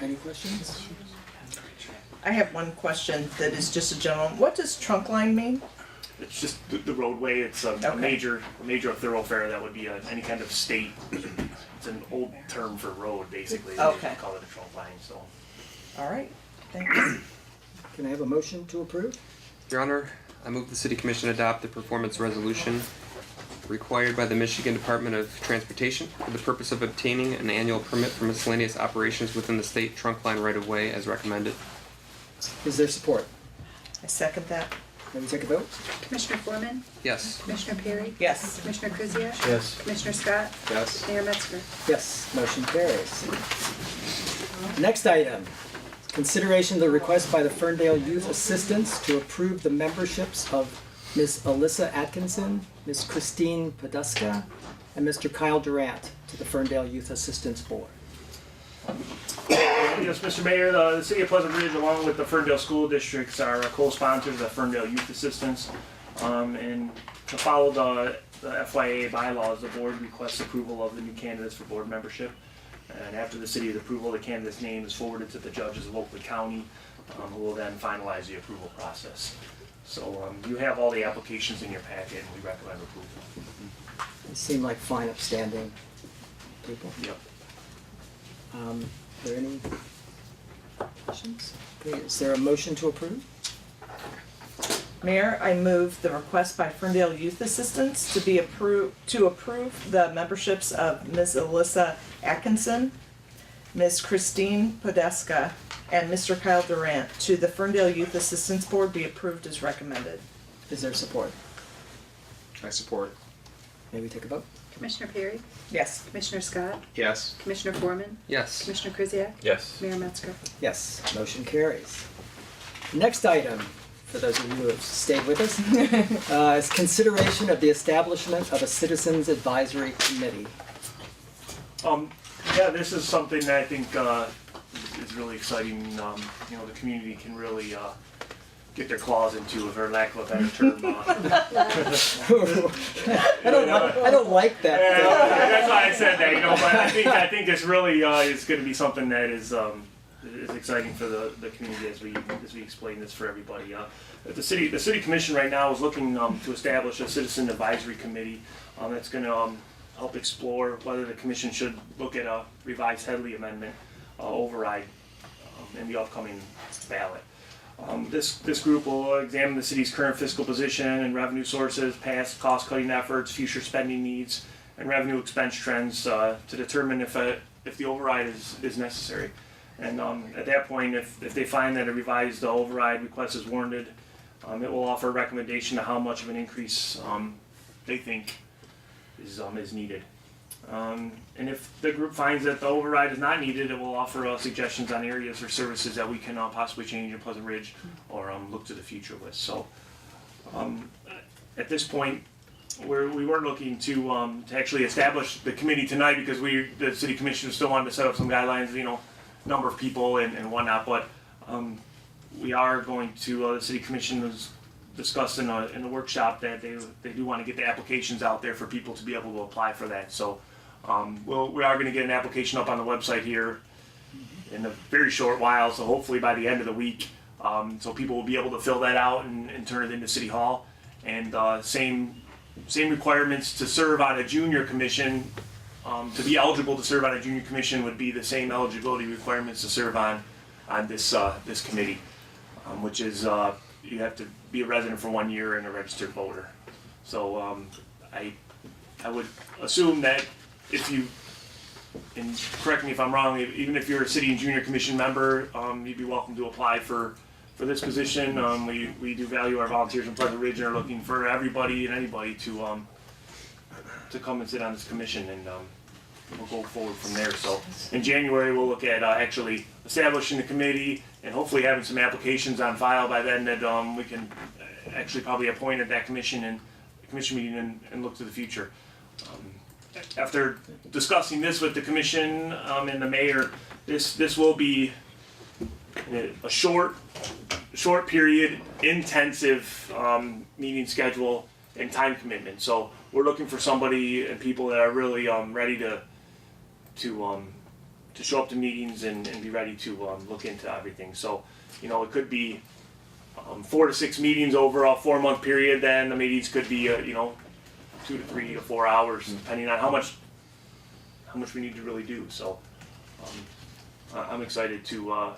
Any questions? I have one question that is just a general. What does trunk line mean? It's just the roadway. It's a major thoroughfare that would be any kind of state. It's an old term for road, basically. Okay. They call it a trunk line. So. All right. Thank you. Can I have a motion to approve? Your Honor, I move the City Commission adopt the performance resolution required by the Michigan Department of Transportation for the purpose of obtaining an annual permit for miscellaneous operations within the state trunk line right of way as recommended. Is there support? I second that. May we take a vote? Commissioner Foreman? Yes. Commissioner Perry? Yes. Commissioner Krzyjak? Yes. Commissioner Scott? Yes. Mayor Metzger? Yes, motion carries. Next item, consideration of the request by the Ferndale Youth Assistants to approve the memberships of Ms. Alyssa Atkinson, Ms. Christine Poduska, and Mr. Kyle Durant to the Ferndale Youth Assistance Board. Yes, Mr. Mayor, the City of Pleasant Ridge, along with the Ferndale School Districts, are co-sponsors of the Ferndale Youth Assistance. And to follow the FYA bylaws, the board requests approval of the new candidates for board membership. And after the city's approval, the candidate's name is forwarded to the judges of Oakland County, who will then finalize the approval process. So you have all the applications in your packet, and we recommend approval. They seem like fine, upstanding people. Yep. Are there any questions? Okay, is there a motion to approve? Mayor, I move the request by Ferndale Youth Assistants to approve the memberships of Ms. Alyssa Atkinson, Ms. Christine Podeska, and Mr. Kyle Durant to the Ferndale Youth Assistance Board be approved as recommended. Is there support? I support. May we take a vote? Commissioner Perry? Yes. Commissioner Scott? Yes. Commissioner Foreman? Yes. Commissioner Krzyjak? Yes. Mayor Metzger? Yes, motion carries. Next item, for those of you who have stayed with us, is consideration of the establishment of a Citizens Advisory Committee. Yeah, this is something that I think is really exciting. You know, the community can really get their claws into, for lack of a better term. I don't like that. That's why I said that. You know, but I think this really is going to be something that is exciting for the community as we explain this for everybody. The city commission right now is looking to establish a citizen advisory committee that's going to help explore whether the commission should look at a revised Headley Amendment override in the upcoming ballot. This group will examine the city's current fiscal position and revenue sources, past cost-cutting efforts, future spending needs, and revenue expense trends to determine if the override is necessary. And at that point, if they find that a revised override request is warranted, it will offer a recommendation to how much of an increase they think is needed. And if the group finds that the override is not needed, it will offer suggestions on areas or services that we can possibly change in Pleasant Ridge or look to the future with. So at this point, we weren't looking to actually establish the committee tonight because the city commission still wanted to set up some guidelines, you know, number of people and whatnot. But we are going to the city commission was discussed in a workshop that they do want to get the applications out there for people to be able to apply for that. So we are going to get an application up on the website here in a very short while, so hopefully by the end of the week, so people will be able to fill that out and turn it into City Hall. And same requirements to serve on a junior commission. To be eligible to serve on a junior commission would be the same eligibility requirements to serve on this committee, which is you have to be a resident for 1 year and a registered voter. So I would assume that if you, and correct me if I'm wrong, even if you're a city and junior commission member, you'd be welcome to apply for this position. We do value our volunteers in Pleasant Ridge and are looking for everybody and anybody to come and sit on this commission, and we'll go forward from there. So in January we'll look at actually establishing the committee and hopefully having some applications on file by then that we can actually probably appoint at that commission meeting and look to the future. After discussing this with the commission and the mayor, this will be a short period, intensive meeting schedule and time commitment. So we're looking for somebody and people that are really ready to show up to meetings and be ready to look into everything. So, you know, it could be 4 to 6 meetings over a 4-month period. Then the meetings could be 2 to 3 to 4 hours, depending on how much we need to really do. So I'm excited that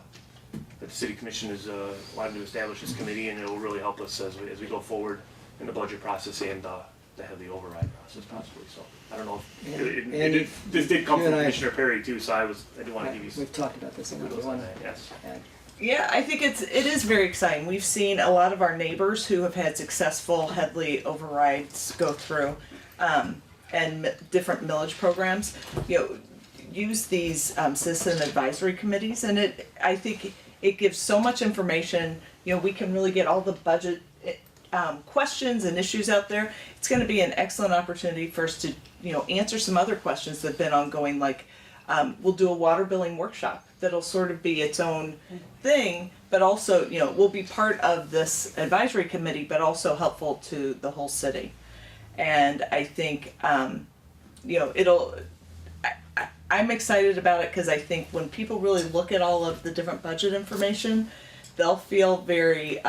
the city commission is wanting to establish this committee, and it will really help us as we go forward in the budget process and the Headley override process possibly. So I don't know if this did come from Commissioner Perry too, so I do want to give you some. We've talked about this. Yes. Yeah, I think it is very exciting. We've seen a lot of our neighbors who have had successful Headley overrides go through, and different millage programs, use these citizen advisory committees, and I think it gives so much information. We can really get all the budget questions and issues out there. It's going to be an excellent opportunity for us to answer some other questions that have been ongoing, like we'll do a water billing workshop that'll sort of be its own thing, but also we'll be part of this advisory committee, but also helpful to the whole city. And I think I'm excited about it because I think when people really look at all of the different budget information, they'll feel very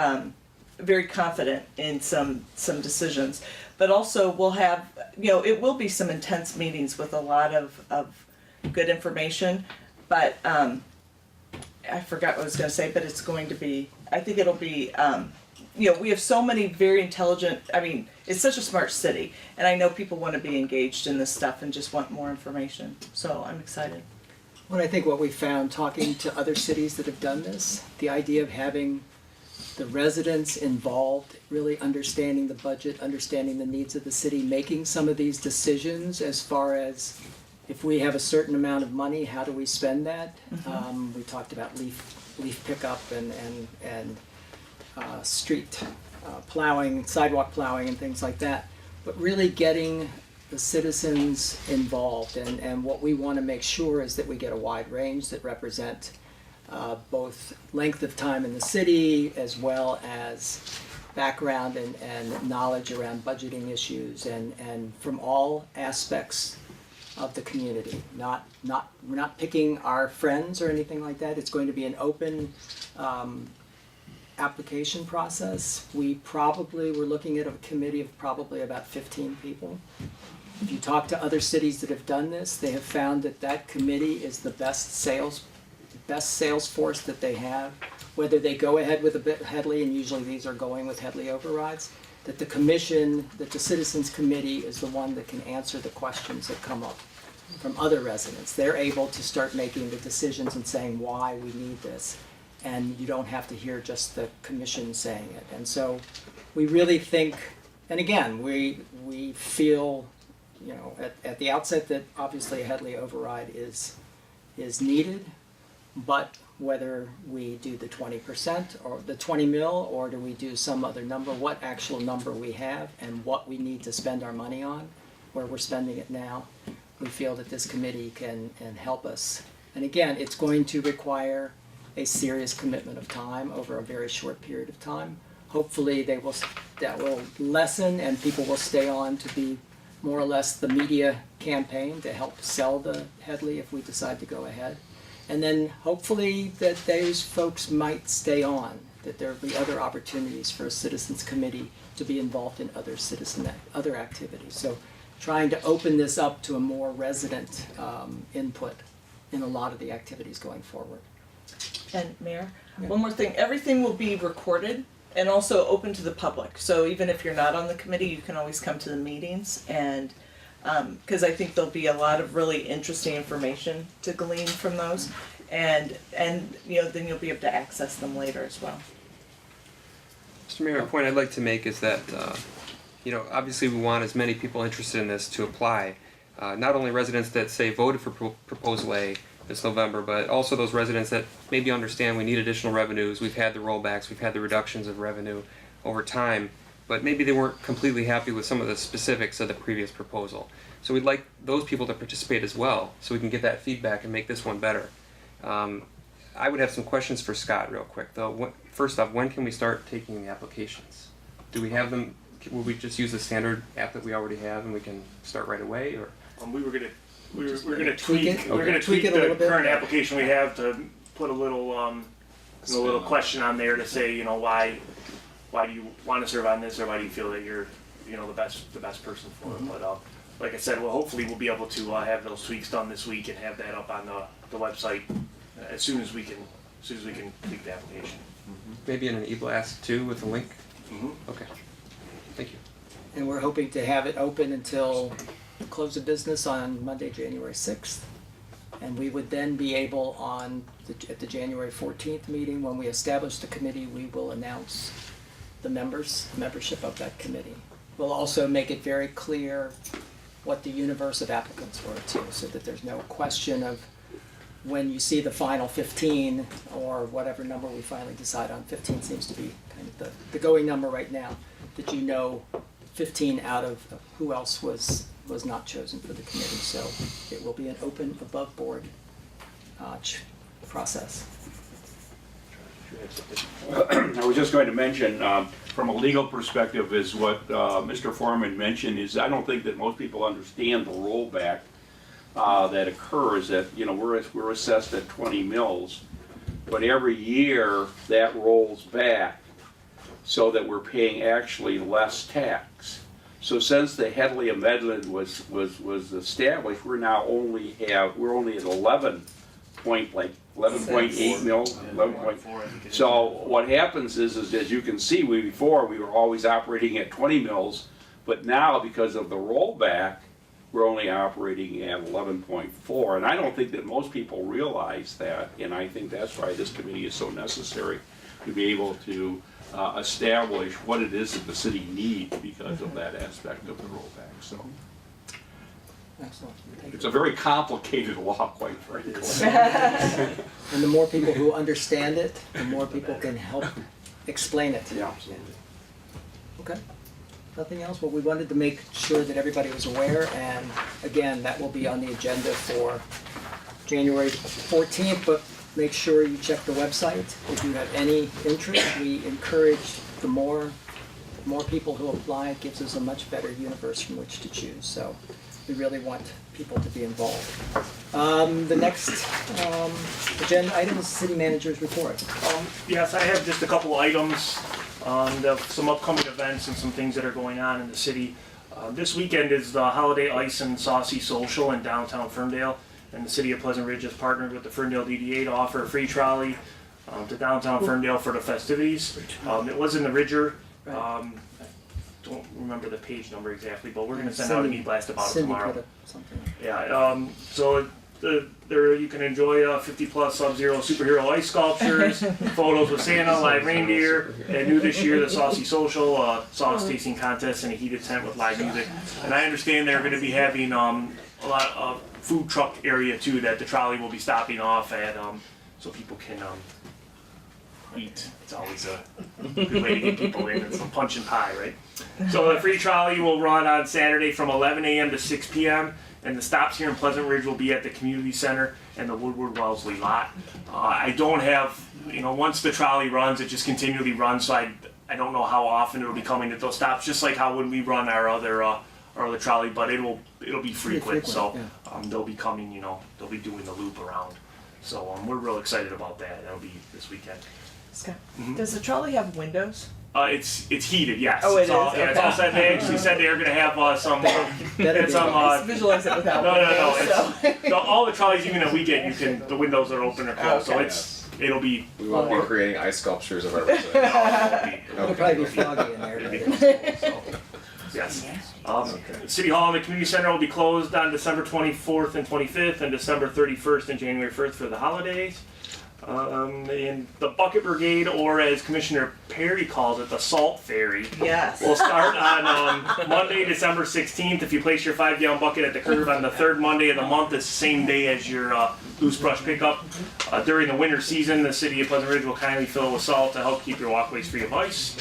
very confident in some decisions. But also we'll have it will be some intense meetings with a lot of good information. But I forgot what I was going to say, but it's going to be, I think it'll be, we have so many very intelligent, it's such a smart city, and I know people want to be engaged in this stuff and just want more information. So I'm excited. Well, I think what we found talking to other cities that have done this, the idea of having the residents involved, really understanding the budget, understanding the needs of the city, making some of these decisions as far as if we have a certain amount of money, how do we spend that? We talked about leaf pickup and street plowing, sidewalk plowing and things like that. But really getting the citizens involved, and what we want to make sure is that we get a wide range that represent both length of time in the city as well as background and knowledge around budgeting issues and from all aspects of the community. We're not picking our friends or anything like that. It's going to be an open application process. We're looking at a committee of probably about 15 people. If you talk to other cities that have done this, they have found that committee is the best sales force that they have. Whether they go ahead with a bit Headley, and usually these are going with Headley overrides, that the Citizens Committee is the one that can answer the questions that come up from other residents. They're able to start making the decisions and saying why we need this. And you don't have to hear just the commission saying it. And so we really think, and again, we feel, at the outset that obviously a Headley override is needed, but whether we do the 20% or the 20 mil, or do we do some other number, what actual number we have and what we need to spend our money on, where we're spending it now, we feel that this committee can help us. And again, it's going to require a serious commitment of time over a very short period of time. Hopefully that will lessen and people will stay on to be more or less the media campaign to help sell the Headley if we decide to go ahead. And then hopefully that those folks might stay on, that there will be other opportunities for a citizens committee to be involved in other activities. So trying to open this up to a more resident input in a lot of the activities going forward. And Mayor, one more thing, everything will be recorded and also open to the public. So even if you're not on the committee, you can always come to the meetings, and because I think there'll be a lot of really interesting information to glean from those, and then you'll be able to access them later as well. Mr. Mayor, a point I'd like to make is that, obviously we want as many people interested in this to apply. Not only residents that say voted for Proposal A this November, but also those residents that maybe understand we need additional revenues. We've had the rollbacks, we've had the reductions of revenue over time, but maybe they weren't completely happy with some of the specifics of the previous proposal. So we'd like those people to participate as well, so we can get that feedback and make this one better. I would have some questions for Scott real quick though. First off, when can we start taking the applications? Do we have them, will we just use the standard app that we already have and we can start right away, or? We're gonna tweak it. We're gonna tweak Tweak it a little the bit. current application we have to put a little little question on there to say, why do you want to serve on this, or why do you feel that you're the best person for it. But like I said, hopefully we'll be able to have those tweaks done this week and have that up on the website as soon as we can complete the application. Maybe in an e-blast too with a link? Okay, thank you. And we're hoping to have it open until close of business on Monday, January 6th. And we would then be able at the January 14th meeting, when we establish the committee, we will announce the membership of that committee. We'll also make it very clear what the universe of applicants were too, so that there's no question of when you see the final 15 or whatever number we finally decide on. 15 seems to be kind of the going number right now, that 15 out of who else was not chosen for the committee. So it will be an open, above board process. I was just going to mention, from a legal perspective, is what Mr. Foreman mentioned, is I don't think that most people understand the rollback that occurs. That we're assessed at 20 mils, but every year that rolls back so that we're paying actually less tax. So since the Headley Amendment was established, we're only at 11.8 mil. 11. So what happens is as you can see, before we were always operating at 20 mils, but now because of the rollback, we're only operating at 11.4. And I don't think that most people realize that, and I think that's why this committee is so necessary. to be able to establish what it is that the city needs because of that aspect of the rollback. So Excellent. Thank it's you. a very complicated law, quite frankly. And the more people who understand it, the more people can help explain it. Yeah. Okay. Nothing else? Well, we wanted to make sure that everybody was aware, and again, that will be on the agenda for January 14th, but make sure you check the website. If you have any interest, we encourage the more people who apply, it gives us a much better universe from which to choose. So we really want people to be involved. The next agenda item is city manager's report. Yes, I have just a couple items on some upcoming events and some things that are going on in the city. This weekend is the Holiday Ice and Saucy Social in downtown Ferndale, and the city of Pleasant Ridge has partnered with the Ferndale DDA to offer a free trolley to downtown Ferndale for the festivities. It was in the Ridger. I don't remember the page number exactly, but we're going to send out an e-blast about it tomorrow. Put up something. Yeah, so there you can enjoy 50-plus Sub-Zero superhero ice sculptures, photos with Santa, live reindeer, and new this year, the Saucy Social, sauce tasting contest, and a heated tent with live music. And I understand they're going to be having a lot of food truck area too that the trolley will be stopping off at, so people can eat. It's always a good way to get people in, and some punch and pie, right? So the free trolley will run on Saturday from 11 a.m. to 6 p.m. and the stops here in Pleasant Ridge will be at the community center and the Woodward Wellesley lot. I don't have, once the trolley runs, it just continually runs, so I don't know how often it'll be coming to those stops, just like how when we run our other trolley, but it'll be frequent, so they'll be coming, they'll be doing the loop around. So we're real excited about that. That'll be this weekend. Scott, does the trolley have windows? It's heated, yes. Oh, it It's all, is? yeah, it's Okay. all set. They actually said they were going to have some. Visualize it without No. windows, All the trolleys, even that we get, the windows are open or closed, so Okay. it'll be. We won't be creating ice sculptures of our residents. It'll probably be foggy in there. Yes. City Hall and the Community Center will be closed on December 24th and 25th and December 31st and January 1st for the holidays. And the Bucket Brigade, or as Commissioner Perry calls it, the Salt Ferry, Yes. will start on Monday, December 16th. If you place your 5-gallon bucket at the curb on the third Monday of the month, it's the same day as your loose brush pickup. During the winter season, the city of Pleasant Ridge will kindly fill it with salt to help keep your walkways free of ice.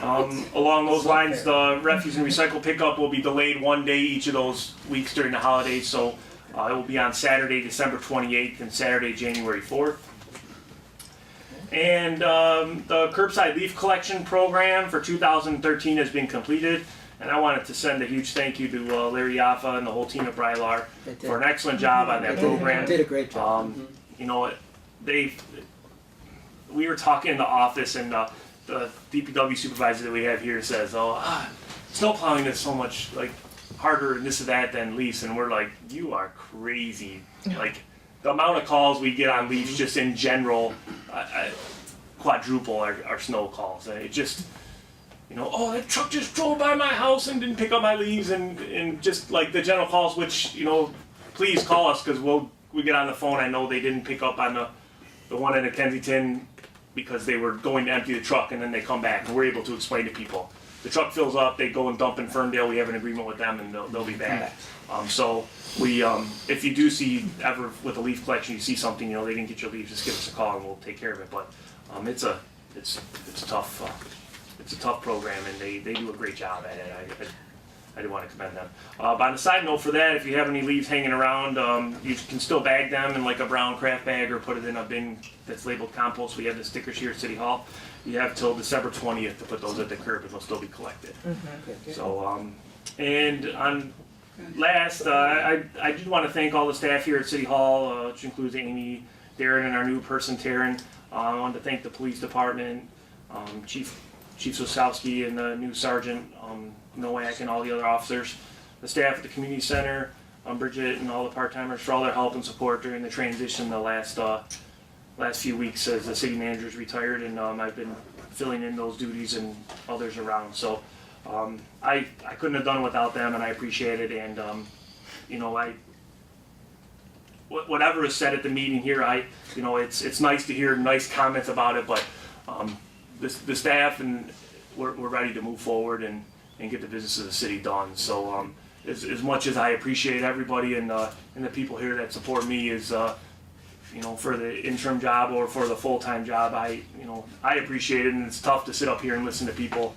Along those lines, the refuse and recycle pickup will be delayed one day each of those weeks during the holidays, so it will be on Saturday, December 28th and Saturday, January 4th. And the curbside leaf collection program for 2013 has been completed, and I wanted to send a huge thank you to Larry Yaffa and the whole team at Brylar for an excellent job on that program. They did a great job. We were talking in the office, and the DPW supervisor that we have here says, snow plowing is so much harder and this and that than leaves, and we're like, you are crazy. The amount of calls we get on leaves just in general quadruple our snow calls. And it just, that truck just drove by my house and didn't pick up my leaves, and just the general calls, which, please call us, because we get on the phone. I know they didn't pick up on the one in Kensington because they were going to empty the truck, and then they come back, and we're able to explain to people. The truck fills up, they go and dump in Ferndale, we have an agreement with them, and they'll be back. So we, if you do see ever with a leaf collection, you see something, they didn't get your leaves, just give us a call and we'll take care of it. But it's a tough program, and they do a great job at it. I do want to commend them. But on a side note for that, if you have any leaves hanging around, you can still bag them in a brown craft bag or put it in a bin that's labeled compost. We have the stickers here at City Hall. You have till December 20th to put those at the curb, and they'll still be collected. So, and on last, I do want to thank all the staff here at City Hall, which includes Amy, Darren, and our new person, Taryn. I want to thank the police department, Chief Sosowski, and the new sergeant, Nowak, and all the other officers, the staff at the community center, Bridget, and all the part-timers for all their help and support during the transition the last few weeks as the city manager's retired, and I've been filling in those duties and others around. So I couldn't have done it without them, and I appreciate it. And whatever is said at the meeting here, it's nice to hear nice comments about it, but the staff and we're ready to move forward and get the business of the city done. So as much as I appreciate everybody and the people here that support me is for the interim job or for the full-time job, I appreciate it, and it's tough to sit up here and listen to people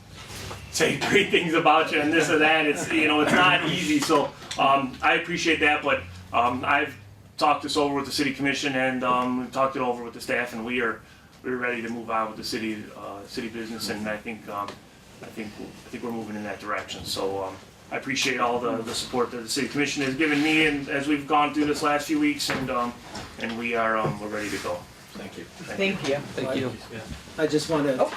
say great things about you and this or that. It's it's not easy. So I appreciate that, but I've talked this over with the city commission and we've talked it over with the staff, and we're ready to move on with the city business, and I think we're moving in that direction. So I appreciate all the support that the city commission has given me, and as we've gone through this last few weeks, and we're ready to go. Thank you. Thank you. I just want to,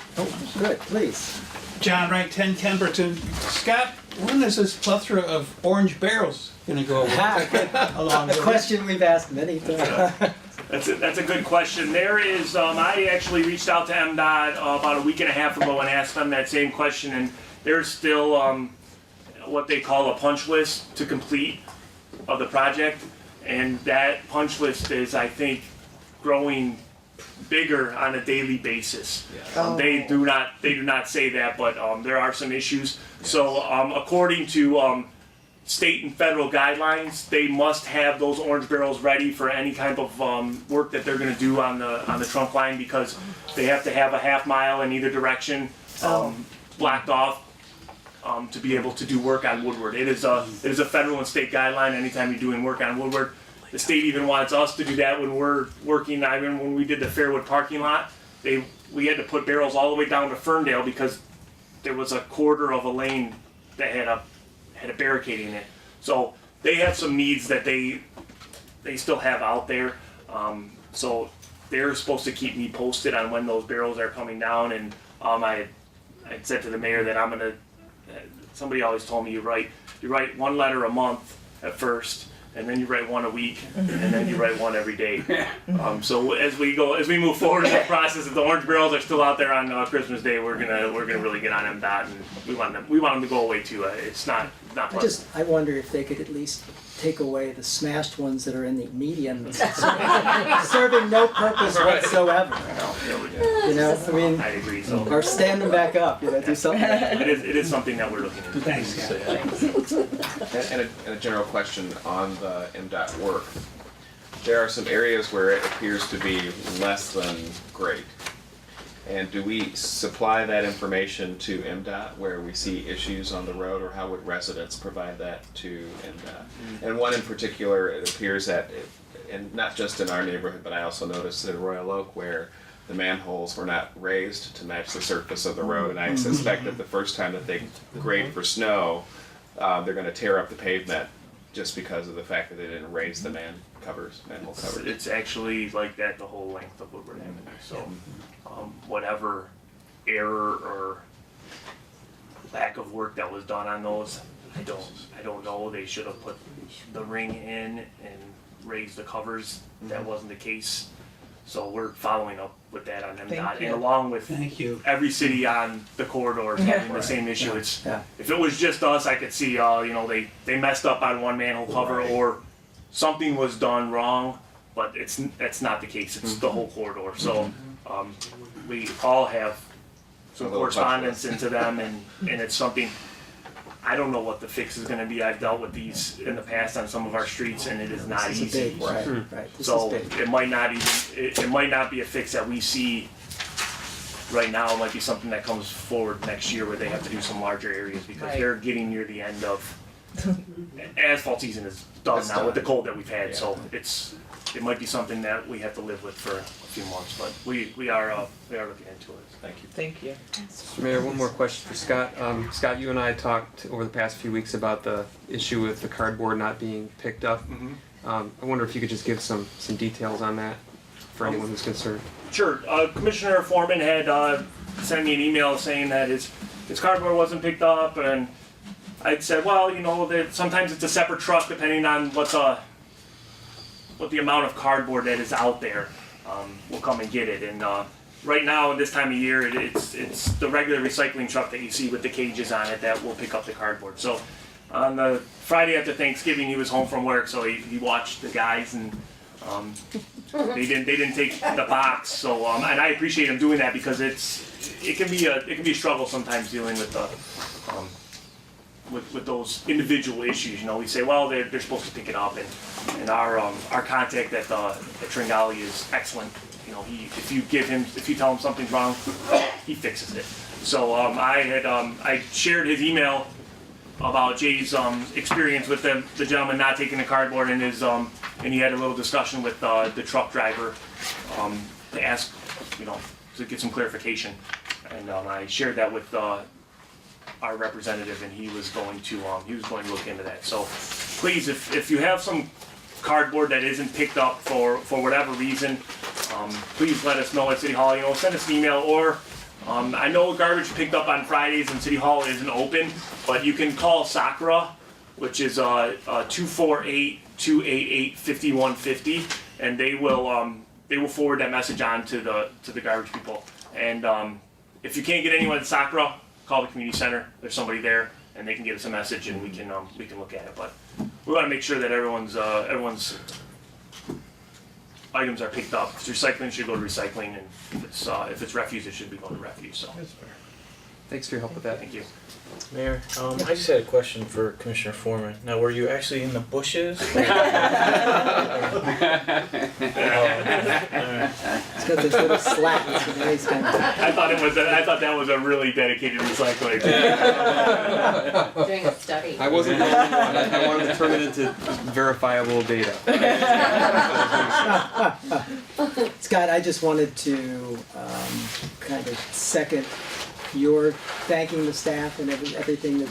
good, please. John Wright, 10 Kemperton. Scott, when is this plethora of orange barrels going to go along A with question we've asked many times. That's a good question. There is, I actually reached out to MDOT about a week and a half ago and asked them that same question, and there's still what they call a punch list to complete of the project, and that punch list is, I think, growing bigger on a daily basis. They do not say that, but there are some issues. So according to state and federal guidelines, they must have those orange barrels ready for any type of work that they're going to do on the trunk line, because they have to have a half mile in either direction blocked off to be able to do work on Woodward. It is a federal and state guideline anytime you're doing work on Woodward. The state even wants us to do that when we're working. I remember when we did the Fairwood parking lot, we had to put barrels all the way down to Ferndale because there was a quarter of a lane that had a barricade in it. So they have some needs that they still have out there. So they're supposed to keep me posted on when those barrels are coming down. And I said to the mayor that somebody always told me you write one letter a month at first, and then you write one a week, and then you write one every day. So as we move forward in the process, if the orange barrels are still out there on Christmas Day, we're gonna really get on MDOT, and we want them to go away too. It's not pleasant. I wonder if they could at least take away the smashed ones that are in the median, serving no purpose whatsoever. I mean, I agree. So or stand them back up. Do something. It is something that we're looking into. Thanks, And a general question on the MDOT work. There are some areas where it appears to be less than great. And do we supply that information to MDOT where we see issues on the road, or how would residents provide that to MDOT? And one in particular, it appears that, and not just in our neighborhood, but I also noticed in Royal Oak where the manholes were not raised to match the surface of the road, and I suspect that the first time that they grade for snow, they're going to tear up the pavement just because of the fact that they didn't raise the manhole covers. It's actually like that the whole length of Woodward Avenue. So whatever error or lack of work that was done on those, I don't know. They should have put the ring in and raised the covers. That wasn't the case. So we're following up with that on MDOT, and along with every city on the corridor having the same issue. If it was just us, I could see they messed up on one manhole cover or something was done wrong, but that's not the case. It's the whole corridor. So we all have some correspondence into them, and it's something. I don't know what the fix is going to be. I've dealt with these in the past on some of our streets, and it is not easy. So it might not be a fix that we see right now. It might be something that comes forward next year where they have to do some larger areas because they're getting near the end of asphalt season is done now with the cold that we've had. So it might be something that we have to live with for a few months, but we are looking into it. Thank you. Thank you. Mr. Mayor, one more question for Scott. Scott, you and I talked over the past few weeks about the issue with the cardboard not being picked up. I wonder if you could just give some details on that for anyone who's concerned. Sure. Commissioner Foreman had sent me an email saying that his cardboard wasn't picked up, and I'd said, well, that sometimes it's a separate truck depending on what the amount of cardboard that is out there. We'll come and get it. And right now, this time of year, it's the regular recycling truck that you see with the cages on it that will pick up the cardboard. So on the Friday after Thanksgiving, he was home from work, so he watched the guys, and They didn't take the box, so and I appreciate them doing that because it can be a struggle sometimes dealing with with those individual issues. You know, we say, well, they're supposed to pick it up, and our contact at Tringali is excellent. You know, if you tell him something's wrong, he fixes it. So I shared his email about Jay's experience with the gentleman not taking the cardboard, and he had a little discussion with the truck driver to ask, to get some clarification, and I shared that with our representative, and he was going to look into that. So please, if you have some cardboard that isn't picked up for whatever reason, please let us know at City Hall. Send us an email, or I know garbage picked up on Fridays and City Hall isn't open, but you can call Sakura, which is 248-288-5150, and they will forward that message on to the garbage people. And if you can't get anyone at Sakura, call the community center. There's somebody there, and they can get us a message, and we can look at it. But we want to make sure that everyone's items are picked up. If it's recycling, should go to recycling, and if it's refuse, it should be going to refuse. So. Thanks for your help with that. Thank you. Mayor, I just had a question for Commissioner Foreman. Now, were you actually in the bushes? It's got this little slat. I thought that was a really dedicated recycling. Doing a study. I wasn't the only one. I wanted to turn it into verifiable data. Scott, I just wanted to kind of second your thanking the staff and everything that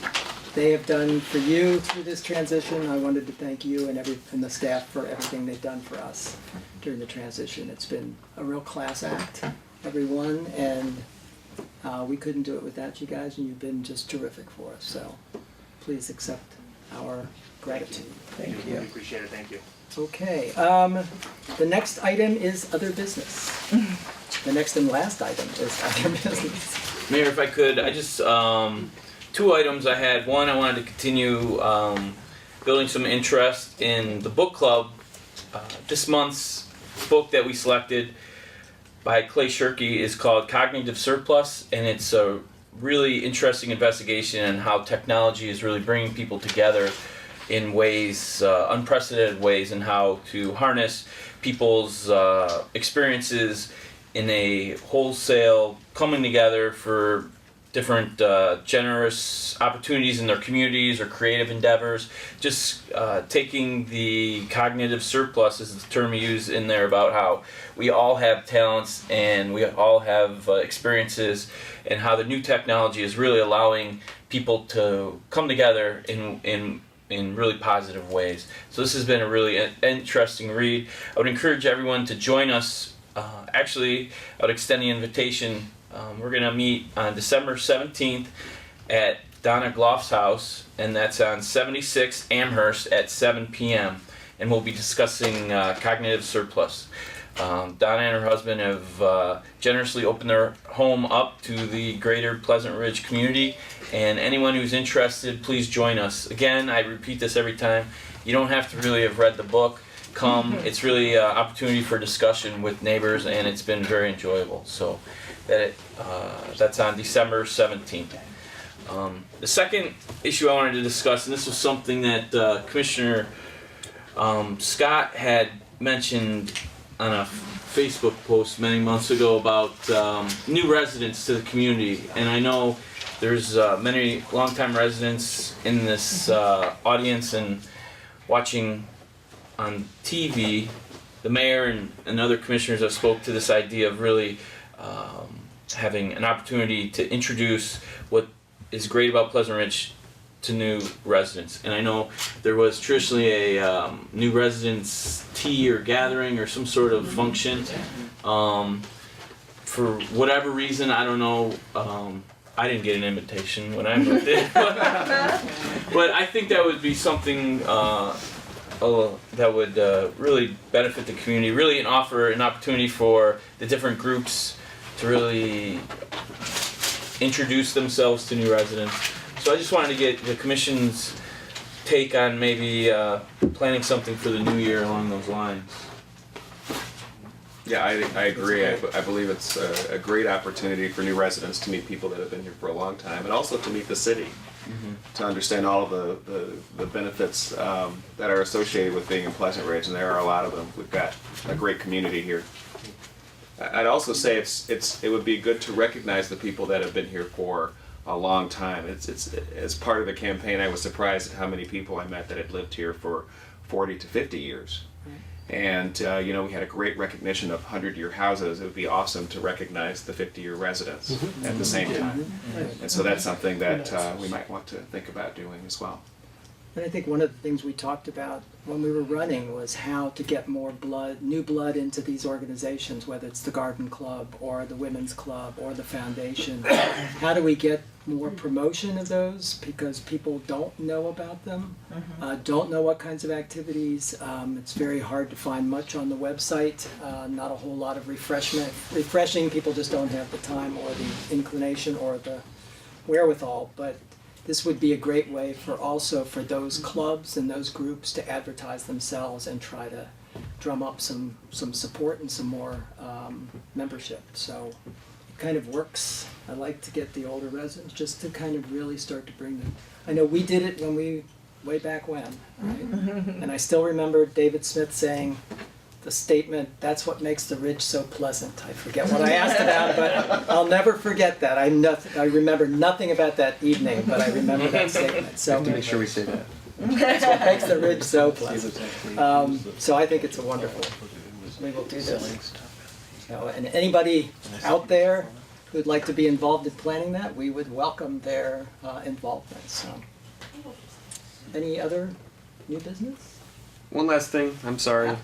they have done for you through this transition. I wanted to thank you and the staff for everything they've done for us during the transition. It's been a real class act, everyone, and we couldn't do it without you guys, and you've been just terrific for us. So please accept our gratitude. Thank you. Really appreciate it. Thank you. Okay, the next item is other business. The next and last item is other business. Mayor, if I could, I just, 2 items I had. One, I wanted to continue building some interest in the book club. This month's book that we selected by Clay Shirky is called Cognitive Surplus, and it's a really interesting investigation on how technology is really bringing people together in ways, unprecedented ways, and how to harness people's experiences in a wholesale coming together for different generous opportunities in their communities or creative endeavors. Just taking the cognitive surplus is the term you use in there about how we all have talents and we all have experiences, and how the new technology is really allowing people to come together in really positive ways. So this has been a really interesting read. I would encourage everyone to join us. Actually, I would extend the invitation. We're going to meet on December 17th at Donna Gloff's house, and that's on 76 Amherst at 7 p.m. And we'll be discussing cognitive surplus. Donna and her husband have generously opened their home up to the greater Pleasant Ridge community, and anyone who's interested, please join us. Again, I repeat this every time, you don't have to really have read the book. Come. It's really an opportunity for discussion with neighbors, and it's been very enjoyable. So that's on December 17th. The second issue I wanted to discuss, and this was something that Commissioner Scott had mentioned on a Facebook post many months ago about new residents to the community. And I know there's many longtime residents in this audience and watching on TV. The mayor and other commissioners have spoke to this idea of really having an opportunity to introduce what is great about Pleasant Ridge to new residents. And I know there was traditionally a new residents tea or gathering or some sort of function. For whatever reason, I don't know, I didn't get an invitation when I moved in. But I think that would be something that would really benefit the community, really, and offer an opportunity for the different groups to really introduce themselves to new residents. So I just wanted to get the Commission's take on maybe planning something for the new year along those lines. Yeah, I agree. I believe it's a great opportunity for new residents to meet people that have been here for a long time, and also to meet the city, to understand all of the benefits that are associated with being in Pleasant Ridge, and there are a lot of them. We've got a great community here. I'd also say it would be good to recognize the people that have been here for a long time. It's as part of the campaign, I was surprised at how many people I met that had lived here for 40 to 50 years. And you know, we had a great recognition of 100-year houses. It would be awesome to recognize the 50-year residents at the same time. And so that's something that we might want to think about doing as well. And I think one of the things we talked about when we were running was how to get more new blood into these organizations, whether it's the Garden Club or the Women's Club or the Foundation. How do we get more promotion of those, because people don't know about them, don't know what kinds of activities. It's very hard to find much on the website, not a whole lot of refreshing. People just don't have the time or the inclination or the wherewithal, but this would be a great way for those clubs and those groups to advertise themselves and try to drum up some support and some more membership. So it kind of works. I like to get the older residents just to kind of really start to bring them. I know we did it way back when, right? And I still remember David Smith saying the statement, "That's what makes the Ridge so pleasant." I forget what I asked about, but I'll never forget that. I remember nothing about that evening, but I remember that statement. So We have to make sure we say that. that's what makes the Ridge so pleasant. So I think it's a wonderful. We will do this. And anybody out there who'd like to be involved in planning that, we would welcome their involvement. So, any other new business? One last thing, I'm sorry.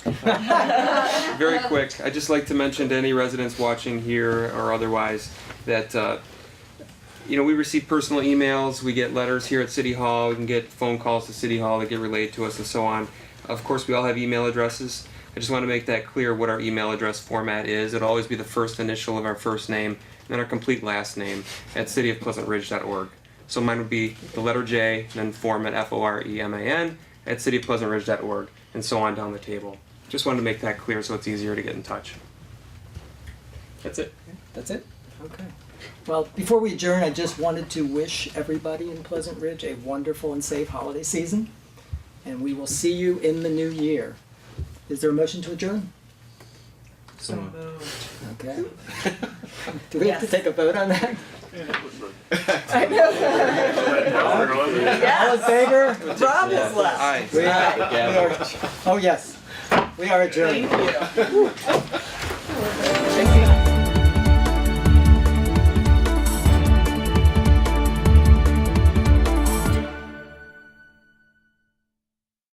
Very quick, I'd just like to mention to any residents watching here or otherwise that, you know, we receive personal emails, we get letters here at City Hall, we can get phone calls to City Hall that get relayed to us and so on. Of course, we all have email addresses. I just want to make that clear what our email address format is. It'll always be the first initial of our first name and then our complete last name at cityofpleasantridge.org. So mine would be the letter J, and then Foreman, F-O-R-E-M-A-N, at cityofpleasantridge.org, and so on down the table. Just wanted to make that clear so it's easier to get in touch. That's it. That's it? Okay. Well, before we adjourn, I just wanted to wish everybody in Pleasant Ridge a wonderful and safe holiday season, and we will see you in the new year. Is there a motion to adjourn? So moved. Okay. Do we have to take a vote on that? I know. All in favor? Rob is left. Aye. We are, oh yes, we are adjourned. Thank you.